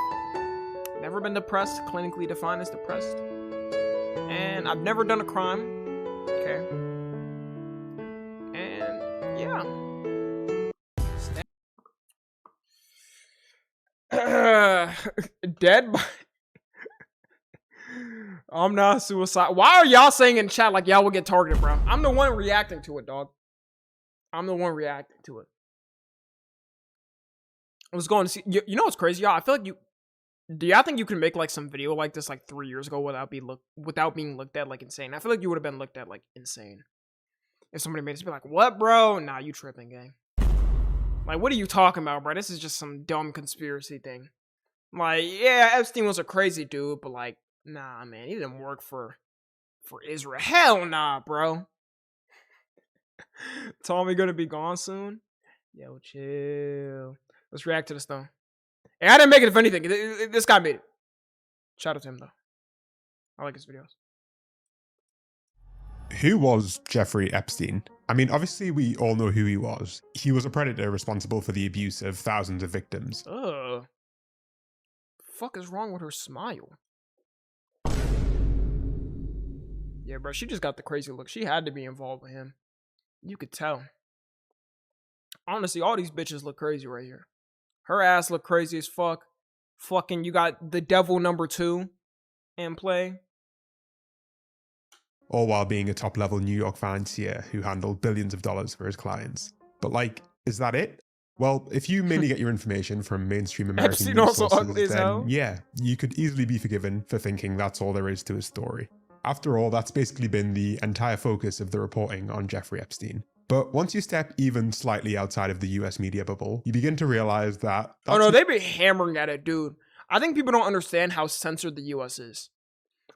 Never been depressed, clinically defined as depressed. And I've never done a crime. Okay. And yeah. Dead by... I'm not suicide. Why are y'all saying in chat like y'all will get targeted, bro? I'm the one reacting to it, dog. I'm the one reacting to it. I was going to see... You know what's crazy, y'all? I feel like Do y'all think you can make like some video like this like 3 years ago without being looked at like insane? I feel like you would have been looked at like insane. If somebody made it, be like, what, bro? Nah, you tripping, gang. Like, what are you talking about, bro? This is just some dumb conspiracy thing. Like, yeah, Epstein was a crazy dude, but like, nah, man, he didn't work for Israel. Hell nah, bro. Tommy gonna be gone soon? Yo, chill. Let's react to this though. Hey, I didn't make it if anything. This guy made it. Shout out to him though. I like his videos. Who was Jeffrey Epstein? I mean, obviously we all know who he was. He was a predator responsible for the abuse of thousands of victims. Ugh. Fuck is wrong with her smile? Yeah, bro, she just got the crazy look. She had to be involved with him. You could tell. Honestly, all these bitches look crazy right here. Her ass look crazy as fuck. Fucking, you got the devil #2 in play. All while being a top-level New York financier who handled billions of dollars for his clients. But like, is that it? Well, if you mainly get your information from mainstream American Epstein news also sources, ugly as hell. then yeah, you could easily be forgiven for thinking that's all there is to his story. After all, that's basically been the entire focus of the reporting on Jeffrey Epstein. But once you step even slightly outside of the US media bubble, you begin to realize that... Oh no, they be hammering at it, dude. I think people don't understand how censored the US is.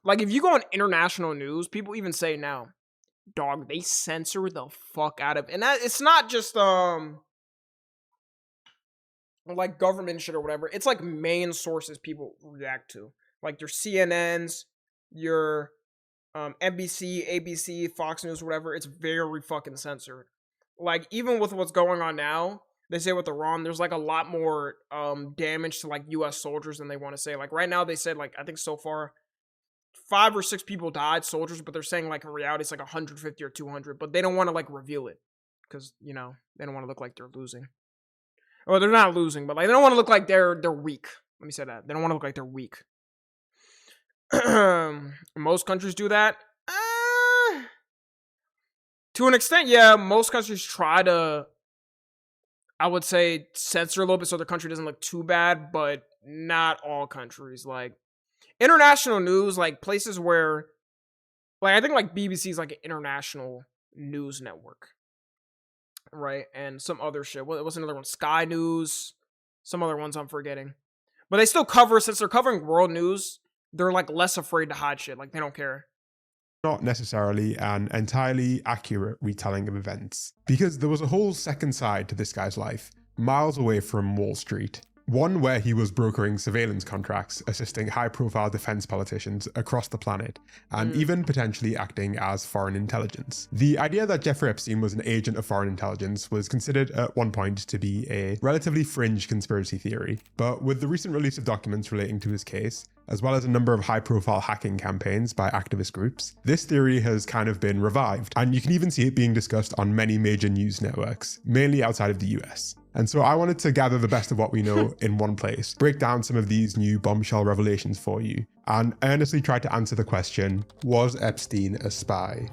Like, if you go on international news, people even say now, dog, they censor the fuck out of... And that, it's not just, like, government shit or whatever. It's, like, main sources people react to. Like, your CNNs, your... NBC, ABC, Fox News, whatever, it's very fucking censored. Like, even with what's going on now, they say with Iran, there's like a lot more damage to like US soldiers than they want to say. Like right now they said like, I think so far 5 or 6 people died, soldiers, but they're saying like in reality it's like 150 or 200, but they don't want to like reveal it because, you know, they don't want to look like they're losing. Or they're not losing, but like they don't want to look like they're weak. Let me say that. They don't want to look like they're weak. Most countries do that. To an extent, yeah. Most countries try to, I would say, censor a little bit so their country doesn't look too bad, but not all countries. Like, international news, like, places where, like, I think, like, BBC is, like, an international news network. Right? And some other shit. What's another one? Sky News. Some other ones I'm forgetting. But they still cover, since they're covering world news, they're like less afraid to hide shit. Like they don't care. Not necessarily an entirely accurate retelling of events, because there was a whole second side to this guy's life, miles away from Wall Street. One where he was brokering surveillance contracts, assisting high-profile defense politicians across the planet, and even potentially acting as foreign intelligence. The idea that Jeffrey Epstein was an agent of foreign intelligence was considered at one point to be a relatively fringe conspiracy theory, but with the recent release of documents relating to his case, as well as a number of high-profile hacking campaigns by activist groups, this theory has kind of been revived, and you can even see it being discussed on many major news networks, mainly outside of the US. And so I wanted to gather the best of what we know in one place, break down some of these new bombshell revelations for you, and earnestly try to answer the question, was Epstein a spy?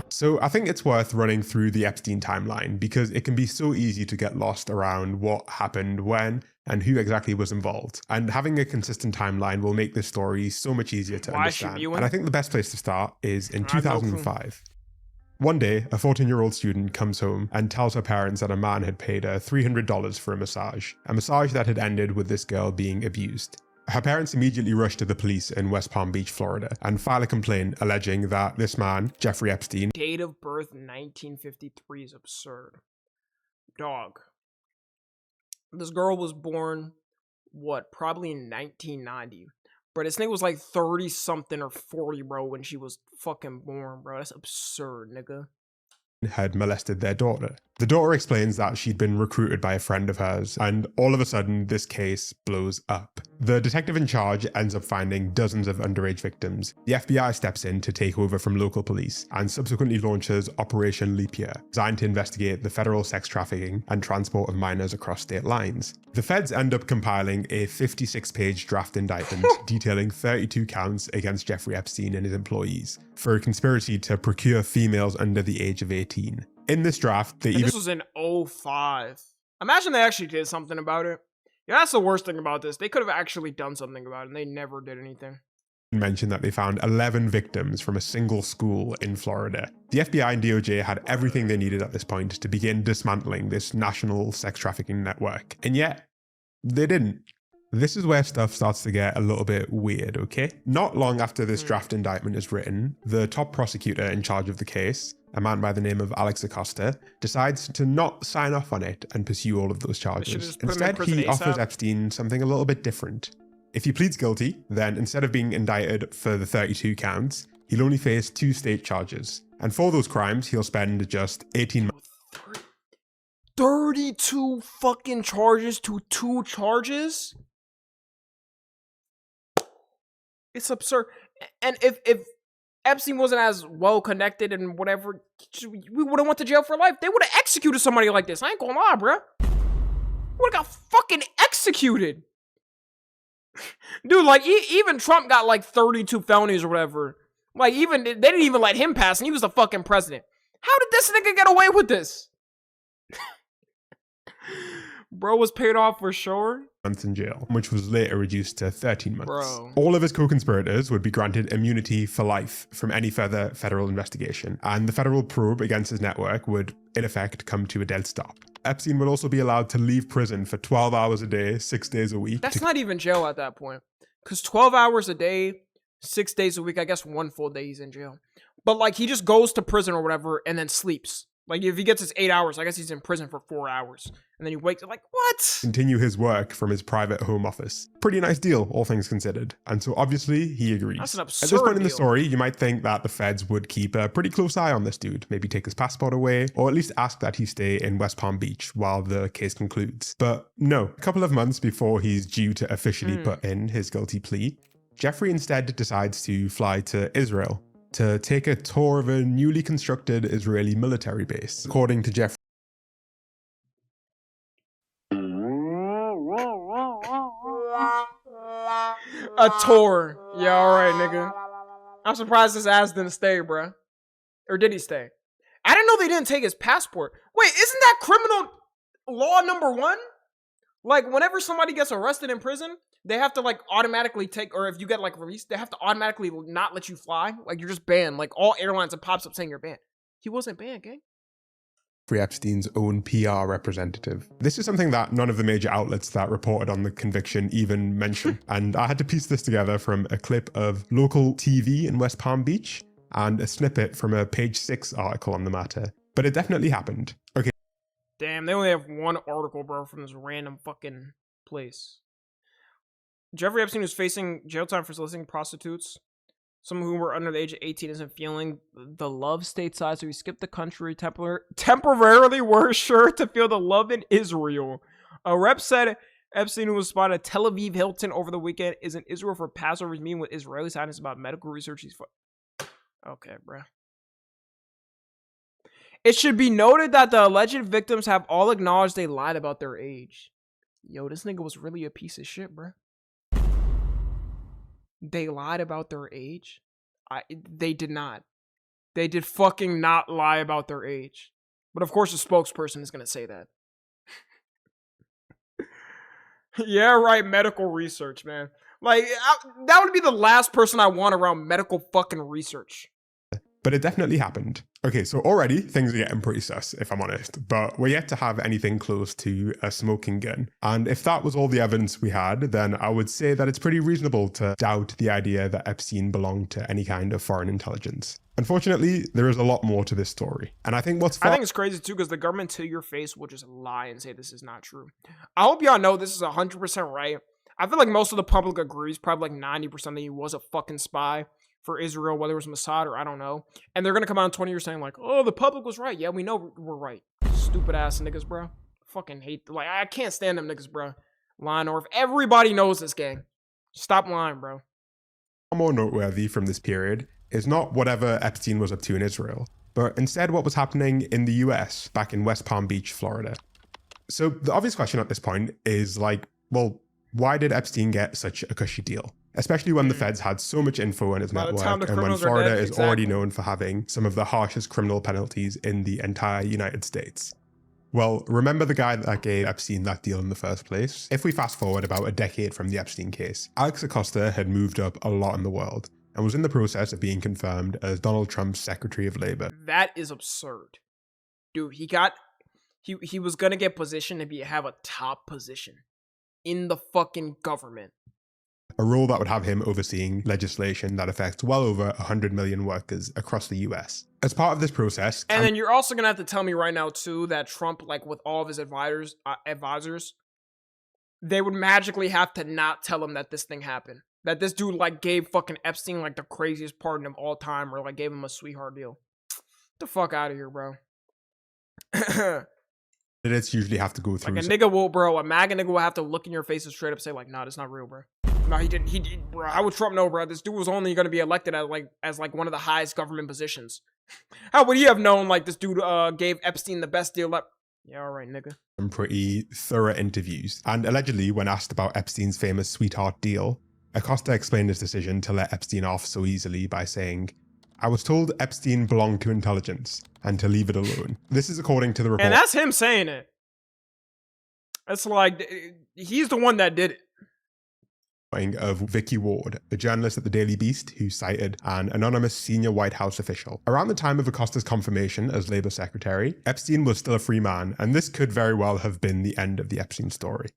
So I think it's worth running through the Epstein timeline because it can be so easy to get lost around what happened when and who exactly was involved. And having a consistent timeline will make this story so much easier to understand. And I think the best place to start is in 2005. One day, a 14-year-old student comes home and tells her parents that a man had paid her $300 for a massage that had ended with this girl being abused. Her parents immediately rush to the police in West Palm Beach, Florida, and file a complaint alleging that this man, Jeffrey Epstein... Date of birth 1953 is absurd. Dog. This girl was born, what, probably in 1990. Bro, this nigga was like 30-something or 40, bro, when she was fucking born, bro. That's absurd, nigga. Had molested their daughter. The daughter explains that she'd been recruited by a friend of hers, and all of a sudden, this case blows up. The detective in charge ends up finding dozens of underage victims. The FBI steps in to take over from local police, and subsequently launches Operation Leap Year, designed to investigate the federal sex trafficking and transport of minors across state lines. The feds end up compiling a 56-page draft indictment detailing 32 counts against Jeffrey Epstein and his employees for a conspiracy to procure females under the age of 18. In this draft, they This was in 2005. Imagine they actually did something about it. Yeah, that's the worst thing about this. They could have actually done something about it, and they never did anything. Mentioned that they found 11 victims from a single school in Florida. The FBI and DOJ had everything they needed at this point to begin dismantling this national sex trafficking network. And yet, they didn't. This is where stuff starts to get a little bit weird, okay? Not long after this draft indictment is written, the top prosecutor in charge of the case, a man by the name of Alex Acosta, decides to not sign off on it and pursue all of those charges. Instead, he offers Epstein something a little bit different. If he pleads guilty, then instead of being indicted for the 32 counts, he'll only face 2 state charges. And for those crimes, he'll spend just 18 months. 32 fucking charges to 2 charges? It's absurd. And if Epstein wasn't as well connected and whatever, we would have went to jail for life. They would have executed somebody like this. I ain't gonna lie, bruh. Would have got fucking executed. Dude, like, even Trump got like 32 felonies or whatever. Like, even, they didn't even let him pass, and he was the fucking president. How did this nigga get away with this? Bro was paid off for sure. Months in jail, which was later reduced to 13 months. Bro. All of his co-conspirators would be granted immunity for life from any further federal investigation, and the federal probe against his network would, in effect, come to a dead stop. Epstein would also be allowed to leave prison for 12 hours a day, 6 days a week. That's not even jail at that point. Because 12 hours a day, 6 days a week, I guess 1 full day he's in jail. But like, he just goes to prison or whatever and then sleeps. Like, if he gets his 8 hours, I guess he's in prison for 4 hours. And then he wakes up like, what? Continue his work from his private home office. Pretty nice deal, all things considered. And so obviously, he agrees. That's an absurd At this point in the deal. story, you might think that the feds would keep a pretty close eye on this dude. Maybe take his passport away, or at least ask that he stay in West Palm Beach while the case concludes. But no, a couple of months before he's due to officially put in his guilty plea, Jeffrey instead decides to fly to Israel to take a tour of a newly constructed Israeli military base. According to Jeffrey, a tour. Yeah, alright, nigga. I'm surprised his ass didn't stay, bruh. Or did he stay? I didn't know they didn't take his passport. Wait, isn't that criminal law number 1? Like, whenever somebody gets arrested in prison, they have to, like, automatically take, or if you get, like, released, they have to automatically not let you fly. Like, you're just banned. Like, all airlines, it pops up saying you're banned. He wasn't banned, gang. Epstein's own PR representative. This is something that none of the major outlets that reported on the conviction even mention. And I had to piece this together from a clip of local TV in West Palm Beach and a snippet from a Page 6 article on the matter. But it definitely happened. Okay. Damn, they only have 1 article, bro, from this random fucking place. Jeffrey Epstein was facing jail time for soliciting prostitutes. Some who were under the age of 18 isn't feeling the love stateside, so he skipped the country temporarily. Were sure to feel the love in Israel. A rep said Epstein, who was spotted at Tel Aviv Hilton over the weekend, is in Israel for Passover's meeting with Israeli scientists about medical research. Okay, bruh. It should be noted that the alleged victims have all acknowledged they lied about their age. Yo, this nigga was really a piece of shit, bruh. They lied about their age? They did not. They did fucking not lie about their age. But of course the spokesperson is going to say that. Yeah, right, medical research, man. Like, that would be the last person I want around medical fucking research. But it definitely happened. Okay, so already things are getting pretty sus, if I'm honest, but we're yet to have anything close to a smoking gun. And if that was all the evidence we had, then I would say that it's pretty reasonable to doubt the idea that Epstein belonged to any kind of foreign intelligence. Unfortunately, there is a lot more to this story. And I think I think it's crazy too, because the government to your face will just lie and say this is not true. I hope y'all know this is 100% right. I feel like most of the public agrees, probably like 90% that he was a fucking spy for Israel, whether it was Mossad or I don't know. And they're going to come out in 20 years saying like, oh, the public was right. Yeah, we know we're right. Stupid ass niggas, bro. Fucking hate, like, I can't stand them niggas, bro. Lying, or if everybody knows this, gang. Stop lying, bro. More noteworthy from this period is not whatever Epstein was up to in Israel, but instead what was happening in the US back in West Palm Beach, Florida. So the obvious question at this point is like, well, why did Epstein get such a cushy deal? Especially when the feds had so much info on his network and when Florida is already known for having some of the harshest criminal penalties in the entire United States. Well, remember the guy that gave Epstein that deal in the first place? If we fast forward about a decade from the Epstein case, Alex Acosta had moved up a lot in the world and was in the process of being confirmed as Donald Trump's Secretary of Labor. That is absurd. Dude, he was gonna get positioned to have a top position in the fucking government. A role that would have him overseeing legislation that affects well over 100 million workers across the US. As part of this process... And then you're also gonna have to tell me right now too that Trump, like with all of his advisors, they would magically have to not tell him that this thing happened. That this dude like gave fucking Epstein like the craziest pardon of all time, or like gave him a sweetheart deal. Get the fuck out of here, bro. Candidates usually have to go through... Like a nigga will, bro, a MAGA nigga will have to look in your face and straight up say like, nah, that's not real, bro. No, he did, bro. How would Trump know, bro? This dude was only going to be elected as one of the highest government positions. How would he have known, like, this dude gave Epstein the best deal up? Yeah, all right, nigga. Some pretty thorough interviews. And allegedly, when asked about Epstein's famous sweetheart deal, Acosta explained his decision to let Epstein off so easily by saying, "I was told Epstein belonged to intelligence and to leave it alone." This is according to the report. And that's him saying it. It's like, he's the one that did it. Of Vicky Ward, a journalist at the Daily Beast who cited an anonymous senior White House official. Around the time of Acosta's confirmation as Labour Secretary, Epstein was still a free man, and this could very well have been the end of the Epstein story.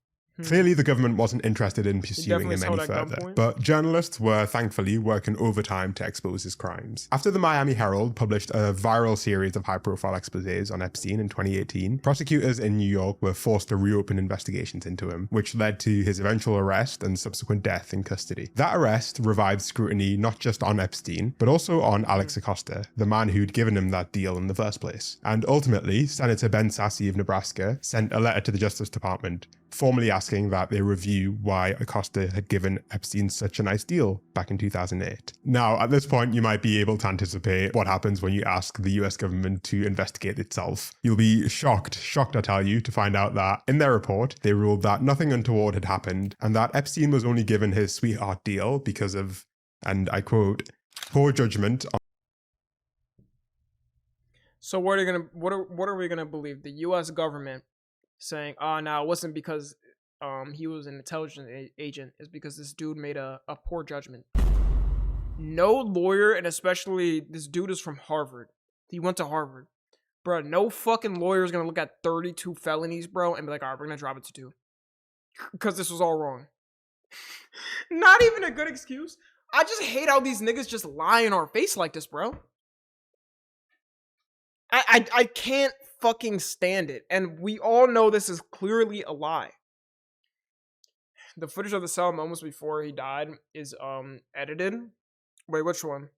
Clearly, the government wasn't interested in pursuing him any further, but journalists were thankfully working overtime to expose his crimes. After the Miami Herald published a viral series of high-profile exposés on Epstein in 2018, prosecutors in New York were forced to reopen investigations into him, which led to his eventual arrest and subsequent death in custody. That arrest revived scrutiny not just on Epstein, but also on Alex Acosta, the man who'd given him that deal in the first place. And ultimately, Senator Ben Sasse of Nebraska sent a letter to the Justice Department, formally asking that they review why Acosta had given Epstein such a nice deal back in 2008. Now, at this point, you might be able to anticipate what happens when you ask the US government to investigate itself. You'll be shocked I tell you, to find out that in their report, they ruled that nothing untoward had happened and that Epstein was only given his sweetheart deal because of, and I quote, poor judgment on... So what are we gonna believe? The US government saying, oh, no, it wasn't because he was an intelligence agent. It's because this dude made a poor judgment. No lawyer, and especially this dude is from Harvard. He went to Harvard. Bro, no fucking lawyer is going to look at 32 felonies, bro, and be like, all right, we're going to drop it to 2. Because this was all wrong. Not even a good excuse. I just hate how these niggas just lie in our face like this, bro. I can't fucking stand it. And we all know this is clearly a lie. The footage of the cell moments before he died is edited. Wait, which one?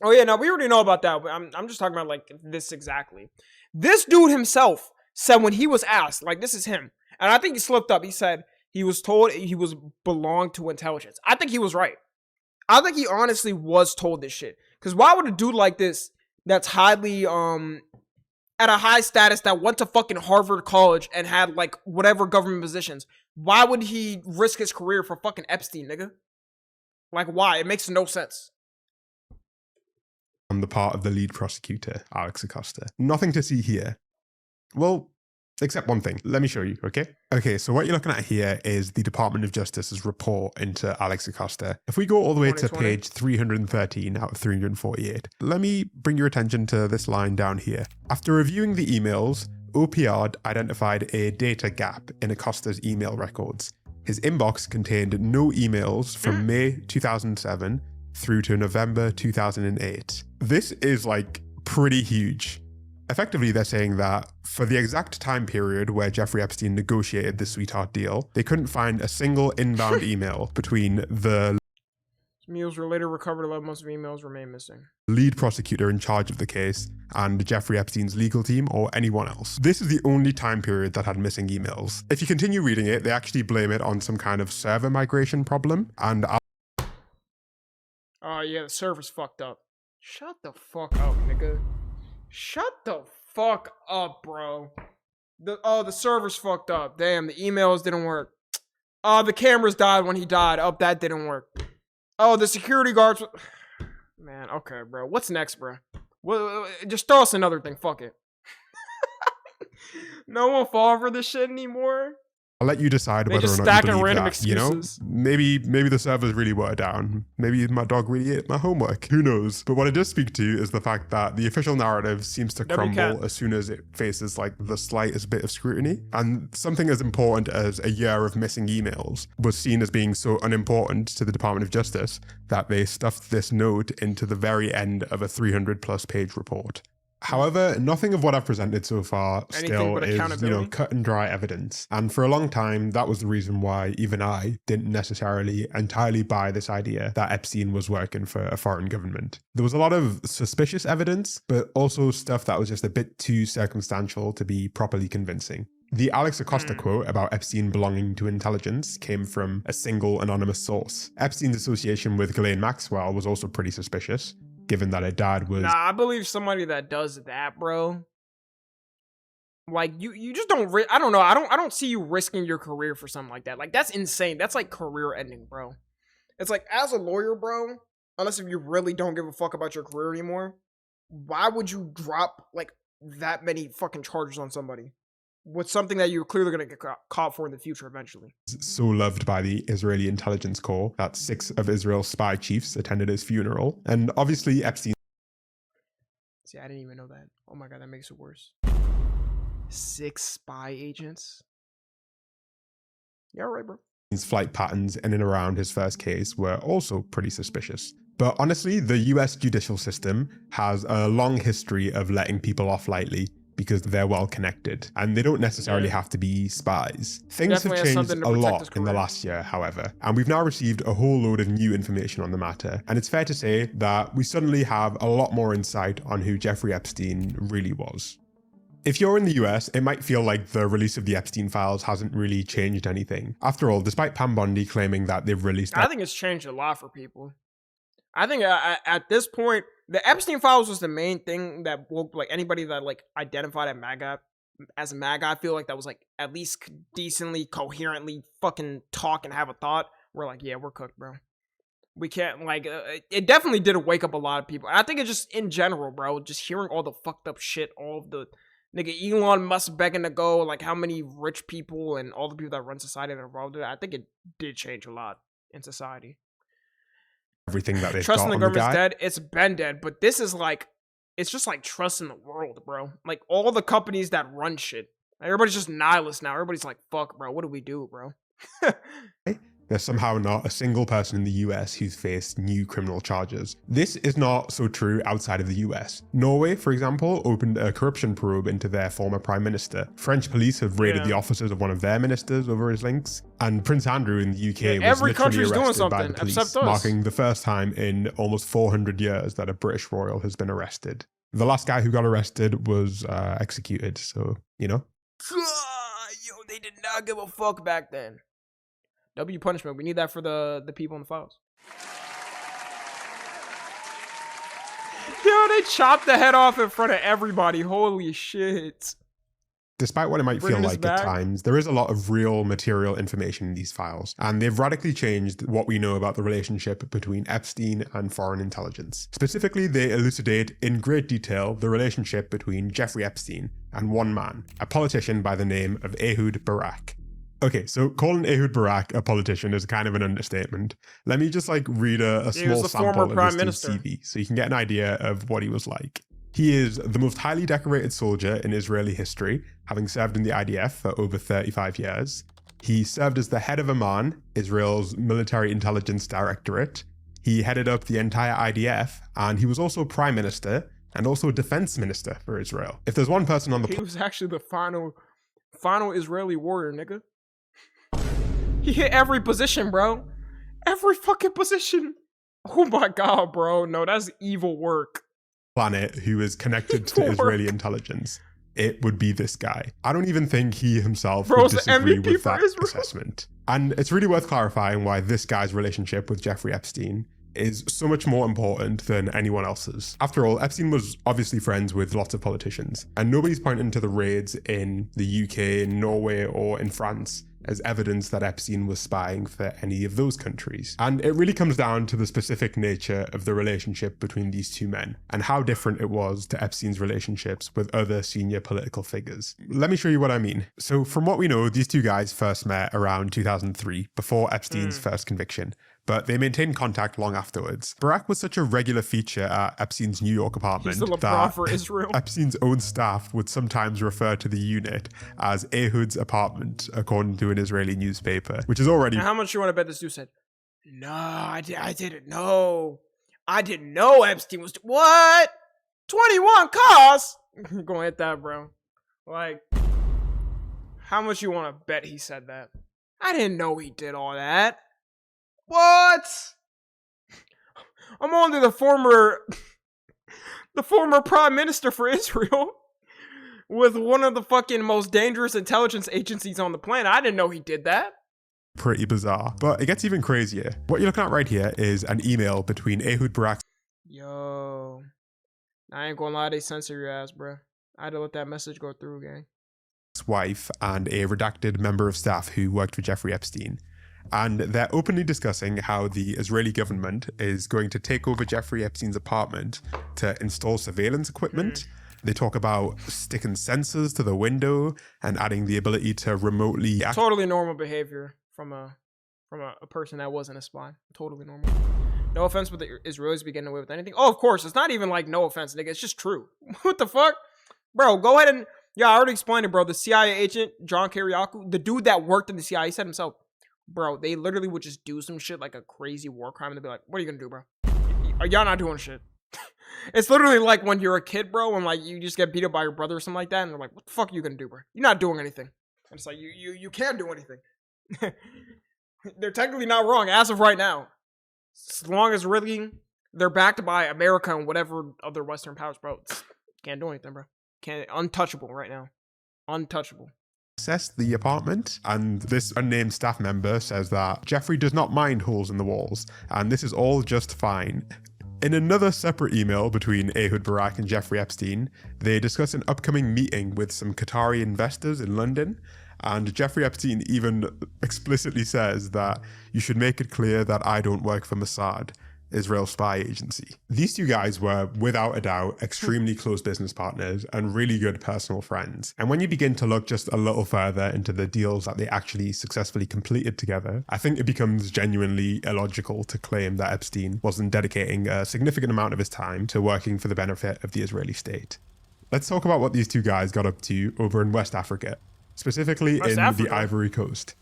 Oh yeah, no, we already know about that. I'm just talking about like this exactly. This dude himself said when he was asked, like this is him, and I think he slipped up. He said he was told he was belonged to intelligence. I think he was right. I think he honestly was told this shit. Because why would a dude like this, that's highly at a high status, that went to fucking Harvard College and had like whatever government positions, why would he risk his career for fucking Epstein, nigga? Like why? It makes no sense. On the part of the lead prosecutor, Alex Acosta. Nothing to see here. Well, except one thing. Let me show you, okay? Okay, so what you're looking at here is the Department of Justice's report into Alex Acosta. If we go all the way to page 313 out of 348, let me bring your attention to this line down here. After reviewing the emails, OPR identified a data gap in Acosta's email records. His inbox contained no emails from May 2007 through to November 2008. This is like pretty huge. Effectively, they're saying that for the exact time period where Jeffrey Epstein negotiated the sweetheart deal, they couldn't find a single inbound email between the Emails were later recovered. 11 months of emails remain missing. Lead prosecutor in charge of the case and Jeffrey Epstein's legal team or anyone else. This is the only time period that had missing emails. If you continue reading it, they actually blame it on some kind of server migration problem, and oh yeah, the server's fucked up. Shut the fuck up, nigga. Shut the fuck up, bro. The server's fucked up. Damn, the emails didn't work. The cameras died when he died. Oh, that didn't work. Oh, the security guards. Man, okay, bro. What's next, bro? Well, just throw us another thing. Fuck it. No one fall for this shit anymore. I'll let you decide They whether or just not you stacking believe random that, you know? excuses. Maybe the servers really were down. Maybe my dog really ate my homework. Who knows? But what it does speak to is the fact that the official narrative seems to crumble as soon as it faces like the slightest bit of scrutiny. And something as important as a year of missing emails was seen as being so unimportant to the Department of Justice that they stuffed this note into the very end of a 300+ page report. However, nothing of what I've presented so far still is, cut and dry evidence. And for a long time, that was the reason why even I didn't necessarily entirely buy this idea that Epstein was working for a foreign government. There was a lot of suspicious evidence, but also stuff that was just a bit too circumstantial to be properly convincing. The Alex Acosta quote about Epstein belonging to intelligence came from a single anonymous source. Epstein's association with Ghislaine Maxwell was also pretty suspicious, given that her dad was... Nah, I believe somebody that does that, bro. Like, you just don't... I don't know. I don't see you risking your career for something like that. Like, that's insane. That's like career ending, bro. It's like, as a lawyer, bro, unless if you really don't give a fuck about your career anymore, why would you drop, like, that many fucking charges on somebody? With something that you're clearly going to get caught for in the future eventually. So loved by the Israeli intelligence corps that 6 of Israel's spy chiefs attended his funeral. And obviously Epstein... See, I didn't even know that. Oh my god, that makes it worse. 6 spy agents? Yeah, right, bro. His flight patterns in and around his first case were also pretty suspicious. But honestly, the US judicial system has a long history of letting people off lightly because they're well connected and they don't necessarily have to be spies. Things have changed a lot in the last year, however, and we've now received a whole load of new information on the matter. And it's fair to say that we suddenly have a lot more insight on who Jeffrey Epstein really was. If you're in the US, it might feel like the release of the Epstein files hasn't really changed anything. After all, despite Pam Bondi claiming that they've released... I think it's changed a lot for people. I think at this point, the Epstein files was the main thing that woke like anybody that like identified as a MAGA. I feel like that was like at least decently, coherently fucking talk and have a thought. We're like, yeah, we're cooked, bro. We can't like. It definitely did wake up a lot of people. I think it's just in general, bro. Just hearing all the fucked up shit, all of the nigga Elon Musk begging to go, like how many rich people and all the people that run society that are involved in it. I think it did change a lot in society. Everything that they've trust in got the on the government's guy. dead. It's been dead, but this is like, it's just like trust in the world, bro. Like all the companies that run shit, everybody's just nihilist now. Everybody's like, fuck, bro. What do we do, bro? There's somehow not a single person in the US who's faced new criminal charges. This is not so true outside of the US. Norway, for example, opened a corruption probe into their former prime minister. French police have raided the offices of one of their ministers over his links. And Prince Andrew in the UK was literally arrested by the police, marking the first time in almost 400 years that a British royal has been arrested. The last guy who got arrested was executed, so, you know. Yo, they did not give a fuck back then. W punishment. We need that for the people in the files. Yo, they chopped the head off in front of everybody. Holy shit. Despite what it might feel like at times, there is a lot of real material information in these files, and they've radically changed what we know about the relationship between Epstein and foreign intelligence. Specifically, they elucidate in great detail the relationship between Jeffrey Epstein and one man, a politician by the name of Ehud Barak. Okay, so calling Ehud Barak a politician is kind of an understatement. Let me just like read a small sample of his CV so you can get an idea of what he was like. He is the most highly decorated soldier in Israeli history, having served in the IDF for over 35 years. He served as the head of Amman, Israel's military intelligence directorate. He headed up the entire IDF, and he was also prime minister and also defense minister for Israel. If there's one person on the He was actually the final Israeli warrior, nigga. He hit every position, bro. Every fucking position. Oh my god, bro. No, that's evil work. Planet who is connected to Israeli intelligence, it would be this guy. I don't even think he himself would disagree with that assessment. And it's really worth clarifying why this guy's relationship with Jeffrey Epstein is so much more important than anyone else's. After all, Epstein was obviously friends with lots of politicians, and nobody's pointing to the raids in the UK, in Norway, or in France as evidence that Epstein was spying for any of those countries. And it really comes down to the specific nature of the relationship between these two men and how different it was to Epstein's relationships with other senior political figures. Let me show you what I mean. So from what we know, these two guys first met around 2003, before Epstein's first conviction, but they maintained contact long afterwards. Barack was such a regular feature at Epstein's New York apartment that for Israel. Epstein's own staff would sometimes refer to the unit as Ehud's apartment, according to an Israeli newspaper, which is already... And how much you want to bet this dude said? No, I didn't know. I didn't know Epstein was... What? 21 cars? Gonna hit that, bro. Like, how much you want to bet he said that? I didn't know he did all that. What? I'm only the former prime minister for Israel with one of the fucking most dangerous intelligence agencies on the planet. I didn't know he did that. Pretty bizarre. But it gets even crazier. What you're looking at right here is an email between Ehud Barak's Yo, I ain't gonna lie, they censor your ass, bro. I had to let that message go through, gang. wife and a redacted member of staff who worked for Jeffrey Epstein. And they're openly discussing how the Israeli government is going to take over Jeffrey Epstein's apartment to install surveillance equipment. They talk about sticking sensors to the window and adding the ability to remotely... Totally normal behavior from a person that wasn't a spy. Totally normal. No offense, but the Israelis be getting away with anything. Oh, of course. It's not even like no offense, nigga. It's just true. What the fuck? Bro, go ahead and... Yeah, I already explained it, bro. The CIA agent, John Kiriakou, the dude that worked in the CIA, he said himself, bro, they literally would just do some shit like a crazy war crime and they'd be like, what are you gonna do, bro? Y'all not doing shit. It's literally like when you're a kid, bro, and like you just get beat up by your brother or something like that, and they're like, what the fuck are you gonna do, bro? You're not doing anything. And it's like, you can't do anything. They're technically not wrong as of right now. As long as really they're backed by America and whatever other Western powers, bro, can't do anything, bro. Can't, untouchable right now. Untouchable. Access the apartment, and this unnamed staff member says that Jeffrey does not mind holes in the walls, and this is all just fine. In another separate email between Ehud Barak and Jeffrey Epstein, they discuss an upcoming meeting with some Qatari investors in London, and Jeffrey Epstein even explicitly says that you should make it clear that I don't work for Mossad, Israel's spy agency. These two guys were, without a doubt, extremely close business partners and really good personal friends. And when you begin to look just a little further into the deals that they actually successfully completed together, I think it becomes genuinely illogical to claim that Epstein wasn't dedicating a significant amount of his time to working for the benefit of the Israeli state. Let's talk about what these two guys got up to over in West Africa, specifically the Ivory Coast.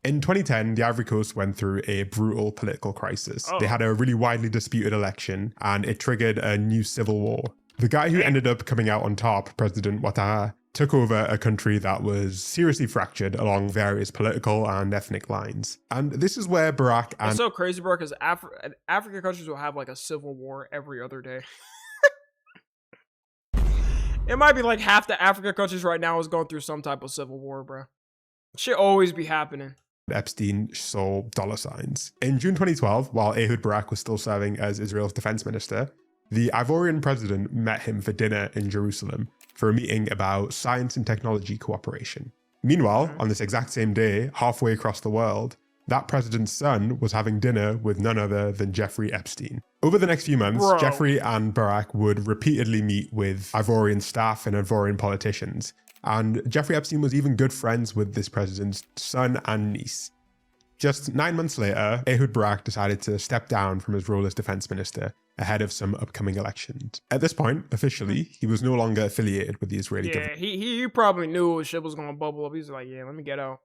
In 2010, the Ivory Coast went through a brutal political crisis. They had a really widely disputed election, and it triggered a new civil war. The guy who ended up coming out on top, President Ouattara, took over a country that was seriously fractured along various political and ethnic lines. And this is where Barak and... It's so crazy, bro, because African countries will have like a civil war every other day. It might be like half the African countries right now is going through some type of civil war, bro. Shit always be happening. Epstein saw dollar signs. In June 2012, while Ehud Barak was still serving as Israel's defense minister, the Ivorian president met him for dinner in Jerusalem for a meeting about science and technology cooperation. Meanwhile, on this exact same day, halfway across the world, that president's son was having dinner with none other than Jeffrey Epstein. Over the next few months, Jeffrey and Barak would repeatedly meet with Ivorian staff and Ivorian politicians, and Jeffrey Epstein was even good friends with this president's son and niece. Just 9 months later, Ehud Barak decided to step down from his role as defense minister ahead of some upcoming elections. At this point, officially, he was no longer affiliated with the Israeli government. Yeah, he probably knew shit was going to bubble up. He's like, yeah, let me get out.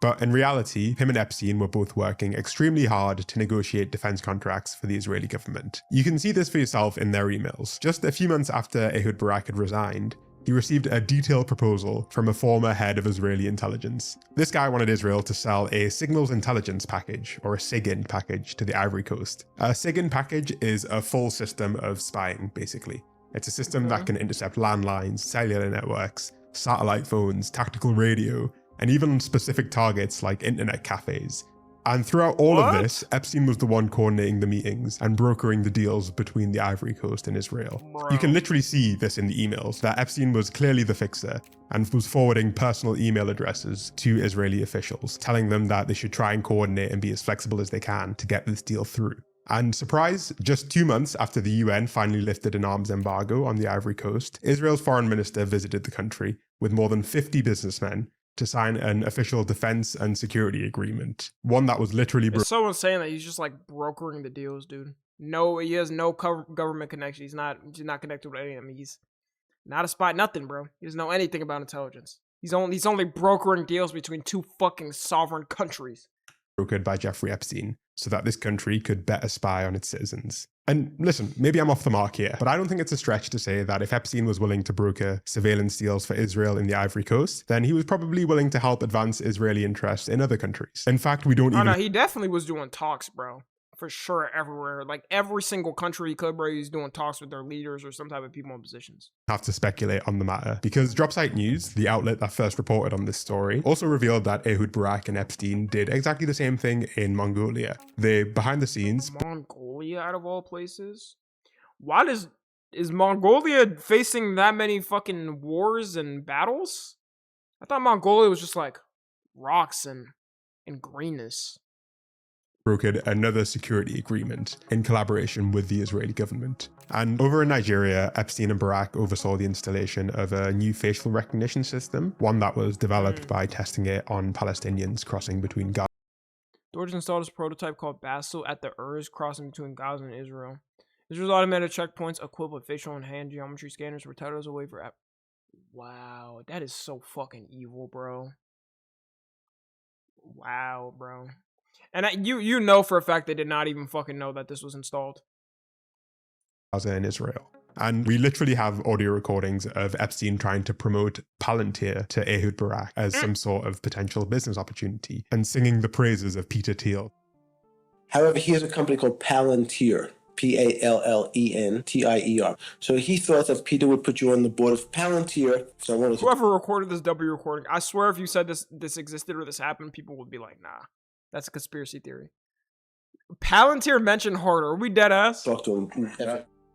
But in reality, him and Epstein were both working extremely hard to negotiate defense contracts for the Israeli government. You can see this for yourself in their emails. Just a few months after Ehud Barak had resigned, he received a detailed proposal from a former head of Israeli intelligence. This guy wanted Israel to sell a signals intelligence package, or a SIGINT package, to the Ivory Coast. A SIGINT package is a full system of spying, basically. It's a system that can intercept landlines, cellular networks, satellite phones, tactical radio, and even specific targets like internet cafes. And throughout all of this, Epstein was the one coordinating the meetings and brokering the deals between the Ivory Coast and Israel. You can literally see this in the emails, that Epstein was clearly the fixer and was forwarding personal email addresses to Israeli officials, telling them that they should try and coordinate and be as flexible as they can to get this deal through. And surprise, just 2 months after the UN finally lifted an arms embargo on the Ivory Coast, Israel's foreign minister visited the country with more than 50 businessmen to sign an official defense and security agreement. One that was literally... It's someone saying that he's just like brokering the deals, dude. No, he has no government connection. He's not connected with any of them. He's not a spy, nothing, bro. He doesn't know anything about intelligence. He's only brokering deals between two fucking sovereign countries. Brokered by Jeffrey Epstein, so that this country could better spy on its citizens. And listen, maybe I'm off the mark here, but I don't think it's a stretch to say that if Epstein was willing to broker surveillance deals for Israel in the Ivory Coast, then he was probably willing to help advance Israeli interests in other countries. In fact, we don't even... Oh no, he definitely was doing talks, bro. For sure, everywhere. Like, every single country he could, bro, he's doing talks with their leaders or some type of people in positions. Have to speculate on the matter, because Dropsite News, the outlet that first reported on this story, also revealed that Ehud Barak and Epstein did exactly the same thing in Mongolia. They, behind the scenes... Mongolia, out of all places? Why is Mongolia facing that many fucking wars and battles? I thought Mongolia was just like rocks and greenness. Brokered another security agreement in collaboration with the Israeli government. And over in Nigeria, Epstein and Barak oversaw the installation of a new facial recognition system, one that was developed by testing it on Palestinians crossing between Gaza. George installed his prototype called Basil at the Urs crossing between Gaza and Israel. Israel's automated checkpoints equipped with facial and hand geometry scanners were touted as a way for app. Wow, that is so fucking evil, bro. Wow, bro. And you know for a fact they did not even fucking know that this was installed. Gaza and Israel. And we literally have audio recordings of Epstein trying to promote Palantir to Ehud Barak as some sort of potential business opportunity and singing the praises of Peter Thiel. However, he has a company called Palantir, P-A-L-L-E-N-T-I-E-R. So he thought that Peter would put you on the board of Palantir. So I wanted Whoever recorded this W recording, I swear if you said this existed or this happened, people would be like, nah, that's a conspiracy theory. Palantir mentioned harder. Are we dead ass? Talk to him.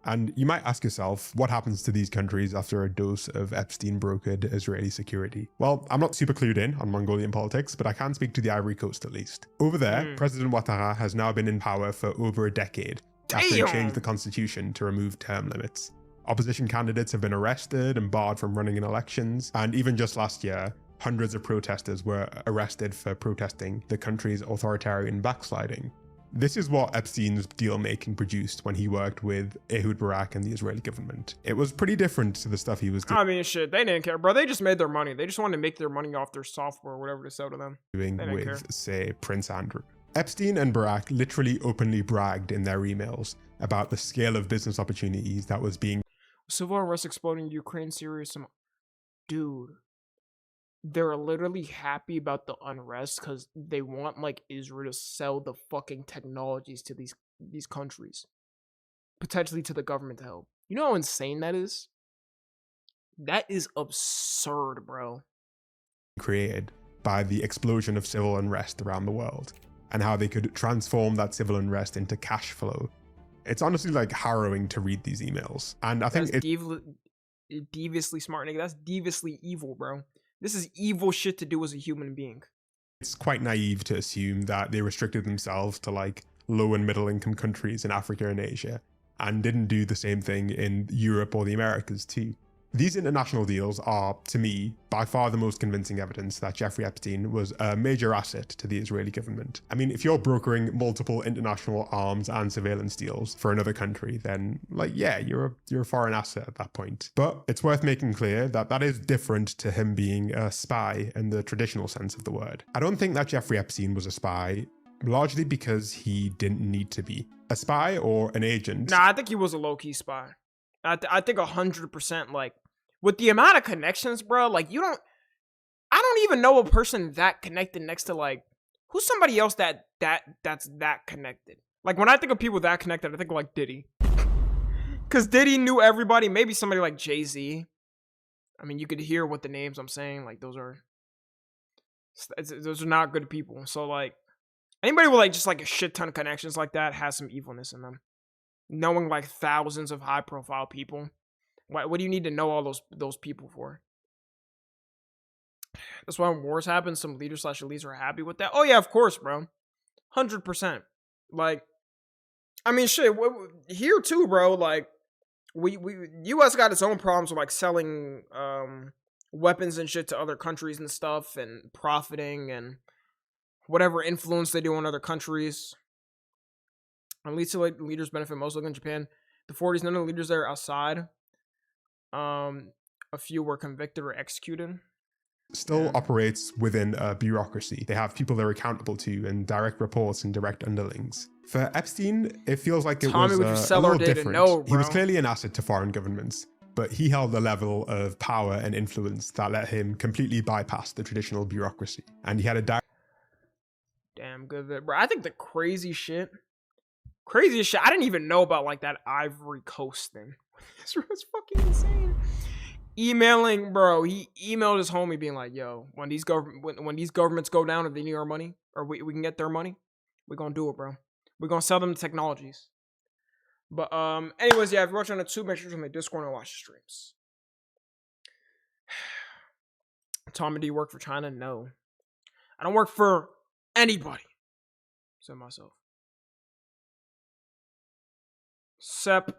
And you might ask yourself, what happens to these countries after a dose of Epstein brokered Israeli security? Well, I'm not super clued in on Mongolian politics, but I can speak to the Ivory Coast at least. Over there, President Ouattara has now been in power for over a decade after he changed the constitution to remove term limits. Opposition candidates have been arrested and barred from running in elections, and even just last year, hundreds of protesters were arrested for protesting the country's authoritarian backsliding. This is what Epstein's deal-making produced when he worked with Ehud Barak and the Israeli government. It was pretty different to the stuff he was doing. I mean, shit, they didn't care, bro. They just made their money. They just wanted to make their money off their software or whatever to sell to them. With, say, Prince Andrew. Epstein and Barak literally openly bragged in their emails about the scale of business opportunities that was being... Civil unrest exploding in Ukraine, Syria, dude. They're literally happy about the unrest because they want like Israel to sell the fucking technologies to these countries, potentially to the government to help. You know how insane that is? That is absurd, bro. Created by the explosion of civil unrest around the world and how they could transform that civil unrest into cash flow. It's honestly like harrowing to read these emails. And I think it's deviously smart, nigga. That's deviously evil, bro. This is evil shit to do as a human being. It's quite naive to assume that they restricted themselves to like low and middle income countries in Africa and Asia and didn't do the same thing in Europe or the Americas too. These international deals are, to me, by far the most convincing evidence that Jeffrey Epstein was a major asset to the Israeli government. I mean, if you're brokering multiple international arms and surveillance deals for another country, then, like, yeah, you're a foreign asset at that point. But it's worth making clear that that is different to him being a spy in the traditional sense of the word. I don't think that Jeffrey Epstein was a spy, largely because he didn't need to be. A spy or an agent... Nah, I think he was a low-key spy. I think 100%, like, with the amount of connections, bro, like, I don't even know a person that connected next to, like, who's somebody else that's that connected? Like, when I think of people that connected, I think of, like, Diddy. Because Diddy knew everybody, maybe somebody like Jay-Z. I mean, you could hear what the names I'm saying, like, those are not good people. So, like, Anybody with like just like a shit ton of connections like that has some evilness in them. Knowing like thousands of high profile people. What do you need to know all those people for? That's why when wars happen, some leaders / elites are happy with that. Oh yeah, of course, bro. 100%. Like, I mean, shit. Here too, bro. Like, we U.S. got its own problems with like selling weapons and shit to other countries and stuff, and profiting and whatever influence they do on other countries. At least like leaders benefit most. Look in Japan, the 40s, none of the leaders there are outside. A few were convicted or executed. Still operates within a bureaucracy. They have people they're accountable to and direct reports and direct underlings. For Epstein, it feels like it was a little different. He was clearly an asset to foreign governments, but he held a level of power and influence that let him completely bypass the traditional bureaucracy. And he had a damn good vid, bro. I think the craziest shit, I didn't even know about like that Ivory Coast thing. This was fucking insane. Emailing, bro. He emailed his homie being like, yo, when these governments go down and they need our money, or we can get their money, we're gonna do it, bro. We're gonna sell them the technologies. But anyways, yeah, if you're watching on YouTube, make sure to join the Discord and watch the streams. Tommy, do you work for China? No. I don't work for anybody. Except myself. Except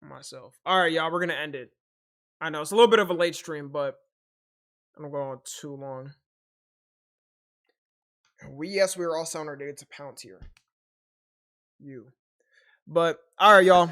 myself. Alright, y'all, we're gonna end it. I know it's a little bit of a late stream, but I don't go on too long. Yes, we are all selling our data to Palantir. But all right, y'all.